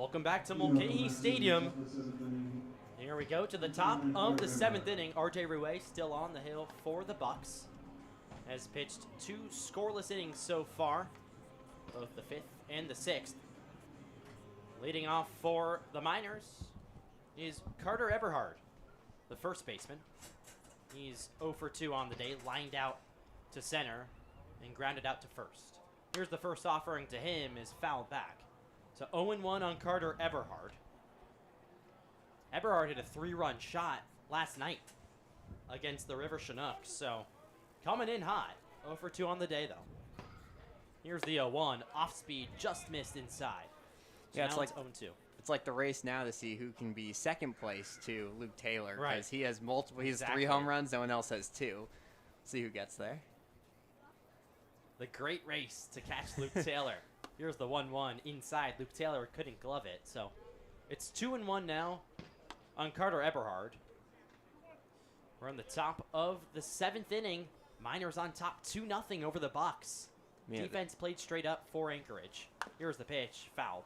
Welcome back to Mulcahy Stadium. Here we go to the top of the 7th inning. RJ Rouet still on the hill for the Bucs. Has pitched 2 scoreless innings so far, both the 5th and the 6th. Leading off for the Miners is Carter Eberhard, the first baseman. He's 0 for 2 on the day, lined out to center and grounded out to first. Here's the first offering to him, is fouled back. So 0-1 on Carter Eberhard. Eberhard hit a 3-run shot last night against the River Chinooks, so coming in hot. 0 for 2 on the day, though. Here's the 0-1. Off speed, just missed inside. So Yeah, now it's like 0-2. It's like the race now to see who can be second place to Luke Taylor, because Right. he has multiple. He has Exactly. 3 home runs. No one else has 2. See who gets there. The great race to catch Luke Taylor. Here's the 1-1 inside. Luke Taylor couldn't glove it, so it's 2-1 now on Carter Eberhard. We're on the top of the 7th inning. Miners on top 2-0 over the Bucs. Yeah, Defense played straight up for Anchorage. Here's the pitch, foul.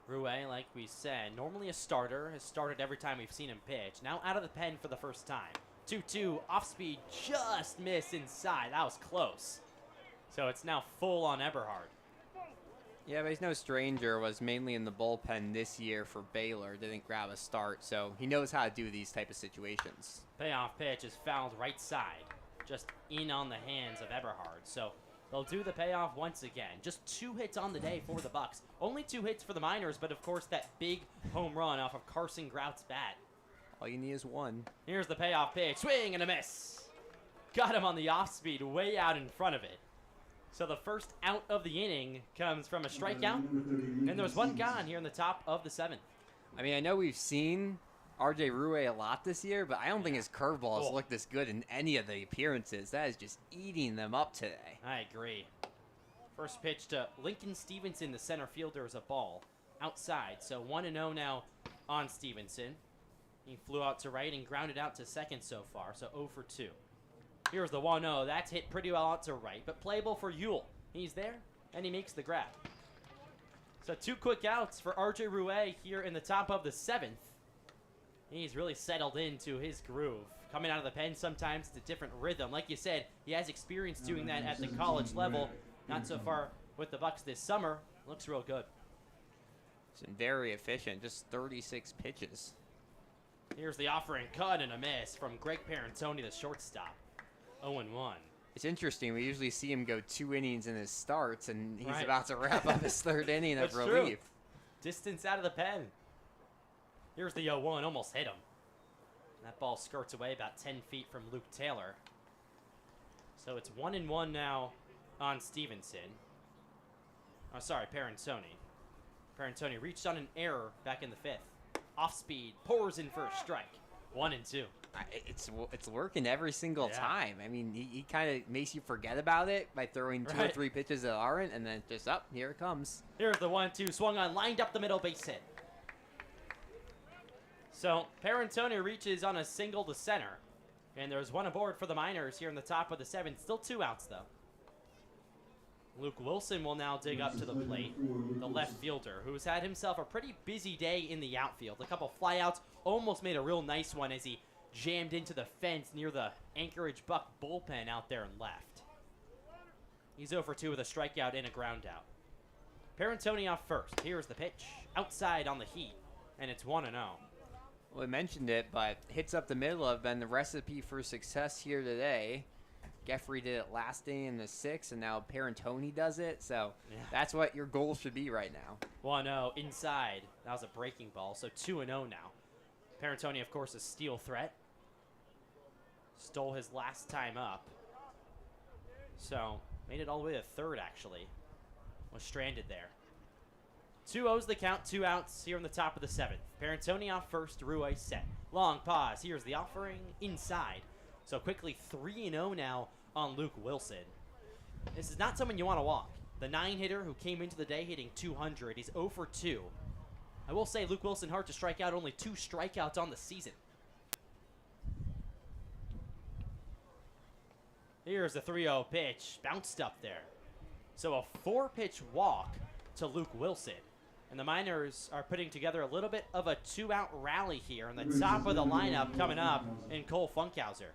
Rouet, like we said, normally a starter, has started every time we've seen him pitch. Now out of the pen for the first time. 2-2, off speed, just missed inside. That was close. So it's now full on Eberhard. Yeah, but he's no stranger. Was mainly in the bullpen this year for Baylor. Didn't grab a start, so he knows how to do these type of situations. Payoff pitch is fouled right side, just in on the hands of Eberhard. So they'll do the payoff once again. Just 2 hits on the day for the Bucs. Only 2 hits for the Miners, but of course that big home run off of Carson Grout's bat. All you need is 1. Here's the payoff pitch. Swing and a miss. Got him on the off speed, way out in front of it. So the first out of the inning comes from a strikeout, and there's 1 gone here in the top of the 7th. I mean, I know we've seen RJ Rouet a lot this year, but I don't think his curveball has Oh. looked this good in any of the appearances. That is just eating them up today. I agree. First pitch to Lincoln Stevenson, the center fielder, is a ball outside. So 1-0 now on Stevenson. He flew out to right and grounded out to second so far, so 0 for 2. Here's the 1-0. That's hit pretty well out to right, but playable for Yule. He's there, and he makes the grab. So 2 quick outs for RJ Rouet here in the top of the 7th. He's really settled into his groove. Coming out of the pen sometimes it's a different rhythm. Like you said, he has experience doing that at the college level. Not so far with the Bucs this summer. Looks real good. It's been very efficient, just 36 pitches. Here's the offering cut and a miss from Greg Parentoni, the shortstop. 0-1. It's interesting. We usually see him go 2 innings in his starts, and he's Right. about to wrap up his 3rd inning of That's true. relief. Distance out of the pen. Here's the 0-1, almost hit him. That ball skirts away about 10 feet from Luke Taylor. So it's 1-1 now on Stevenson. Oh, sorry, Parentoni. Parentoni reached on an error back in the 5th. Off speed, pours in for a strike. 1-2. It's working every single Yeah. time. I mean, he kind of makes you forget about it by throwing 2 or Right. 3 pitches that aren't, and then just up, here it comes. Here's the 1-2, swung on, lined up the middle, base hit. So Parentoni reaches on a single to center, and there's 1 aboard for the Miners here in the top of the 7th. Still 2 outs though. Luke Wilson will now dig up to the plate, the left fielder, who's had himself a pretty busy day in the outfield. A couple flyouts, almost made a real nice one as he jammed into the fence near the Anchorage Bucs bullpen out there and left. He's 0 for 2 with a strikeout and a ground out. Parentoni off first. Here's the pitch. Outside on the heat, and it's 1-0. Well, we mentioned it, but hits up the middle have been the recipe for success here today. Geffrey did it last day in the 6th, and now Parentoni does it. So Yeah. that's what your goal should be right now. 1-0 inside. That was a breaking ball, so 2-0 now. Parentoni, of course, a steal threat. Stole his last time up. So made it all the way to 3rd, actually. Was stranded there. 2-0's the count, 2 outs here in the top of the 7th. Parentoni off first, Rouet set. Long pause. Here's the offering inside. So quickly 3-0 now on Luke Wilson. This is not someone you want to walk. The 9-hitter who came into the day hitting 200. He's 0 for 2. I will say Luke Wilson hard to strike out, only 2 strikeouts on the season. Here's the 3-0 pitch, bounced up there. So a 4-pitch walk to Luke Wilson. And the Miners are putting together a little bit of a 2-out rally here. And the top of the lineup coming up in Cole Funkhauser.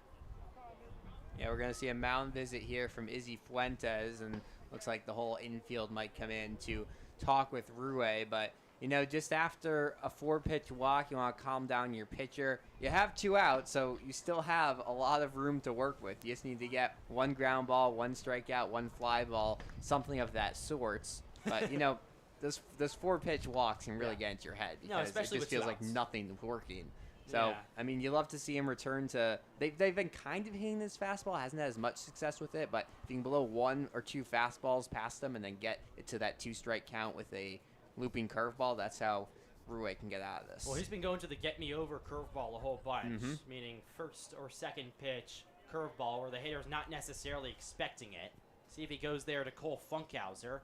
Yeah, we're going to see a mound visit here from Izzy Fuentes, and looks like the whole infield might come in to talk with Rue. But, you know, just after a 4-pitch walk, you want to calm down your pitcher. You have 2 outs, so you still have a lot of room to work with. You just need to get 1 ground ball, 1 strikeout, 1 fly ball, something of that sorts. But, you know, those 4-pitch walks can really get into your head because especially it just with 2 feels like outs. nothing's working. So, Yeah. I mean, you love to see him return to – they've been kind of hitting this fastball. Hasn't had as much success with it, but if you can blow 1 or 2 fastballs past them and then get it to that 2-strike count with a looping curveball, that's how Rue can get out of this. Well, he's been going to the get-me-over curveball a whole bunch, meaning first or second pitch curveball where the hitter's not necessarily expecting it. See if he goes there to Cole Funkhauser.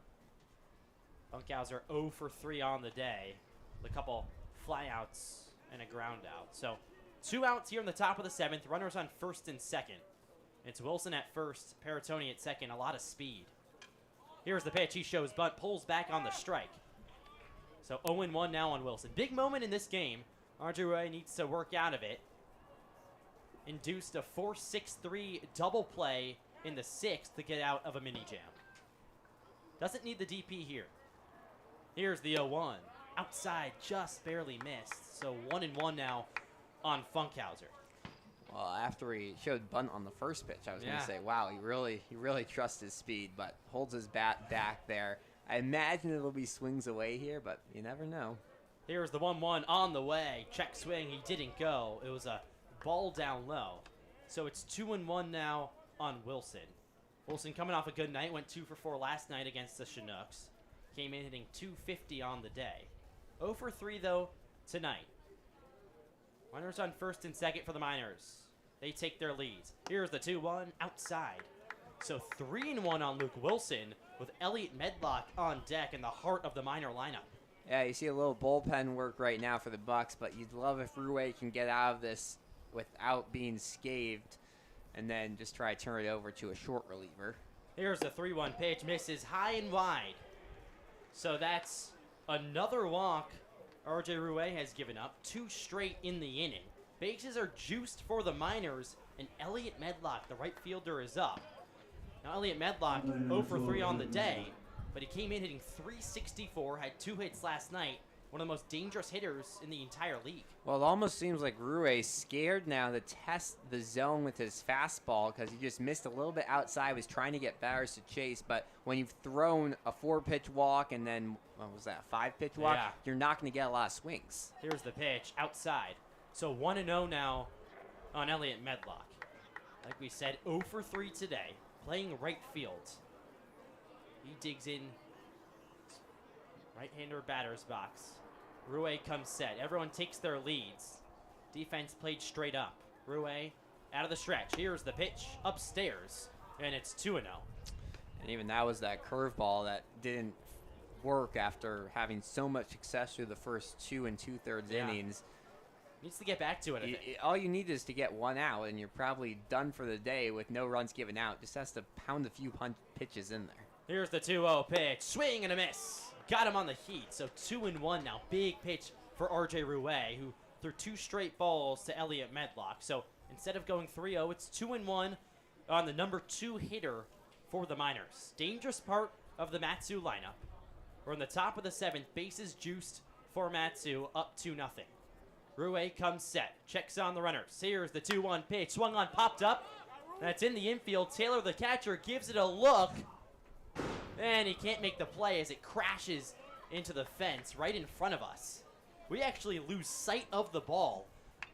Funkhauser 0 for 3 on the day. A couple flyouts and a ground out. So 2 outs here in the top of the 7th. Runners on first and second. It's Wilson at first, Paratoni at second. A lot of speed. Here's the pitch. He shows bunt, pulls back on the strike. So 0-1 now on Wilson. Big moment in this game. RJ Rue needs to work out of it. Induced a 4-6-3 double play in the 6th to get out of a mini jam. Doesn't need the DP here. Here's the 0-1. Outside, just barely missed. So 1-1 now on Funkhauser. Well, after he showed bunt on the first pitch, I was going to say, wow, he really trusts his speed, but holds his bat back there. I imagine it'll be swings away here, but you never know. Here's the 1-1 on the way. Check swing, he didn't go. It was a ball down low. So it's 2-1 now on Wilson. Wilson coming off a good night, went 2 for 4 last night against the Chinooks. Came in hitting .250 on the day. 0 for 3 though tonight. Runners on first and second for the Miners. They take their leads. Here's the 2-1 outside. So 3-1 on Luke Wilson with Elliot Medlock on deck in the heart of the Miner lineup. Yeah, you see a little bullpen work right now for the Bucs, but you'd love if Rue can get out of this without being scathed and then just try to turn it over to a short reliever. Here's the 3-1 pitch. Misses high and wide. So that's another walk RJ Rue has given up. 2 straight in the inning. Bases are juiced for the Miners, and Elliot Medlock, the right fielder, is up. Now Elliot Medlock 0 for 3 on the day, but he came in hitting .364, had 2 hits last night. One of the most dangerous hitters in the entire league. Well, it almost seems like Rue's scared now to test the zone with his fastball because he just missed a little bit outside, was trying to get batters to chase, but when you've thrown a 4-pitch walk and then, what was that, a 5-pitch walk, you're not going to get a lot of swings. Here's the pitch, outside. So 1-0 now on Elliot Medlock. Like we said, 0 for 3 today, playing right field. He digs in, right-hander batter's box. Rue comes set. Everyone takes their leads. Defense played straight up. Rue out of the stretch. Here's the pitch upstairs, and it's 2-0. And even that was that curveball that didn't work after having so much success through the first 2 2/3 innings. Needs to get back to it, I think. All you need is to get 1 out, and you're probably done for the day with no runs given out. Just has to pound a few pitches in there. Here's the 2-0 pitch. Swing and a miss. Got him on the heat. So 2-1 now. Big pitch for RJ Rue, who threw 2 straight balls to Elliot Medlock. So instead of going 3-0, it's 2-1 on the number 2 hitter for the Miners. Dangerous part of the Matsu lineup. We're in the top of the 7th. Bases juiced for Matsu, up 2-0. Rue comes set. Checks on the runners. Here's the 2-1 pitch. Swung on, popped up. That's in the infield. Taylor, the catcher, gives it a look. And he can't make the play as it crashes into the fence right in front of us. We actually lose sight of the ball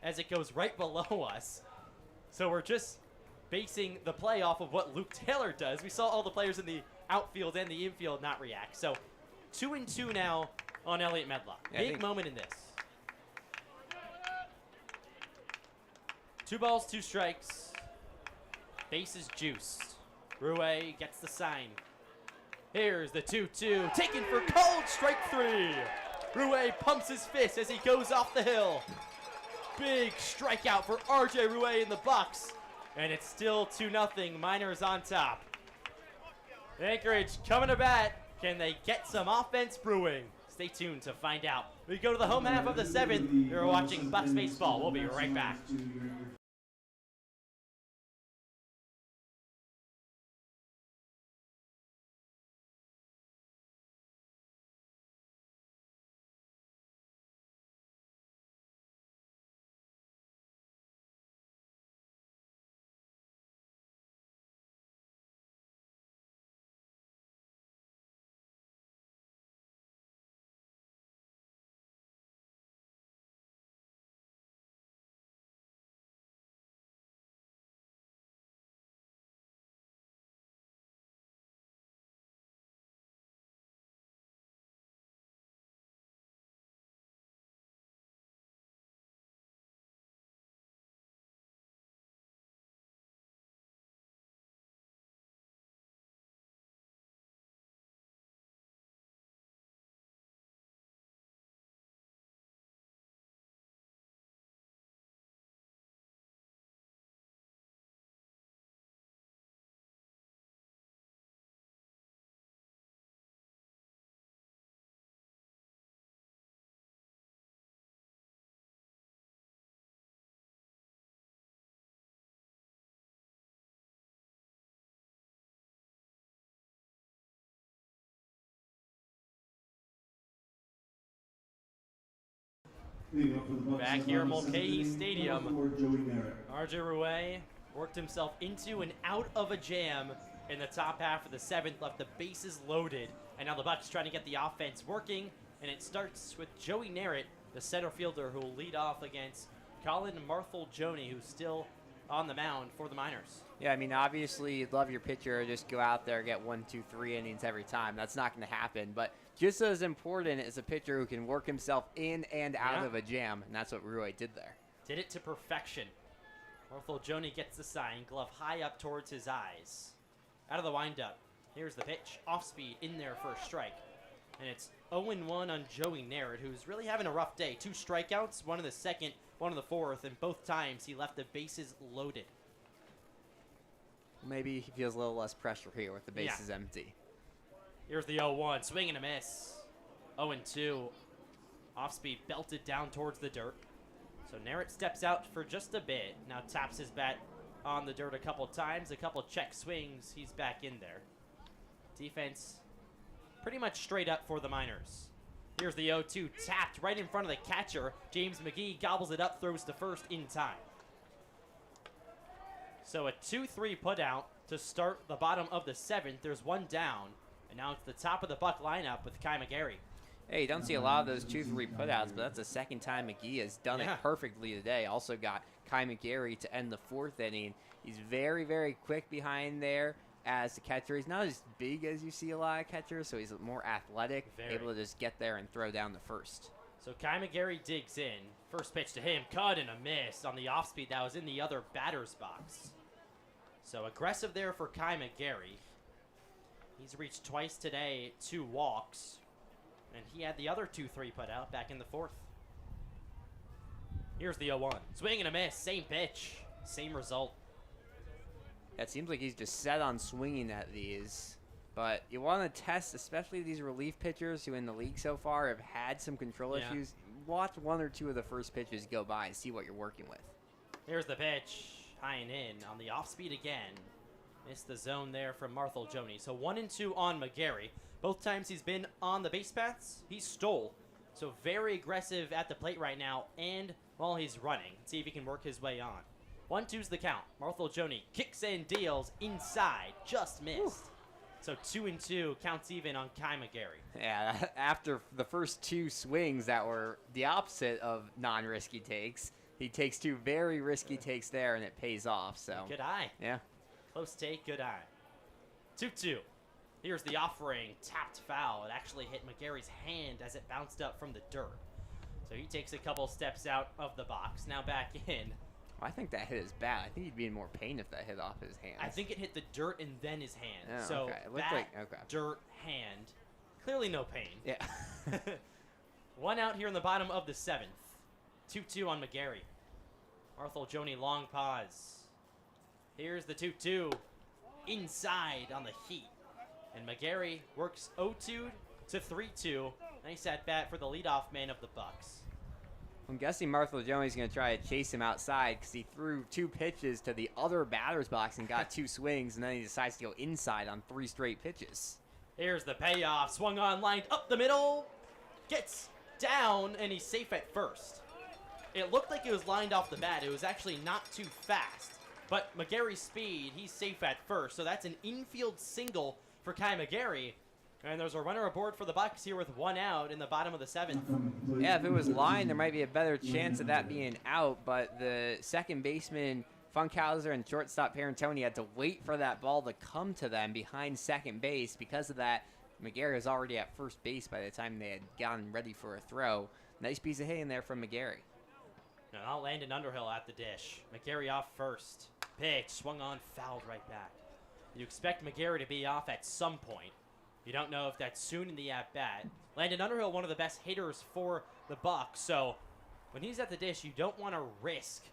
as it goes right below us. So we're just basing the play off of what Luke Taylor does. We saw all the players in the outfield and the infield not react. So 2-2 now on Elliot Medlock. Yeah, Big moment in this. 2 balls, 2 strikes. Bases juiced. Rue gets the sign. Here's the 2-2. Taken for cold, strike 3. Rue pumps his fist as he goes off the hill. Big strikeout for RJ Rue in the Bucs. And it's still 2-0. Miners on top. Anchorage coming to bat. Can they get some offense brewing? Stay tuned to find out. We go to the home half of the 7th. You're watching Bucs Baseball. We'll be right back. Back here at Mulcahy Stadium, RJ Rouet worked himself into and out of a jam in the top half of the 7th, left the bases loaded, and now the Bucs trying to get the offense working, and it starts with Joey Narrett, the center fielder, who will lead off against Colin Marthel-Joni, who's still on the mound for the Miners. Yeah, I mean, obviously, you'd love your pitcher to just go out there, get 1, 2, 3 innings every time. That's not going to happen. But just as important is a pitcher who can work himself in and out of a jam, and that's what Rui did there. Did it to perfection. Marthel-Joni gets the sign, glove high up towards his eyes. Out of the windup, here's the pitch. Off speed in there for a strike. And it's 0-1 on Joey Narrett, who's really having a rough day. 2 strikeouts, one in the 2nd, one in the 4th, and both times he left the bases loaded. Maybe he feels a little less pressure here with the bases empty. Here's the 0-1, swing and a miss. 0-2, off speed, belted down towards the dirt. So Narrett steps out for just a bit. Now taps his bat on the dirt a couple times, a couple check swings, he's back in there. Defense pretty much straight up for the Miners. Here's the 0-2, tapped right in front of the catcher. James McGee gobbles it up, throws to first in time. So a 2-3 put out to start the bottom of the 7th. There's one down, and now it's the top of the Buck lineup with Kai McGarry. Hey, you don't see a lot of those 2-3 putouts, but that's the second time McGee has done it perfectly today. Also got Kai McGarry to end the 4th inning. He's very, very quick behind there as the catcher. He's not as big as you see a lot of catchers, so he's more athletic, able to just get there and throw down the first. So Kai McGarry digs in. First pitch to him, cut and a miss on the off speed that was in the other batter's box. So aggressive there for Kai McGarry. He's reached twice today, 2 walks. And he had the other 2-3 put out back in the 4th. Here's the 0-1. Swing and a miss, same pitch, same result. It seems like he's just set on swinging at these. But you want to test, especially these relief pitchers who in the league so far have had some control issues. Watch 1 or 2 of the first pitches go by and see what you're working with. Here's the pitch, high and in on the off speed again. Missed the zone there from Marthel-Joni. So 1-2 on McGarry. Both times he's been on the base paths, he stole. So very aggressive at the plate right now, and while he's running, see if he can work his way on. 1-2's the count. Marthel-Joni kicks and deals inside, just missed. Ooh. So 2-2 counts even on Kai McGarry. Yeah, after the first 2 swings that were the opposite of non-risky takes, he takes 2 very risky takes there, and it pays off. So good eye. Yeah. Close take, good eye. 2-2. Here's the offering, tapped foul. It actually hit McGarry's hand as it bounced up from the dirt. So he takes a couple steps out of the box. Now back in. Well, I think that hit his bat. I think he'd be in more pain if that hit off his hand. I think it hit the dirt and then his hand. Oh, so okay. It looked bat, like, dirt, hand. Clearly no pain. Yeah. 1 out here in the bottom of the 7th. 2-2 on McGarry. Marthel-Joni long pause. Here's the 2-2 inside on the heat. And McGarry works 0-2 to 3-2. Nice at bat for the leadoff man of the Bucs. I'm guessing Marthel-Jones is going to try to chase him outside because he threw 2 pitches to the other batter's box and got 2 swings, and then he decides to go inside on 3 straight pitches. Here's the payoff. Swung on, lined up the middle. Gets down, and he's safe at first. It looked like it was lined off the bat. It was actually not too fast. But McGarry's speed, he's safe at first. So that's an infield single for Kai McGarry. And there's a runner aboard for the Bucs here with 1 out in the bottom of the 7th. Yeah, if it was lined, there might be a better chance of that being out. But the second baseman, Funkhauser, and shortstop Parentoni had to wait for that ball to come to them behind second base. Because of that, McGarry was already at first base by the time they had gotten ready for a throw. Nice piece of hitting there from McGarry. Now Landon Underhill at the dish. McGarry off first. Pitch, swung on, fouled right back. You expect McGarry to be off at some point. You don't know if that's soon in the at-bat. Landon Underhill, one of the best hitters for the Bucs, so when he's at the dish, you don't want to risk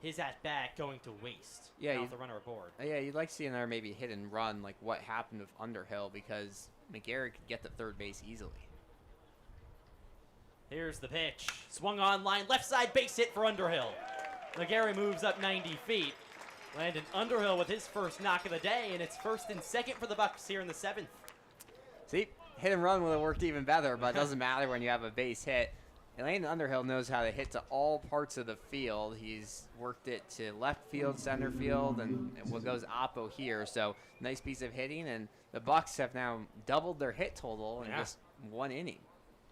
his at-bat going to waste. Yeah, with the runner aboard. Yeah, you'd like seeing there maybe hit and run like what happened with Underhill because McGarry could get to third base easily. Here's the pitch. Swung on, line, left side base hit for Underhill. McGarry moves up 90 feet. Landon Underhill with his first knock of the day, and it's first and second for the Bucs here in the 7th. See, hit and run would have worked even better, but it doesn't matter when you have a base hit. Elaine Underhill knows how to hit to all parts of the field. He's worked it to left field, center field, and what goes oppo here. So nice piece of hitting, and the Bucs have now doubled their hit total in just 1 inning.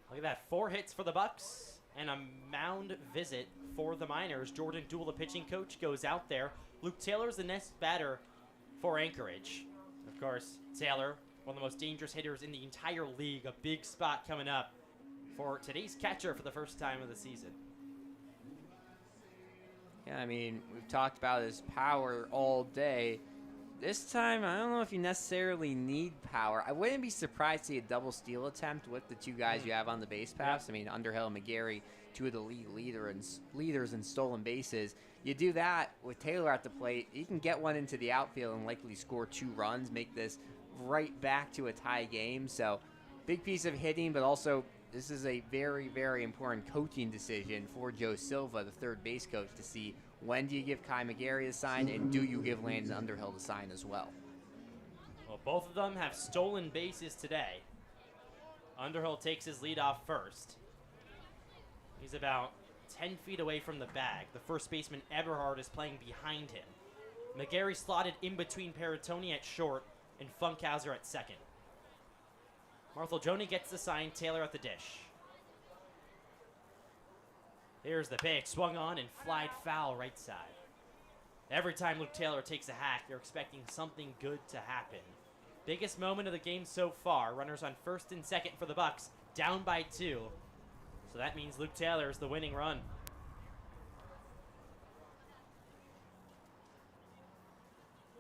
Look at that, 4 hits for the Bucs and a mound visit for the Miners. Jordan Dool, the pitching coach, goes out there. Luke Taylor's the next batter for Anchorage. Of course, Taylor, one of the most dangerous hitters in the entire league. A big spot coming up for today's catcher for the first time of the season. Yeah, I mean, we've talked about his power all day. This time, I don't know if you necessarily need power. I wouldn't be surprised to see a double steal attempt with the 2 guys you have on the base paths. I mean, Underhill and McGarry, 2 of the league leaders in stolen bases. You do that with Taylor at the plate, you can get one into the outfield and likely score 2 runs, make this right back to a tie game. So big piece of hitting, but also this is a very, very important coaching decision for Joe Silva, the third base coach, to see when do you give Kai McGarry a sign and do you give Landon Underhill the sign as well. Well, both of them have stolen bases today. Underhill takes his lead off first. He's about 10 feet away from the bag. The first baseman, Eberhard, is playing behind him. McGarry slotted in between Parentoni at short and Funkhauser at second. Marthel-Jones gets the sign, Taylor at the dish. Here's the pitch, swung on and flied foul right side. Every time Luke Taylor takes a hack, you're expecting something good to happen. Biggest moment of the game so far. Runners on first and second for the Bucs, down by 2. So that means Luke Taylor is the winning run.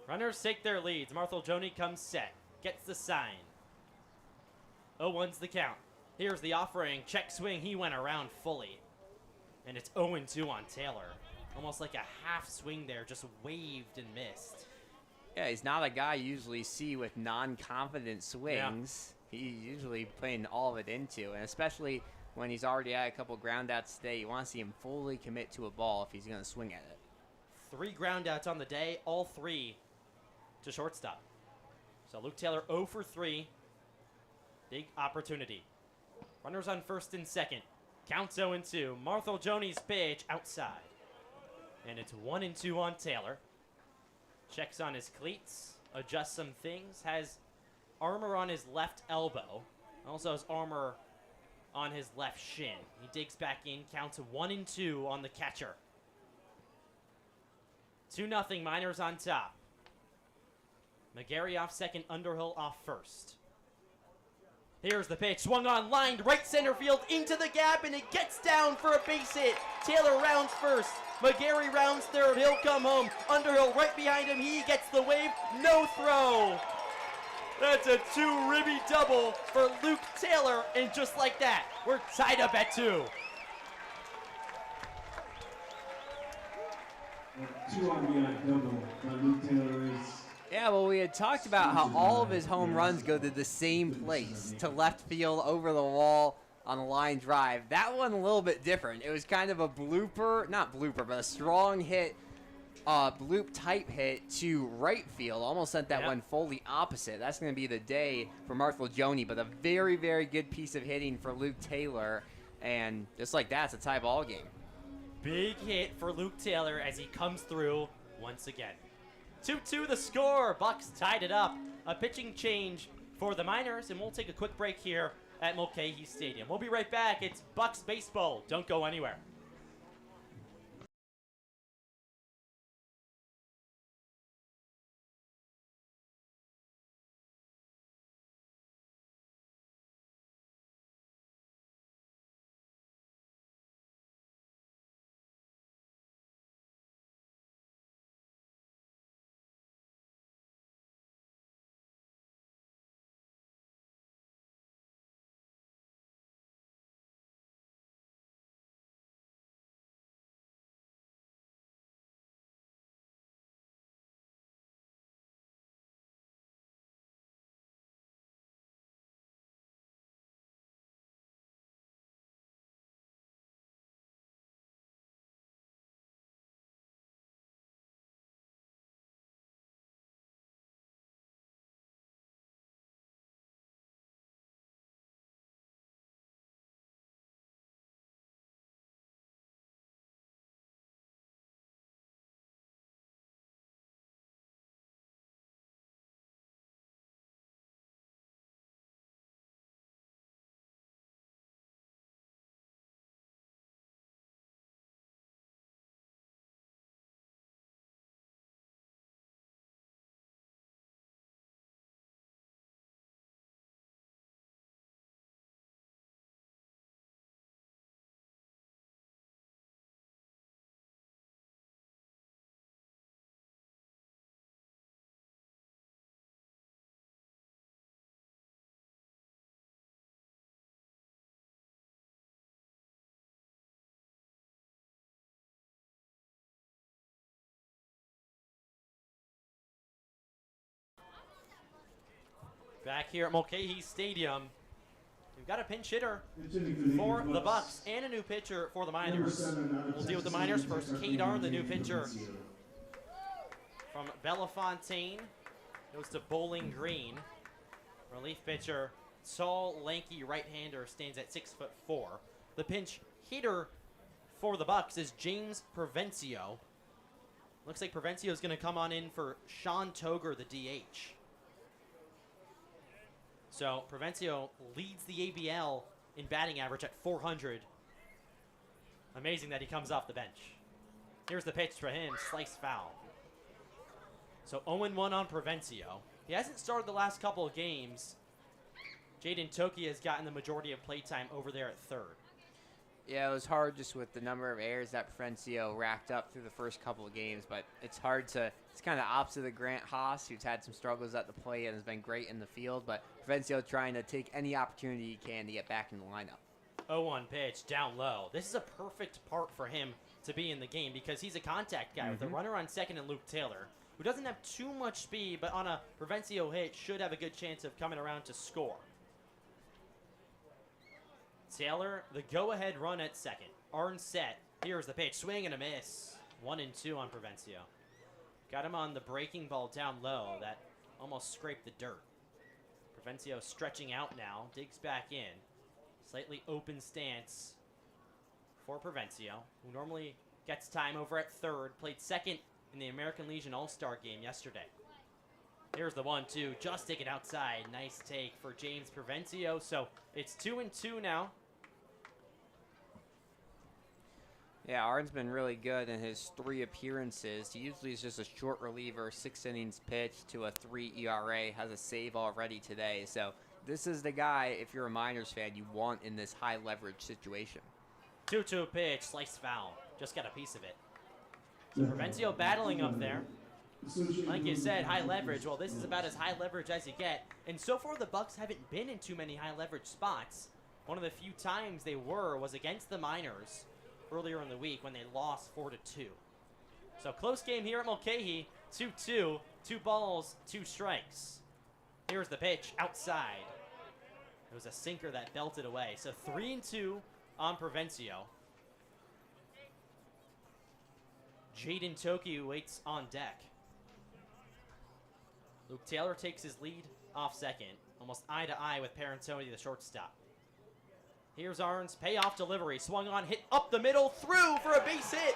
Runners take their leads. Marthel-Jones comes set, gets the sign. 0-1's the count. Here's the offering. Check swing. He went around fully. And it's 0-2 on Taylor. Almost like a half swing there, just waved and missed. Yeah, he's not a guy you usually see with non-confident swings. Yeah. He's usually putting all of it into, and especially when he's already had a couple ground outs today, you want to see him fully commit to a ball if he's going to swing at it. 3 ground outs on the day, all 3 to shortstop. So Luke Taylor 0 for 3. Big opportunity. Runners on first and second. Counts 0-2. Marthel-Jones pitch outside. And it's 1-2 on Taylor. Checks on his cleats. Adjusts some things. Has armor on his left elbow. Also has armor on his left shin. He digs back in. Counts 1-2 on the catcher. 2-0 Miners on top. McGarry off second. Underhill off first. Here's the pitch, swung on, lined, right center field, into the gap, and it gets down for a base hit. Taylor rounds first, McGarry rounds third, he'll come home. Underhill right behind him, he gets the wave, no throw. That's a 2-ribby double for Luke Taylor, and just like that, we're tied up at 2. Two RBI double by Luke Taylor is Yeah, well, we had talked about how all of his home runs go to the same place, to left field, over the wall, on a line drive. That one a little bit different. It was kind of a blooper, not blooper, but a strong hit, bloop type hit to right field. Almost sent that one fully opposite. That's going to be the day for Marthel Joni, but a very, very good piece of hitting for Luke Taylor. And just like that, it's a tie ball game. Big hit for Luke Taylor as he comes through once again. 2-2 the score. Bucs tied it up. A pitching change for the Miners, and we'll take a quick break here at Mulcahy Stadium. We'll be right back. It's Bucs baseball. Don't go anywhere. Back here at Mulcahy Stadium, we've got a pinch hitter for the Bucs and a new pitcher for the Miners. We'll deal with the Miners first. Kadar, the new pitcher from Bellefontaine, goes to Bowling Green. Relief pitcher, tall, lanky right-hander, stands at 6'4". The pinch hitter for the Bucs is James Provencio. Looks like Provencio is going to come on in for Sean Toger, the DH. So Provencio leads the ABL in batting average at 400. Amazing that he comes off the bench. Here's the pitch for him, slice foul. So 0-1 on Provencio. He hasn't started the last couple of games. Jaden Toki has gotten the majority of playtime over there at third. Yeah, it was hard just with the number of errors that Provencio racked up through the first couple of games, but it's hard to, it's kind of opposite of Grant Haas, who's had some struggles at the plate and has been great in the field, but Provencio trying to take any opportunity he can to get back in the lineup. 0-1 pitch, down low. This is a perfect part for him to be in the game because he's a contact guy with a runner on second and Luke Taylor, who doesn't have too much speed, but on a Provencio hit should have a good chance of coming around to score. Taylor, the go-ahead run at second. Arn set. Here's the pitch. Swing and a miss. 1-2 on Provencio. Got him on the breaking ball down low that almost scraped the dirt. Provencio stretching out now. Digs back in. Slightly open stance for Provencio, who normally gets time over at third. Played second in the American Legion All-Star game yesterday. Here's the 1-2. Just take it outside. Nice take for James Provencio. So it's 2-2 now. Yeah, Arn's been really good in his 3 appearances. He usually is just a short reliever, 6 innings pitched to a 3 ERA, has a save already today. So this is the guy, if you're a Miners fan, you want in this high leverage situation. 2-2 pitch, slice foul. Just got a piece of it. So Provencio battling up there. Like you said, high leverage. Well, this is about as high leverage as you get. And so far, the Bucs haven't been in too many high leverage spots. One of the few times they were was against the Miners earlier in the week when they lost 4-2. So close game here at Mulcahy. 2-2, 2 balls, 2 strikes. Here's the pitch outside. It was a sinker that belted away. So 3-2 on Provencio. Jaden Toki waits on deck. Luke Taylor takes his lead off second, almost eye to eye with Parentoni, the shortstop. Here's Arns, payoff delivery, swung on, hit up the middle, through for a base hit.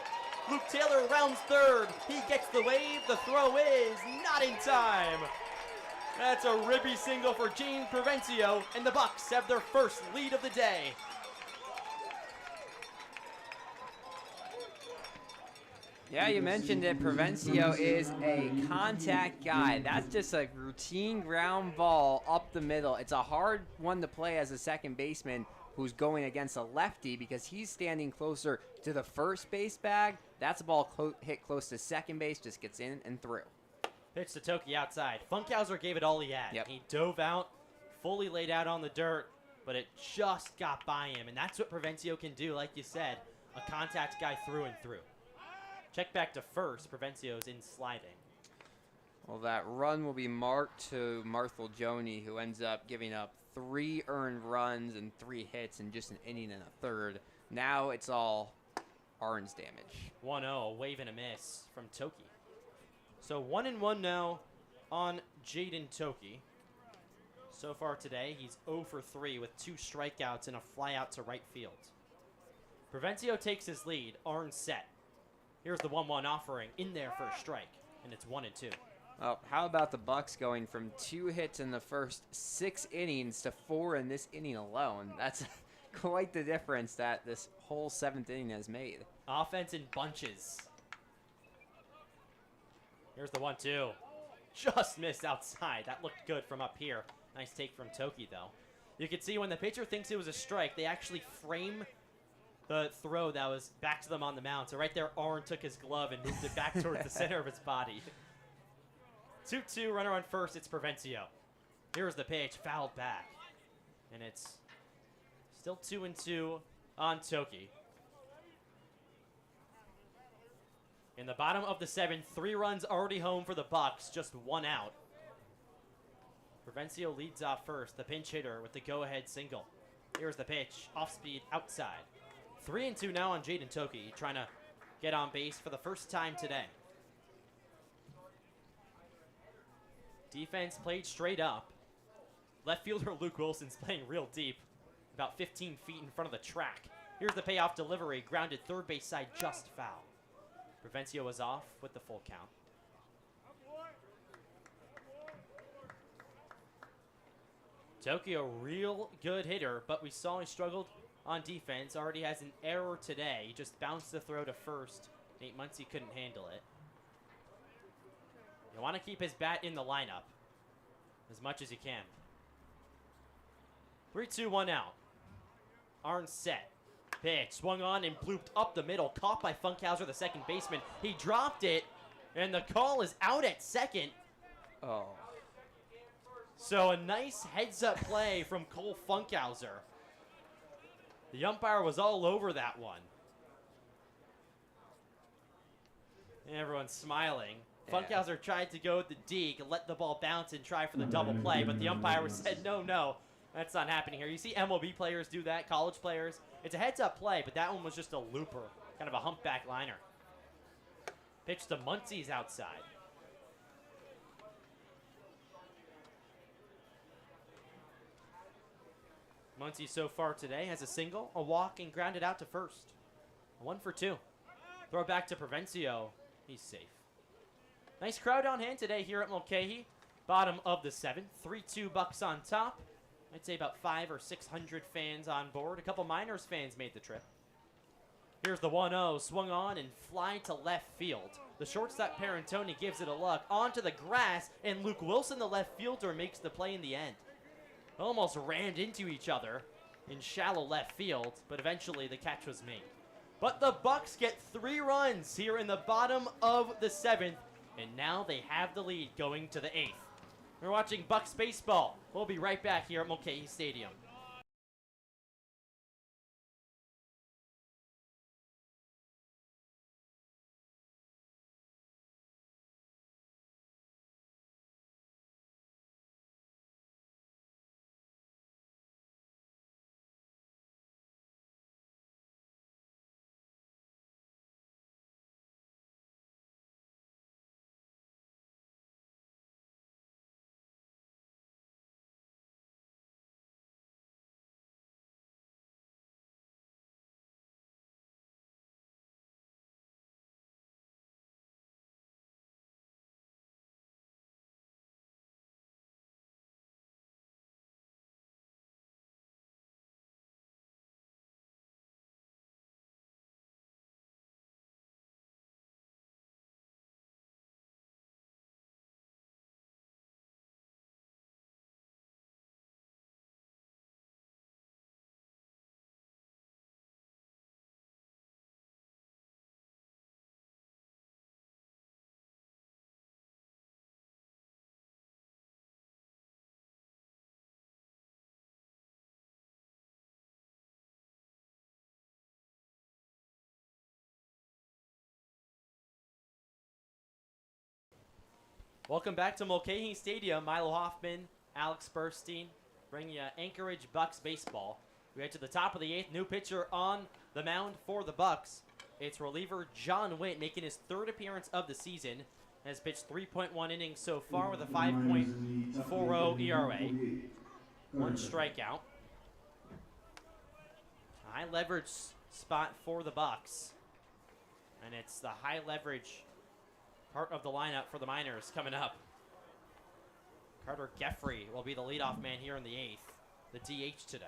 Luke Taylor rounds third. He gets the wave. The throw is not in time. That's a ribby single for James Provencio, and the Bucs have their first lead of the day. Yeah, you mentioned it. Provencio is a contact guy. That's just a routine ground ball up the middle. It's a hard one to play as a second baseman who's going against a lefty because he's standing closer to the first base bag. That's a ball hit close to second base, just gets in and through. Pitch to Toki outside. Funkhauser gave it all he had. Yep. He dove out, fully laid out on the dirt, but it just got by him. And that's what Provencio can do, like you said, a contact guy through and through. Check back to first. Provencio's in sliding. Well, that run will be marked to Marthel Joni, who ends up giving up 3 earned runs and 3 hits in just an inning and a third. Now it's all Arns damage. 1-0, a wave and a miss from Toki. So 1-1 now on Jaden Toki. So far today, he's 0 for 3 with 2 strikeouts and a flyout to right field. Provencio takes his lead. Arns set. Here's the 1-1 offering in there for a strike, and it's 1-2. Well, how about the Bucs going from 2 hits in the first 6 innings to 4 in this inning alone? That's quite the difference that this whole 7th inning has made. Offense in bunches. Here's the 1-2. Just missed outside. That looked good from up here. Nice take from Toki, though. You can see when the pitcher thinks it was a strike, they actually frame the throw that was back to them on the mound. So right there, Arn took his glove and moved it back towards the center of his body. 2-2, runner on first, it's Provencio. Here's the pitch, fouled back. And it's still 2-2 on Toki. In the bottom of the 7th, 3 runs already home for the Bucs, just 1 out. Provencio leads off first, the pinch hitter with the go-ahead single. Here's the pitch, off speed, outside. 3-2 now on Jaden Toki, trying to get on base for the first time today. Defense played straight up. Left fielder Luke Wilson's playing real deep, about 15 feet in front of the track. Here's the payoff delivery, grounded third base side, just foul. Provencio was off with the full count. Toki, a real good hitter, but we saw he struggled on defense. Already has an error today. He just bounced the throw to first. Nate Muncy couldn't handle it. You want to keep his bat in the lineup as much as you can. 3-2-1 out. Arns set. Pitch swung on and blooped up the middle. Caught by Funkhauser, the second baseman. He dropped it, and the call is out at second. Oh. So a nice heads-up play from Cole Funkhauser. The umpire was all over that one. And everyone's smiling. Yeah. Funkhauser tried to go with the deke, let the ball bounce and try for the double play, but the umpire said, no, that's not happening here. You see MLB players do that, college players. It's a heads-up play, but that one was just a looper, kind of a humpback liner. Pitch to Muncy's outside. Muncy so far today has a single, a walk, and grounded out to first. 1 for 2. Throw back to Provencio. He's safe. Nice crowd on hand today here at Mulcahy. Bottom of the 7th. 3-2 Bucs on top. I'd say about 500 or 600 fans on board. A couple Miners fans made the trip. Here's the 1-0. Swung on and fly to left field. The shortstop Parentoni gives it a look. Onto the grass, and Luke Wilson, the left fielder, makes the play in the end. Almost rammed into each other in shallow left field, but eventually the catch was made. But the Bucs get 3 runs here in the bottom of the 7th, and now they have the lead going to the 8th. We're watching Bucs baseball. We'll be right back here at Mulcahy Stadium. Welcome back to Mulcahy Stadium. Milo Hoffman, Alex Burstein, bringing you Anchorage Bucs baseball. We head to the top of the 8th. New pitcher on the mound for the Bucs. It's reliever John Witt, making his 3rd appearance of the season. Has pitched 3.1 innings so far with a 5.40 ERA. 1 strikeout. A high leverage spot for the Bucs. And it's the high leverage part of the lineup for the Miners coming up. Carter Geffrey will be the leadoff man here in the 8th, the DH today.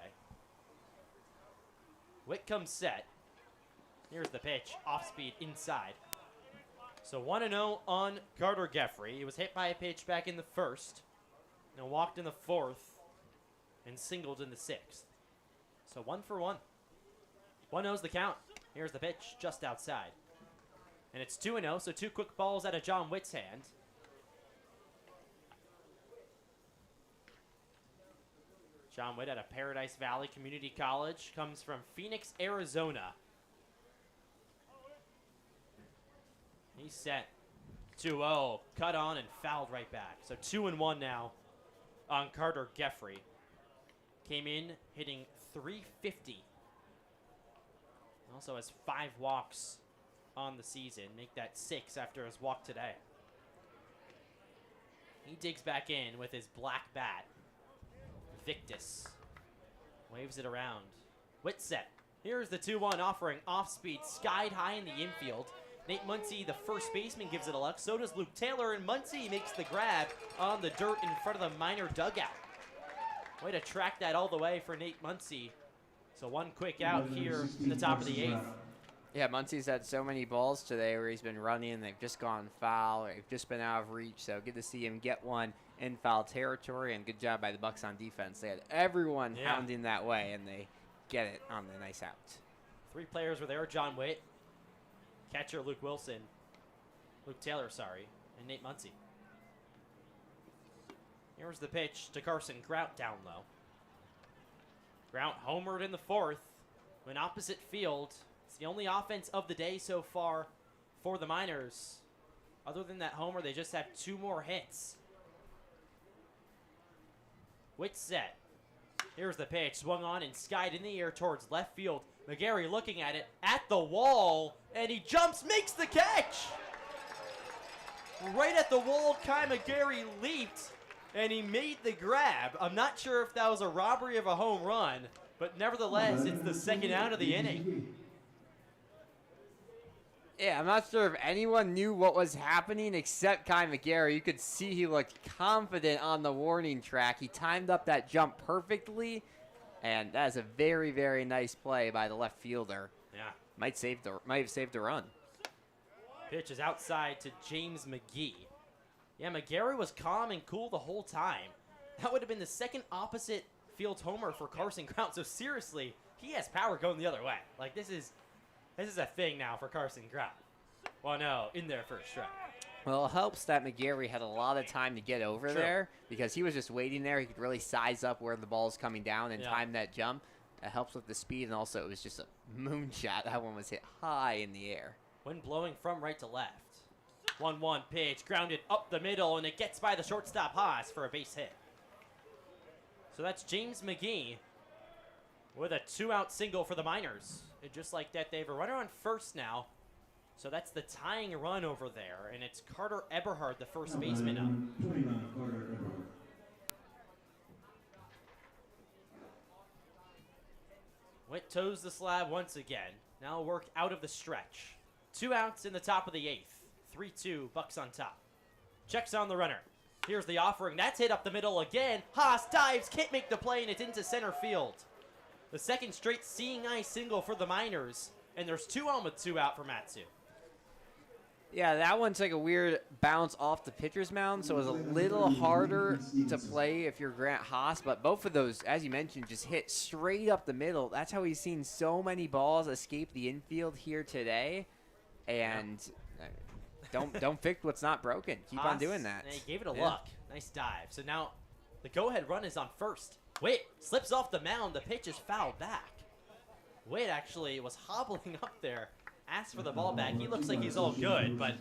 Witt comes set. Here's the pitch, off speed inside. So 1-0 on Carter Geffrey. He was hit by a pitch back in the 1st, and walked in the 4th, and singled in the 6th. So 1 for 1. 1-0's the count. Here's the pitch, just outside. And it's 2-0, so 2 quick balls out of John Witt's hand. John Witt out of Paradise Valley Community College, comes from Phoenix, Arizona. He's set. 2-0, cut on and fouled right back. So 2-1 now on Carter Geffrey. Came in hitting .350. Also has 5 walks on the season. Make that 6 after his walk today. He digs back in with his black bat. Victus waves it around. Witt set. Here's the 2-1 offering. Off speed, skied high in the infield. Nate Muncy, the first baseman, gives it a look. So does Luke Taylor, and Muncy makes the grab on the dirt in front of the Miner dugout. Way to track that all the way for Nate Muncy. So 1 quick out here in the top of the 8th. Yeah, Muncy's had so many balls today where he's been running. They've just gone foul. They've just been out of reach. So good to see him get one in foul territory, and good job by the Bucs on defense. They had everyone hounding that way, and they get it on the nice out. 3 players were there. John Witt, catcher Luke Taylor, and Nate Muncy. Here's the pitch to Carson Grout down low. Grout homered in the 4th, went opposite field. It's the only offense of the day so far for the Miners. Other than that homer, they just have 2 more hits. Witt set. Here's the pitch, swung on and skied in the air towards left field. McGarry looking at it, at the wall, and he jumps, makes the catch! Right at the wall, Kai McGarry leaped, and he made the grab. I'm not sure if that was a robbery of a home run, but nevertheless, it's the 2nd out of the inning. Yeah, I'm not sure if anyone knew what was happening except Kai McGarry. You could see he looked confident on the warning track. He timed up that jump perfectly, and that is a very, very nice play by the left fielder. Yeah. Might have saved a run. Pitch is outside to James McGee. Yeah, McGarry was calm and cool the whole time. That would have been the 2nd opposite field homer for Carson Grout. So seriously, he has power going the other way. Like, this is a thing now for Carson Grout. Well, no, in their first strike. Well, it helps that McGarry had a lot of time to get over there because he was just waiting there. He could really size up where the ball's coming down and time that jump. It helps with the speed, and also it was just a moonshot. That one was hit high in the air. Wind blowing from right to left. 1-1 pitch, grounded up the middle, and it gets by the shortstop Haas for a base hit. So that's James McGee with a 2-out single for the Miners. And just like that, they have a runner on first now. So that's the tying run over there, and it's Carter Eberhard, the first baseman, up. 29, Carter Eberhard. Witt toes the slab once again. Now work out of the stretch. 2 outs in the top of the 8th. 3-2, Bucs on top. Checks on the runner. Here's the offering. That's hit up the middle again. Haas dives, can't make the play, and it's into center field. The 2nd straight seeing eye single for the Miners, and there's 2 on with 2 out for Matsu. Yeah, that one took a weird bounce off the pitcher's mound, so it was a little harder to play if you're Grant Haas. But both of those, as you mentioned, just hit straight up the middle. That's how we've seen so many balls escape the infield here today. And don't fix what's not broken. Keep Haas, on doing that. And he gave it a look. Nice dive. So now the go-ahead run is on first. Witt slips off the mound. The pitch is fouled back. Witt actually was hobbling up there. Asked for the ball back. He looks like he's all good, but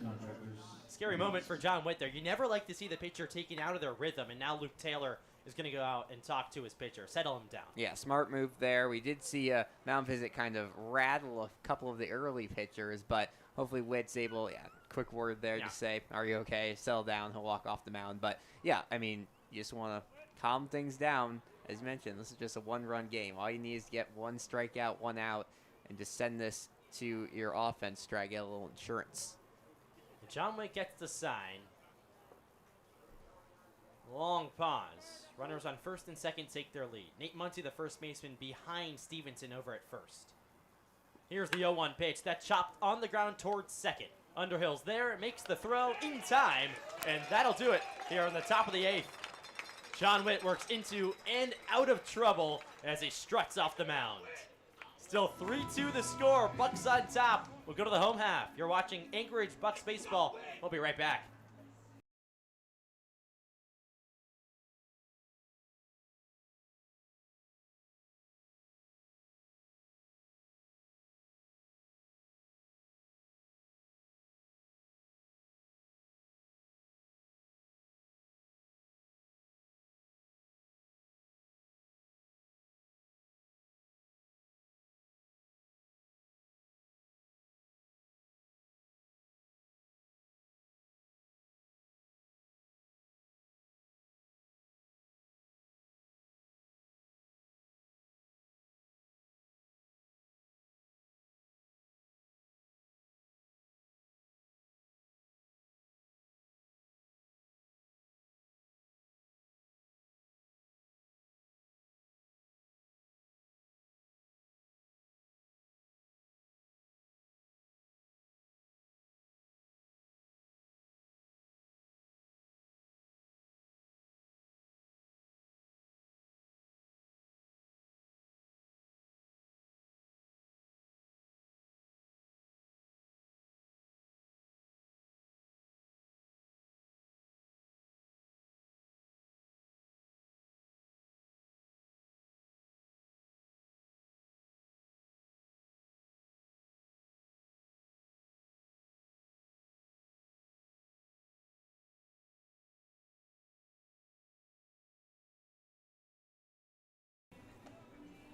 Scary moment for John Witt there. You never like to see the pitcher taken out of their rhythm, and now Luke Taylor is going to go out and talk to his pitcher, settle him down. Yeah, smart move there. We did see Mount Visit kind of rattle a couple of the early pitchers, but hopefully Witt's able, quick word there to say, are you okay? Settle down. He'll walk off the mound. But, yeah, I mean, you just want to calm things down. As mentioned, this is just a one-run game. All you need is to get one strikeout, one out, and just send this to your offense to try to get a little insurance. John Witt gets the sign. Long pause. Runners on first and second take their lead. Nate Muncy, the first baseman, behind Stevenson over at first. Here's the 0-1 pitch. That chopped on the ground towards second. Underhill's there, makes the throw in time, and that'll do it here on the top of the 8th. John Witt works into and out of trouble as he struts off the mound. Still 3-2 the score. Bucs on top. We'll go to the home half. You're watching Anchorage Bucs baseball. We'll be right back.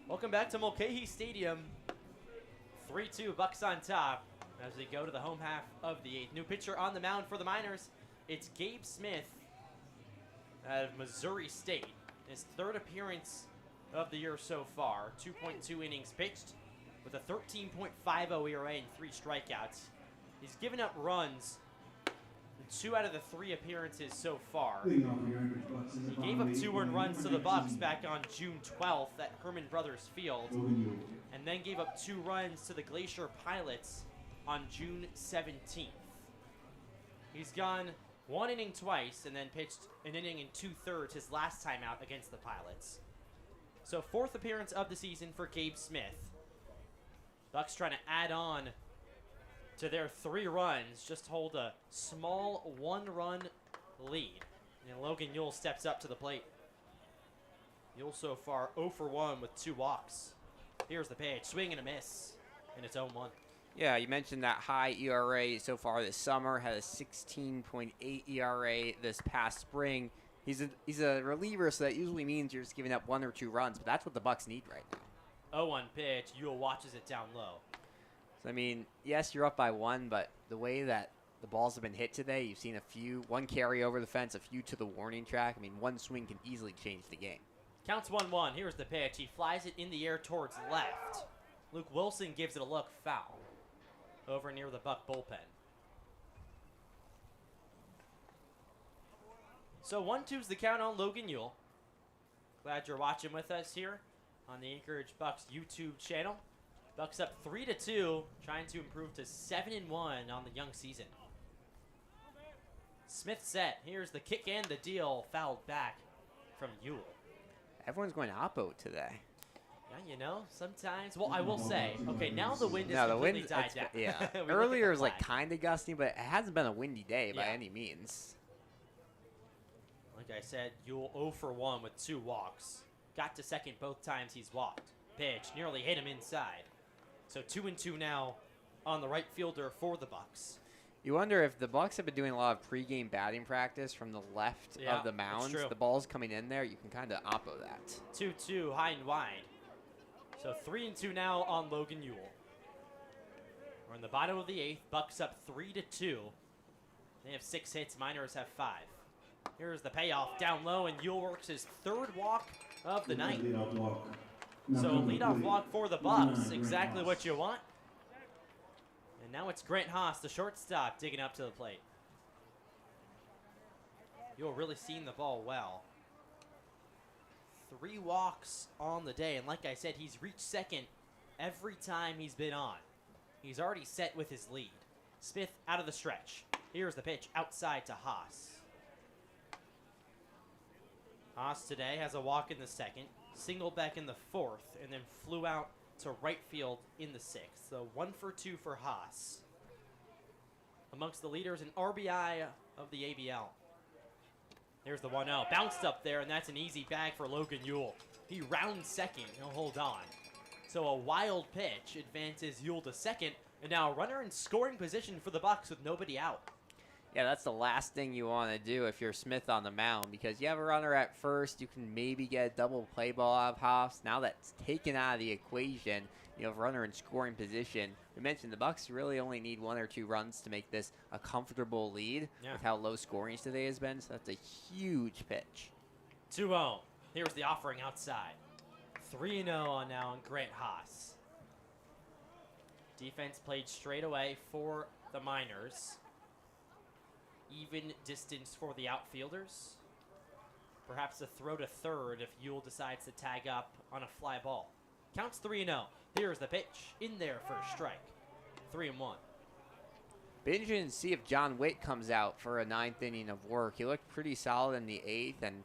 Welcome back to Mulcahy Stadium. 3-2 Bucs on top as we go to the home half of the 8th. New pitcher on the mound for the Miners. It's Gabe Smith out of Missouri State. His 3rd appearance of the year so far. 2.2 innings pitched with a 13.50 ERA and 3 strikeouts. He's given up runs in 2 out of the 3 appearances so far. He gave up 2 earned runs to the Bucs back on June 12th at Herman Brothers Field, and then gave up 2 runs to the Glacier Pilots on June 17th. He's gone 1 inning twice and then pitched an inning and 2/3 his last time out against the Pilots. So 4th appearance of the season for Gabe Smith. Bucs trying to add on to their 3 runs, just hold a small 1-run lead. And Logan Yule steps up to the plate. Yule so far 0 for 1 with 2 walks. Here's the pitch, swing and a miss, and it's 0-1. Yeah, you mentioned that high ERA so far this summer, had a 16.8 ERA this past spring. He's a reliever, so that usually means you're just giving up 1 or 2 runs, but that's what the Bucs need right now. 0-1 pitch, Yule watches it down low. So, I mean, yes, you're up by 1, but the way that the balls have been hit today, you've seen one carry over the fence, a few to the warning track. I mean, 1 swing can easily change the game. Counts 1-1. Here's the pitch. He flies it in the air towards left. Luke Wilson gives it a look, foul, over near the Buck bullpen. So 1-2's the count on Logan Yule. Glad you're watching with us here on the Anchorage Bucs YouTube channel. Bucs up 3-2, trying to improve to 7-1 on the young season. Smith set. Here's the kick and the deal, fouled back from Yule. Everyone's going oppo today. Yeah, you know, sometimes. Well, I will say, okay, now the wind has completely died down. Yeah. Earlier it was like kind of gusty, but it hasn't been a windy day by any means. Like I said, Yule 0 for 1 with 2 walks. Got to second both times he's walked. Pitch nearly hit him inside. So 2-2 now on the right fielder for the Bucs. You wonder if the Bucs have been doing a lot of pregame batting practice from the left Yeah, of the that's mounds. true. The ball's coming in there. You can kind of oppo that. 2-2, high and wide. So 3-2 now on Logan Ewell. We're in the bottom of the 8th. Bucs up 3-2. They have 6 hits. Miners have 5. Here's the payoff down low, and Ewell works his 3rd walk of the night. Leadoff walk. So Number leadoff 3, walk for the number Bucs, 9, exactly Grant what Haas. you want. And now it's Grant Haas, the shortstop, digging up to the plate. Ewell really seeing the ball well. 3 walks on the day, and like I said, he's reached second every time he's been on. He's already set with his lead. Smith out of the stretch. Here's the pitch outside to Haas. Haas today has a walk in the 2nd, singled back in the 4th, and then flew out to right field in the 6th. So 1 for 2 for Haas. Amongst the leaders in RBI of the ABL. There's the 1-0. Bounced up there, and that's an easy bag for Logan Ewell. He rounds second. He'll hold on. So a wild pitch advances Ewell to second, and now a runner in scoring position for the Bucs with nobody out. Yeah, that's the last thing you want to do if you're Smith on the mound, because you have a runner at first. You can maybe get a double play ball out of Haas. Now that's taken out of the equation. You have a runner in scoring position. We mentioned the Bucs really only need 1 or 2 runs to make this a comfortable lead with how low scoring today has been. So that's a huge pitch. 2-0. Here's the offering outside. 3-0 on now on Grant Haas. Defense played straight away for the Miners. Even distance for the outfielders. Perhaps a throw to third if Ewell decides to tag up on a fly ball. Counts 3-0. Here's the pitch. In there for a strike. 3-1. Binge and see if John Witt comes out for a 9th inning of work. He looked pretty solid in the 8th, and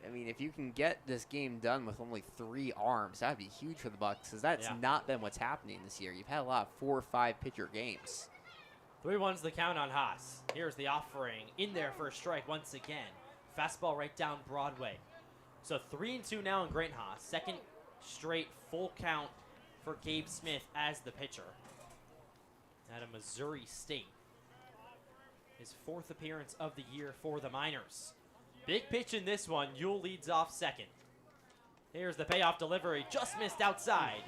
I mean, if you can get this game done with only 3 arms, that'd be huge for the Bucs, because that's not been what's happening this year. You've had a lot of 4 or 5 pitcher games. 3-1's the count on Haas. Here's the offering. In there for a strike once again. Fastball right down Broadway. So 3-2 now on Grant Haas. 2nd straight full count for Gabe Smith as the pitcher. Out of Missouri State. His 4th appearance of the year for the Miners. Big pitch in this one. Ewell leads off second. Here's the payoff delivery. Just missed outside.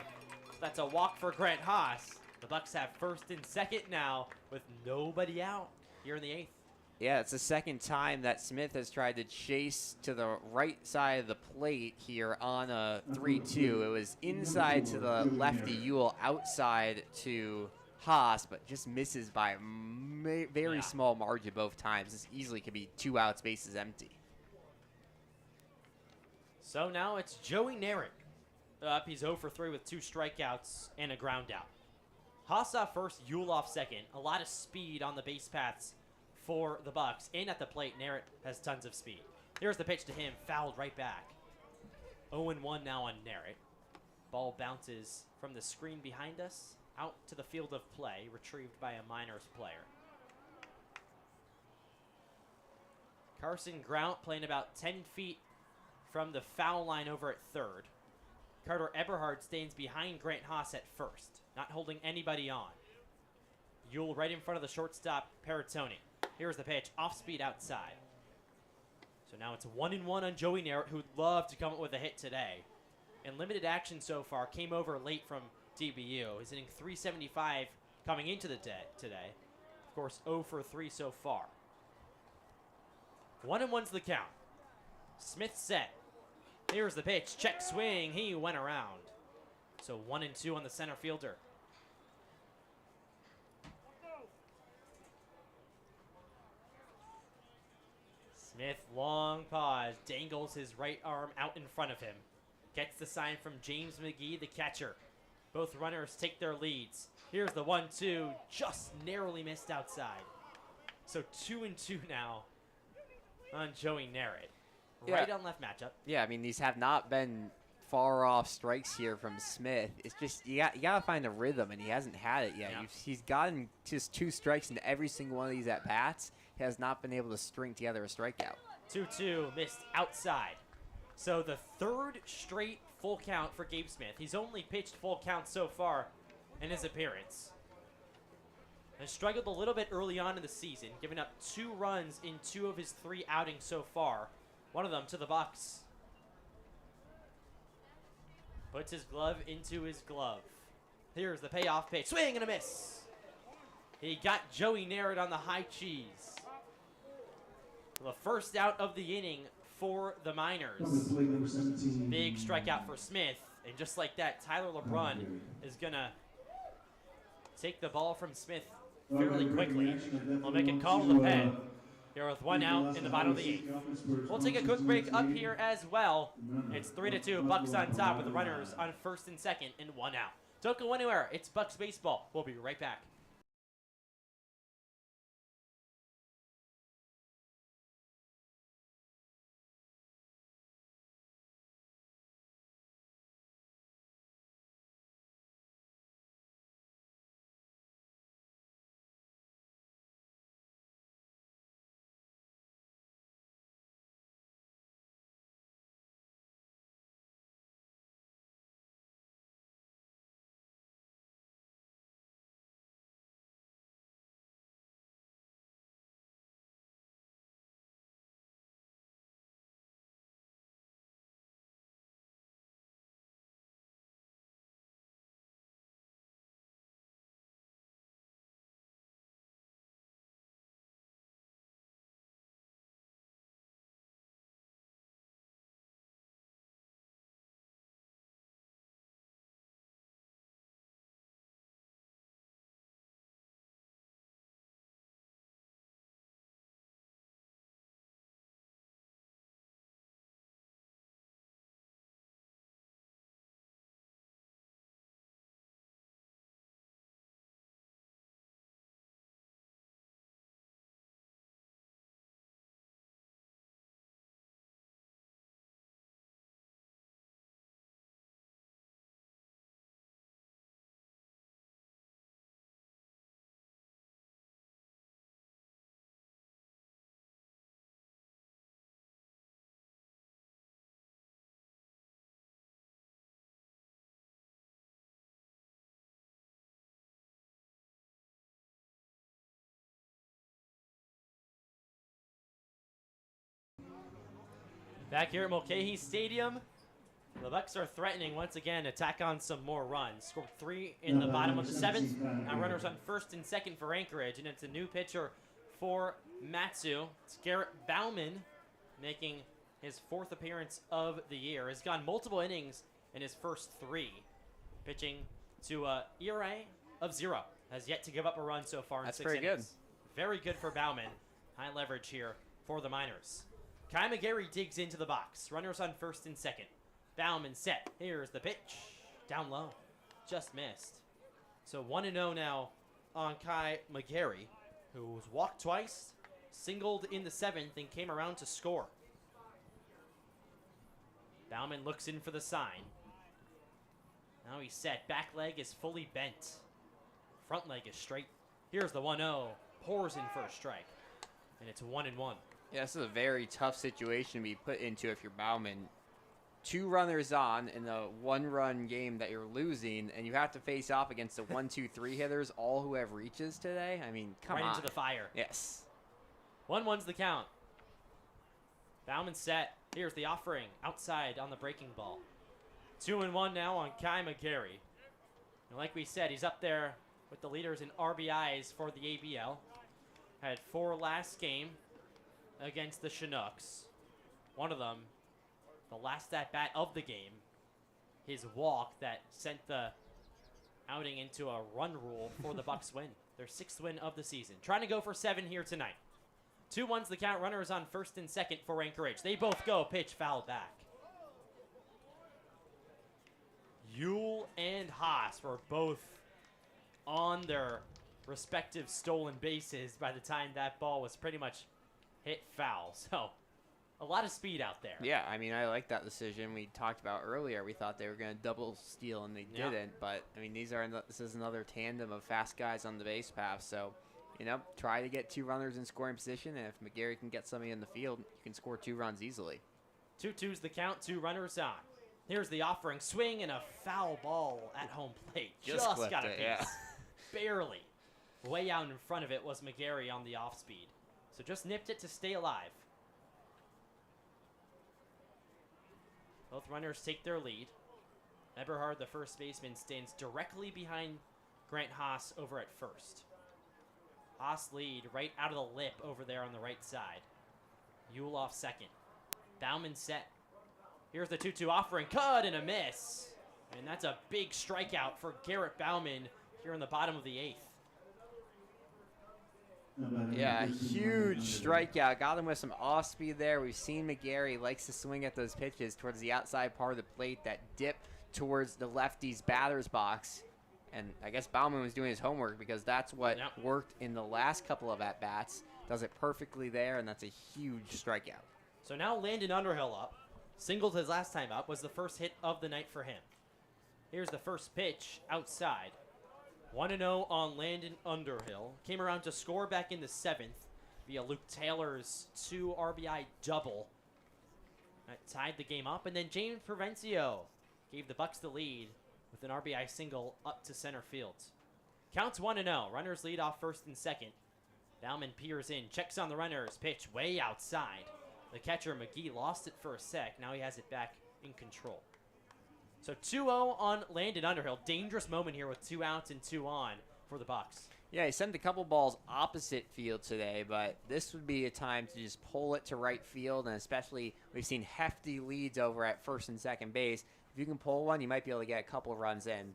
That's a walk for Grant Haas. The Bucs have 1st and 2nd now with nobody out here in the 8th. Yeah, it's the 2nd time that Smith has tried to chase to the right side of the plate here on a 3-2. It was inside to the lefty Ewell, outside to Haas, but just misses by a very small margin both times. This easily could be 2 outs, bases empty. So now it's Joey Narrett up. He's 0 for 3 with 2 strikeouts and a ground out. Haas off first, Ewell off second. A lot of speed on the base paths for the Bucs. And at the plate, Narrett has tons of speed. Here's the pitch to him, fouled right back. 0-1 now on Narrett. Ball bounces from the screen behind us out to the field of play, retrieved by a Miners player. Carson Grount playing about 10 feet from the foul line over at third. Carter Eberhard stands behind Grant Haas at first, not holding anybody on. Ewell right in front of the shortstop, Peritoni. Here's the pitch, off speed outside. So now it's 1-1 on Joey Narrett, who'd love to come up with a hit today. In limited action so far, came over late from DBU. He's hitting .375 coming into the day today. Of course, 0 for 3 so far. 1-1's the count. Smith set. Here's the pitch. Check swing. He went around. So 1-2 on the center fielder. Smith, long pause, dangles his right arm out in front of him. Gets the sign from James McGee, the catcher. Both runners take their leads. Here's the 1-2, just narrowly missed outside. So 2-2 now on Joey Narrett. Right on left matchup. Yeah, I mean, these have not been far off strikes here from Smith. It's just, you got to find a rhythm, and he hasn't had it yet. Yeah. He's gotten just 2 strikes into every single one of these at-bats. He has not been able to string together a strikeout. 2-2, missed outside. So the 3rd straight full count for Gabe Smith. He's only pitched full count so far in his appearance. Has struggled a little bit early on in the season, giving up 2 runs in 2 of his 3 outings so far. One of them to the Bucs. Puts his glove into his glove. Here's the payoff pitch. Swing and a miss. He got Joey Narrett on the high cheese. The first out of the inning for the Miners. Big strikeout for Smith. And just like that, Tyler LeBrun is going to take the ball from Smith fairly quickly. We'll make a call to the pen. Here with 1 out in the bottom of the 8th. We'll take a quick break up here as well. It's 3-2, Bucs on top with the runners on first and second and 1 out. Don't go anywhere. It's Bucs baseball. We'll be right back. Back here at Mulcahy Stadium, the Bucs are threatening once again to tack on some more runs. Scored 3 in the bottom of the 7th. Now runners on first and second for Anchorage, and it's a new pitcher for Matsu. It's Garrett Bauman making his 4th appearance of the year. Has gone multiple innings in his first 3, pitching to a ERA of 0. Has yet to give up a run so far in 6 innings. That's Very good for Bauman. High leverage here for the Miners. Kai McGarry digs into the box. Runners on first and second. Bauman set. Here's the pitch. Down low. Just missed. So 1-0 now on Kai McGarry, who was walked twice, singled in the 7th, and came around to score. Bauman looks in for the sign. Now he's set. Back leg is fully bent. Front leg is straight. Here's the 1-0. Pours in for a strike. And it's 1-1. Yeah, this is a very tough situation to be put into if you're Bauman. 2 runners on in a 1-run game that you're losing, and you have to face off against the 1, 2, 3 hitters, all who have reaches today. I mean, come on. Right into the fire. Yes. 1-1's the count. Bauman set. Here's the offering. Outside on the breaking ball. 2-1 now on Kai McGarry. And like we said, he's up there with the leaders in RBIs for the ABL. Had 4 last game against the Chinooks. One of them, the last at-bat of the game, his walk that sent the outing into a run rule for the Bucs win. Their 6th win of the season. Trying to go for 7 here tonight. 2-1's the count. Runners on first and second for Anchorage. They both go. Pitch foul back. Yule and Haas were both on their respective stolen bases by the time that ball was pretty much hit foul. So a lot of speed out there. Yeah, I mean, I like that decision. We talked about earlier. We thought they were going to double steal, and they didn't. But, I mean, this is another tandem of fast guys on the base path. So, you know, try to get 2 runners in scoring position. And if McGarry can get somebody in the field, you can score 2 runs easily. 2-2's the count. 2 runners on. Here's the offering. Swing and a foul ball at home plate. Just got a piece. Yeah. Barely. way out in front of it was McGarry on the off speed. So just nipped it to stay alive. Both runners take their lead. Eberhard, the first baseman, stands directly behind Grant Haas over at first. Haas lead right out of the lip over there on the right side. Yule off second. Bauman set. Here's the 2-2 offering. Cut and a miss. And that's a big strikeout for Garrett Bauman here in the bottom of the 8th. Yeah, huge strikeout. Got him with some off speed there. We've seen McGarry likes to swing at those pitches towards the outside part of the plate that dip towards the lefty's batter's box. And I guess Bauman was doing his homework because that's what worked in the last couple of at-bats. Does it perfectly there, and that's a huge strikeout. So now Landon Underhill up. Singled his last time up, was the first hit of the night for him. Here's the first pitch outside. 1-0 on Landon Underhill. Came around to score back in the 7th via Luke Taylor's 2 RBI double. That tied the game up. And then James Provencio gave the Bucs the lead with an RBI single up to center field. Counts 1-0. Runners lead off first and second. Bauman peers in, checks on the runners. Pitch way outside. The catcher, McGee, lost it for a sec. Now he has it back in control. So 2-0 on Landon Underhill. Dangerous moment here with 2 outs and 2 on for the Bucs. Yeah, he sent a couple balls opposite field today, but this would be a time to just pull it to right field, and especially we've seen hefty leads over at first and second base. If you can pull one, you might be able to get a couple of runs in.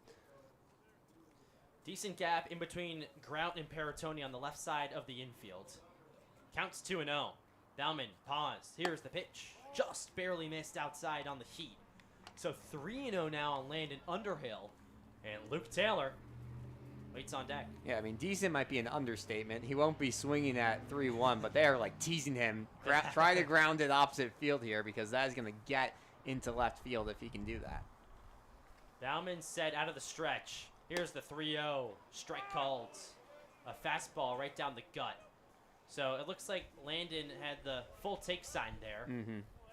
Decent gap in between Grout and Paratoni on the left side of the infield. Counts 2-0. Bauman paused. Here's the pitch. Just barely missed outside on the heat. So 3-0 now on Landon Underhill. And Luke Taylor waits on deck. Yeah, I mean, decent might be an understatement. He won't be swinging at 3-1, but they're like teasing him. Try to ground it opposite field here because that is going to get into left field if he can do that. Bauman set out of the stretch. Here's the 3-0. Strike called. A fastball right down the gut. So it looks like Landon had the full take sign there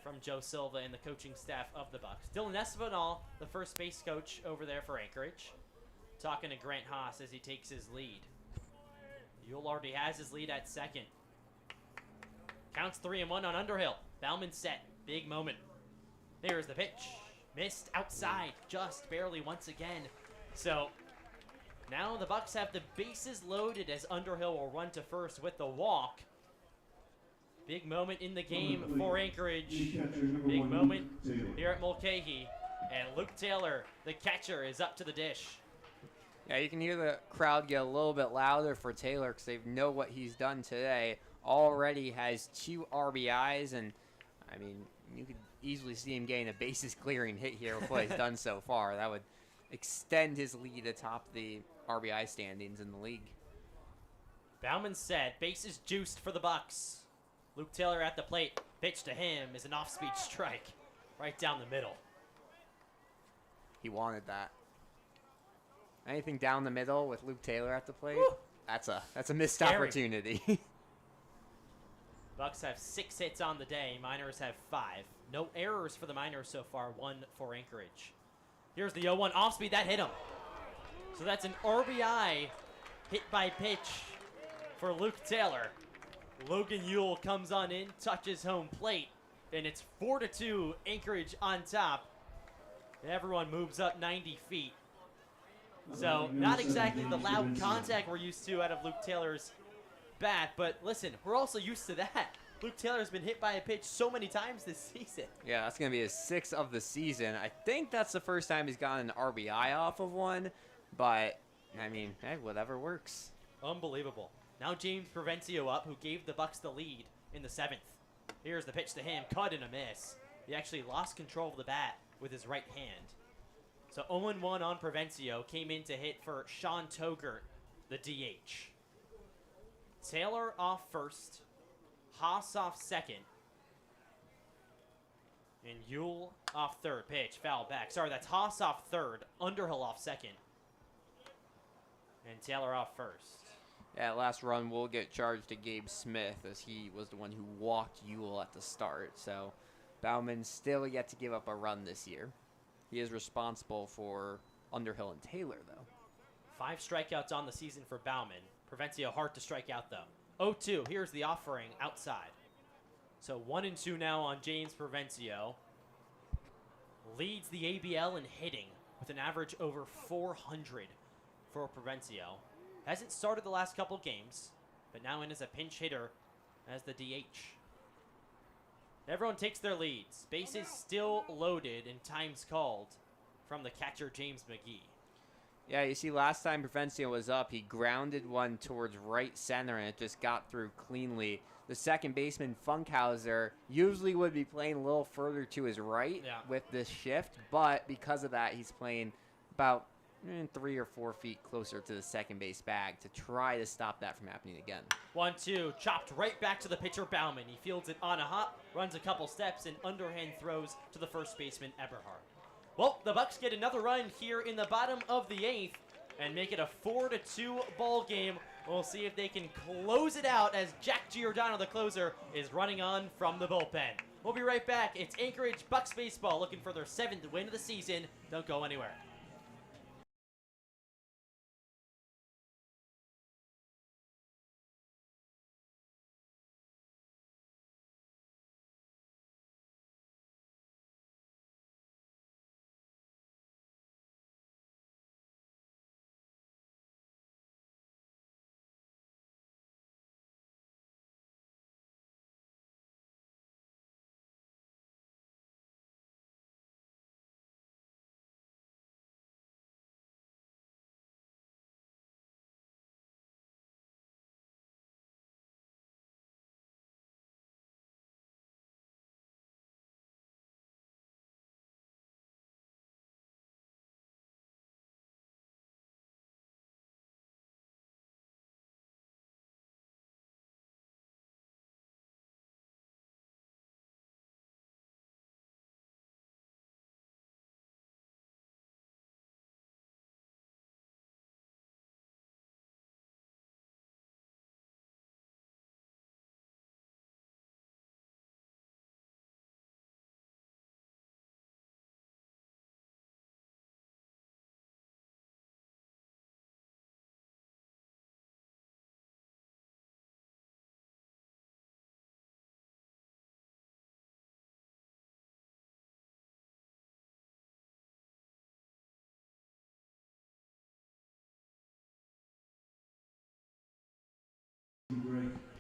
from Joe Silva and the coaching staff of the Bucs. Dylan Espinal, the first base coach over there for Anchorage, talking to Grant Haas as he takes his lead. Yule already has his lead at second. Counts 3-1 on Underhill. Bauman set. Big moment. There's the pitch. Missed outside just barely once again. So now the Bucs have the bases loaded as Underhill will run to first with the walk. Big moment in the game for Anchorage. Big moment here at Mulcahy. And Luke Taylor, the catcher, is up to the dish. Yeah, you can hear the crowd get a little bit louder for Taylor because they know what he's done today. Already has 2 RBIs, and, I mean, you could easily see him getting a bases clearing hit here with what he's done so far. That would extend his lead atop the RBI standings in the league. Bauman set. Bases juiced for the Bucs. Luke Taylor at the plate. Pitch to him is an off-speed strike right down the middle. He wanted that. Anything down the middle with Luke Taylor at the plate, that's a missed Scary. opportunity. Bucs have 6 hits on the day. Miners have 5. No errors for the Miners so far. 1 for Anchorage. Here's the 0-1 off-speed. That hit him. So that's an RBI hit by pitch for Luke Taylor. Logan Yule comes on in, touches home plate, and it's 4-2 Anchorage on top. And everyone moves up 90 feet. So not exactly the loud contact we're used to out of Luke Taylor's bat, but listen, we're also used to that. Luke Taylor's been hit by a pitch so many times this season. Yeah, that's going to be his 6th of the season. I think that's the first time he's gotten an RBI off of one, but, I mean, hey, whatever works. Unbelievable. Now James Provencio up, who gave the Bucs the lead in the 7th. Here's the pitch to him, cut and a miss. He actually lost control of the bat with his right hand. So 0-1 on Provencio, came in to hit for Sean Togert, the DH. Taylor off first, Haas off second, and Yule off third. Pitch, foul back. Sorry, that's Haas off third, Underhill off second, and Taylor off first. Yeah, last run will get charged to Gabe Smith as he was the one who walked Yule at the start. So Bauman still yet to give up a run this year. He is responsible for Underhill and Taylor, though. 5 strikeouts on the season for Bauman. Provencio hard to strike out, though. 0-2. Here's the offering outside. So 1-2 now on James Provencio. Leads the ABL in hitting with an average over 400 for Provencio. Hasn't started the last couple games, but now in as a pinch hitter as the DH. Everyone takes their leads. Bases still loaded and times called from the catcher, James McGee. Yeah, you see, last time Provencio was up, he grounded one towards right center, and it just got through cleanly. The second baseman, Funkhauser, usually would be playing a little further to his right with this shift, but because of that, he's playing about 3 or 4 feet closer to the second base bag to try to stop that from happening again. 1-2, chopped right back to the pitcher, Bauman. He fields it on a hop, runs a couple steps, and underhand throws to the first baseman, Eberhard. Well, the Bucs get another run here in the bottom of the 8th and make it a 4-2 ball game. We'll see if they can close it out as Jack Giordano, the closer, is running on from the bullpen. We'll be right back. It's Anchorage Bucs baseball looking for their 7th win of the season. Don't go anywhere.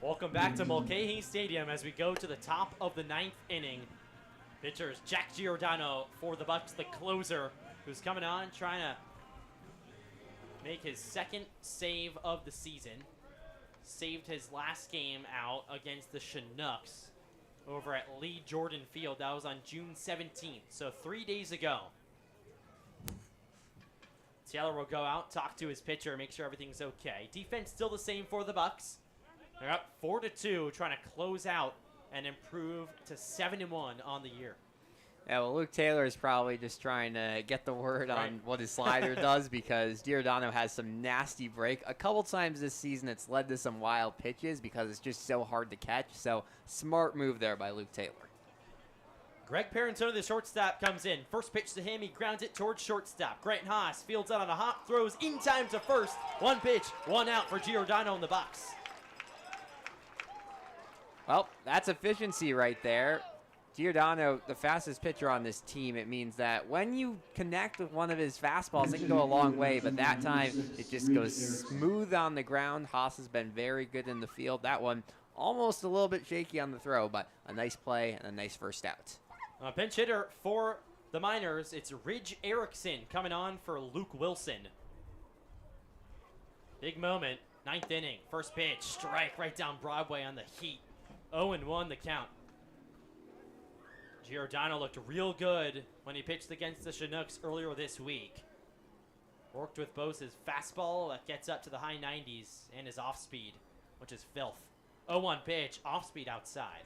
Welcome back to Mulcahy Stadium as we go to the top of the 9th inning. Pitchers Jack Giordano for the Bucs, the closer, who's coming on trying to make his 2nd save of the season. Saved his last game out against the Chinooks over at Lee Jordan Field. That was on June 17th, so 3 days ago. Taylor will go out, talk to his pitcher, make sure everything's okay. Defense still the same for the Bucs. They're up 4-2, trying to close out and improve to 7-1 on the year. Yeah, well, Luke Taylor is probably just trying to get the word on what his slider does, because Giordano has some nasty break. A couple times this season, it's led to some wild pitches because it's just so hard to catch. So, smart move there by Luke Taylor. Greg Parentone, the shortstop, comes in. First pitch to him, he grounds it towards shortstop. Grant Haas fields out on a hop, throws in time to first. 1 pitch, 1 out for Giordano and the Bucs. Well, that's efficiency right there. Giordano, the fastest pitcher on this team. It means that when you connect with one of his fastballs, it can go a long way, but that time it just goes smooth on the ground. Haas has been very good in the field. That one almost a little bit shaky on the throw, but a nice play and a nice first out. Pinch hitter for the Miners, it's Ridge Erickson coming on for Luke Wilson. Big moment, 9th inning, first pitch, strike right down Broadway on the Heat. 0-1 the count. Giordano looked real good when he pitched against the Chinooks earlier this week. Worked with both his fastball that gets up to the high 90s and his off-speed, which is filth. 0-1 pitch, off-speed outside.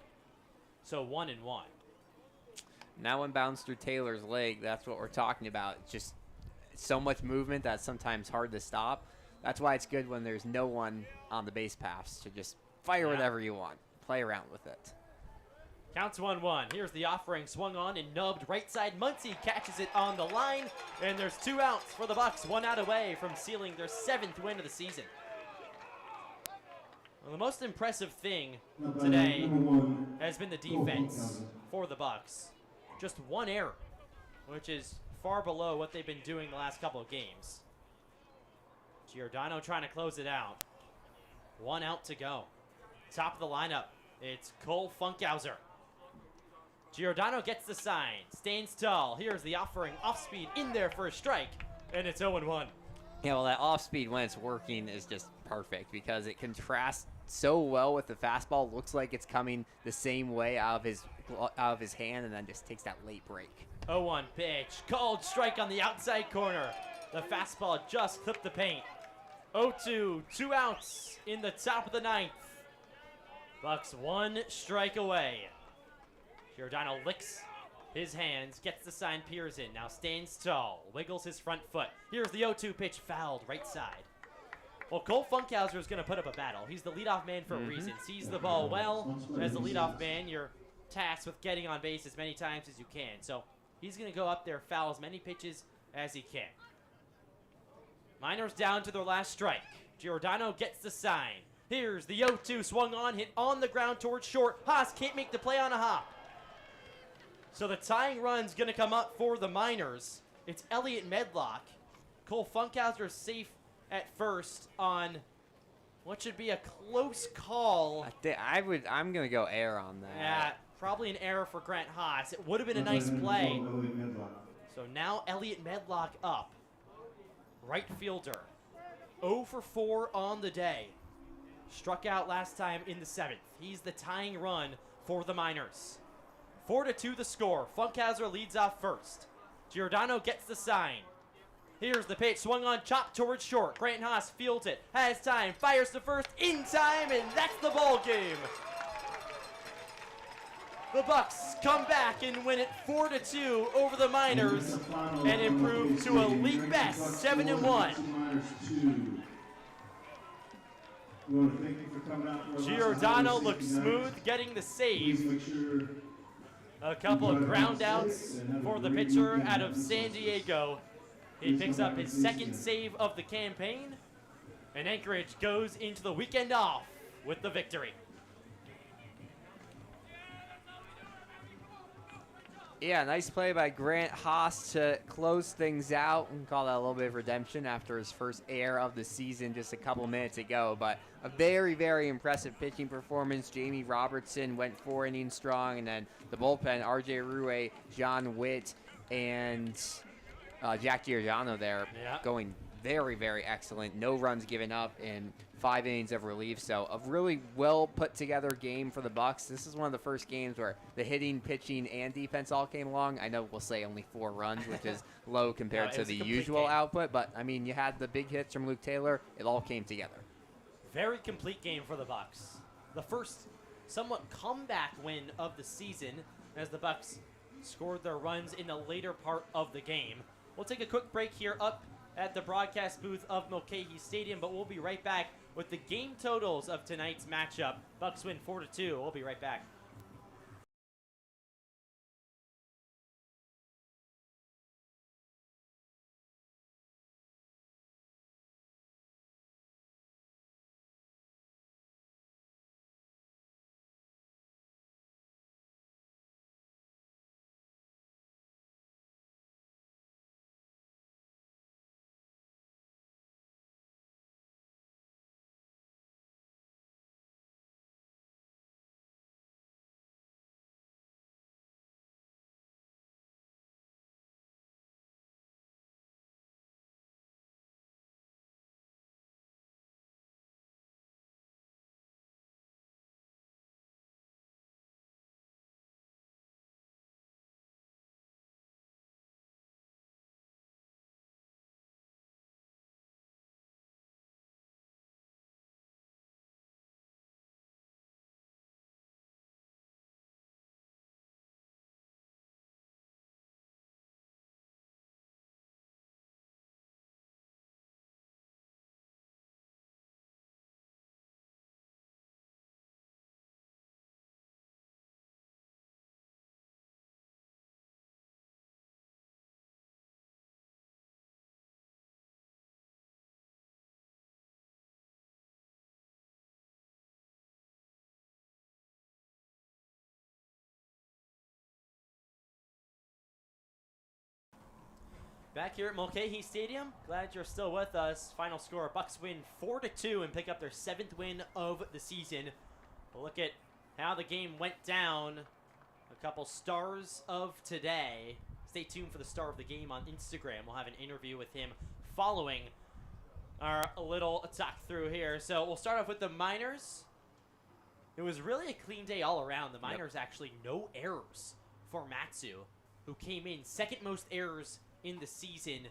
So 1-1. Now one bounce through Taylor's leg, that's what we're talking about. It's just so much movement that's sometimes hard to stop. That's why it's good when there's no one on the base paths to just fire whatever you want. Play around with it. Counts 1-1. Here's the offering, swung on and nubbed right side. Muncie catches it on the line, and there's 2 outs for the Bucs. 1 out away from sealing their 7th win of the season. Well, the most impressive thing today has been the defense for the Bucs. Just 1 error, which is far below what they've been doing the last couple of games. Giordano trying to close it out. 1 out to go. Top of the lineup, it's Cole Funkhauser. Giordano gets the sign, stands tall. Here's the offering, off speed in there for a strike, and it's 0-1. Yeah, well, that off speed when it's working is just perfect because it contrasts so well with the fastball. Looks like it's coming the same way out of his hand, and then just takes that late break. 0-1 pitch, called strike on the outside corner. The fastball just clipped the paint. 0-2, 2 outs in the top of the 9th. Bucs 1 strike away. Giordano licks his hands, gets the sign, peers in, now stands tall, wiggles his front foot. Here's the 0-2 pitch, fouled right side. Well, Cole Funkhauser is going to put up a battle. He's the leadoff man for a reason. Sees the ball well. As the leadoff man, you're tasked with getting on base as many times as you can. So he's going to go up there, foul as many pitches as he can. Miners down to their last strike. Giordano gets the sign. Here's the 0-2 swung on, hit on the ground towards short. Haas can't make the play on a hop. So the tying run's going to come up for the Miners. It's Elliott Medlock. Cole Funkhauser safe at first on what should be a close call. I'm going to go air on that. Yeah, probably an error for Grant Haas. It would have been a nice play. So now Elliott Medlock up. Right fielder. 0 for 4 on the day. Struck out last time in the 7th. He's the tying run for the Miners. 4-2 the score. Funkhauser leads off first. Giordano gets the sign. Here's the pitch, swung on, chopped towards short. Grant Haas fields it, has time, fires to first, in time, and that's the ball game. The Bucs come back and win it 4-2 over the Miners and improve to a league best 7-1. Giordano looks smooth getting the save. A couple of ground outs for the pitcher out of San Diego. He picks up his 2nd save of the campaign, and Anchorage goes into the weekend off with the victory. Yeah, nice play by Grant Haas to close things out and call that a little bit of redemption after his first air of the season just a couple minutes ago. But a very, very impressive pitching performance. Jamie Robertson went 4 innings strong, and then the bullpen, R.J. Rue, John Witt, and Jack Giordano there going very, very excellent. No runs given up in 5 innings of relief. So a really well put together game for the Bucs. This is one of the first games where the hitting, pitching, and defense all came along. I know we'll say only 4 runs, which is low compared to the usual output. But, I mean, you had the big hits from Luke Taylor. It all came together. Very complete game for the Bucs. The first somewhat comeback win of the season as the Bucs scored their runs in the later part of the game. We'll take a quick break here up at the broadcast booth of Mulcahy Stadium, but we'll be right back with the game totals of tonight's matchup. Bucs win 4-2. We'll be right back. Back here at Mulcahy Stadium, glad you're still with us. Final score, Bucs win 4-2 and pick up their 7th win of the season. We'll look at how the game went down. A couple stars of today. Stay tuned for the star of the game on Instagram. We'll have an interview with him following our little talk through here. So we'll start off with the Miners. It was really a clean day all around. The Miners actually no errors for Matsu, who came in second most errors in the season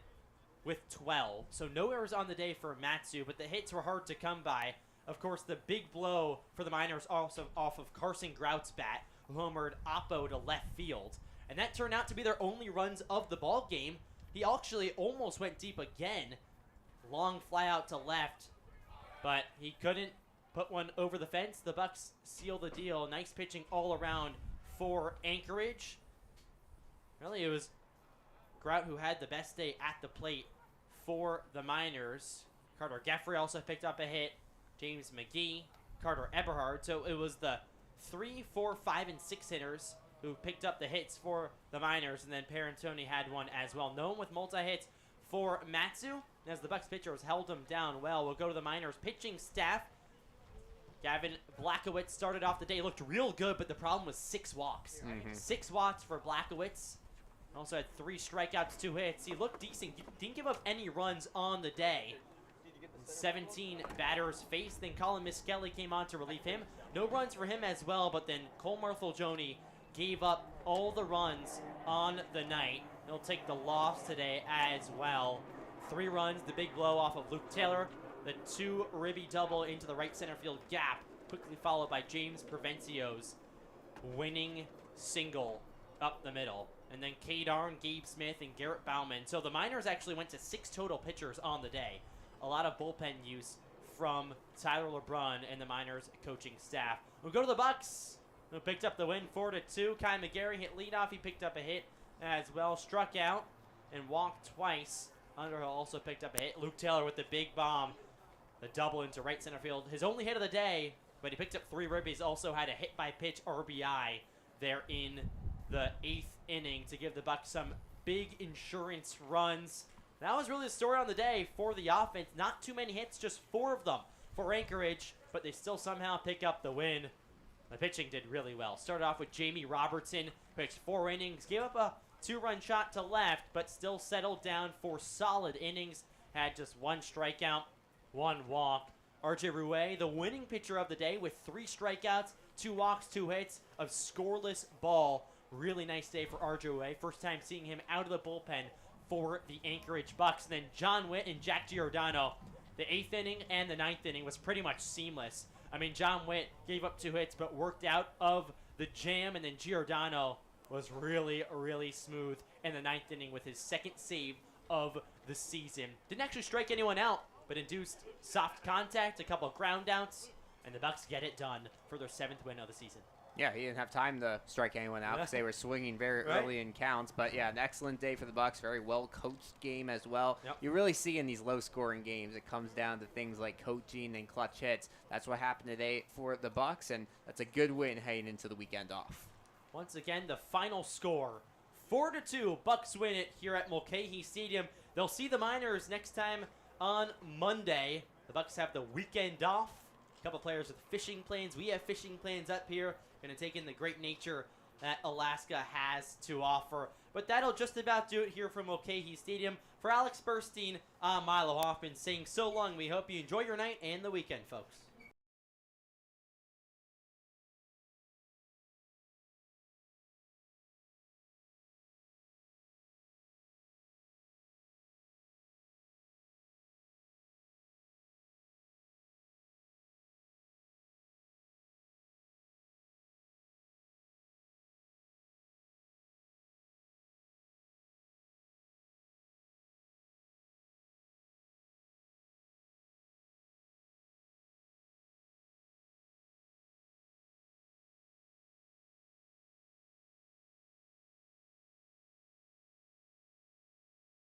with 12. So no errors on the day for Matsu, but the hits were hard to come by. Of course, the big blow for the Miners also off of Carson Grout's bat, who homered Oppo to left field. And that turned out to be their only runs of the ball game. He actually almost went deep again. Long fly out to left, but he couldn't put one over the fence. The Bucs seal the deal. Nice pitching all around for Anchorage. Really, it was Grout who had the best day at the plate for the Miners. Carter Geffrey also picked up a hit. James McGee, Carter Eberhard. So it was the 3, 4, 5, and 6 hitters who picked up the hits for the Miners, and then Parentoni had one as well. No one with multi-hits for Matsu, as the Bucs pitchers held him down well. We'll go to the Miners pitching staff. Gavin Blackowitz started off the day, looked real good, but the problem was 6 walks. 6 walks for Blackowitz. Also had 3 strikeouts, 2 hits. He looked decent. Didn't give up any runs on the day. 17 batters faced. Then Colin Miskelly came on to relieve him. No runs for him as well, but then Cole Marthel-Joni gave up all the runs on the night. He'll take the loss today as well. 3 runs, the big blow off of Luke Taylor. The 2 ribby double into the right center field gap, quickly followed by James Provencio's winning single up the middle. And then K. Darn, Gabe Smith, and Garrett Bauman. So the Miners actually went to 6 total pitchers on the day. A lot of bullpen use from Tyler LeBrun and the Miners coaching staff. We'll go to the Bucs, who picked up the win 4-2. Kai McGarry hit leadoff. He picked up a hit as well. Struck out and walked twice. Underhill also picked up a hit. Luke Taylor with the big bomb. The double into right center field. His only hit of the day, but he picked up 3 ribbies. Also had a hit by pitch RBI there in the 8th inning to give the Bucs some big insurance runs. That was really the story on the day for the offense. Not too many hits, just 4 of them for Anchorage, but they still somehow pick up the win. The pitching did really well. Started off with Jamie Robertson, pitched 4 innings, gave up a 2-run shot to left, but still settled down for solid innings. Had just 1 strikeout, 1 walk. RJ Rouet, the winning pitcher of the day with 3 strikeouts, 2 walks, 2 hits of scoreless ball. Really nice day for RJ Rouet. First time seeing him out of the bullpen for the Anchorage Bucs. And then John Witt and Jack Giordano. The 8th inning and the 9th inning was pretty much seamless. I mean, John Witt gave up 2 hits, but worked out of the jam. And then Giordano was really, really smooth in the 9th inning with his 2nd save of the season. Didn't actually strike anyone out, but induced soft contact, a couple of ground outs, and the Bucs get it done for their 7th win of the season. Yeah, he didn't have time to strike anyone out because they were swinging very early in counts. But, yeah, an excellent day for the Bucs. Very well-coached game as well. Yep. You really see in these low-scoring games, it comes down to things like coaching and clutch hits. That's what happened today for the Bucs, and that's a good win heading into the weekend off. Once again, the final score, 4-2. Bucs win it here at Mulcahy Stadium. They'll see the Miners next time on Monday. The Bucs have the weekend off. A couple players with fishing plans. We have fishing plans up here. Going to take in the great nature that Alaska has to offer. But that'll just about do it here from Mulcahy Stadium. For Alex Burstein, I'm Milo Hoffman saying so long. We hope you enjoy your night and the weekend, folks.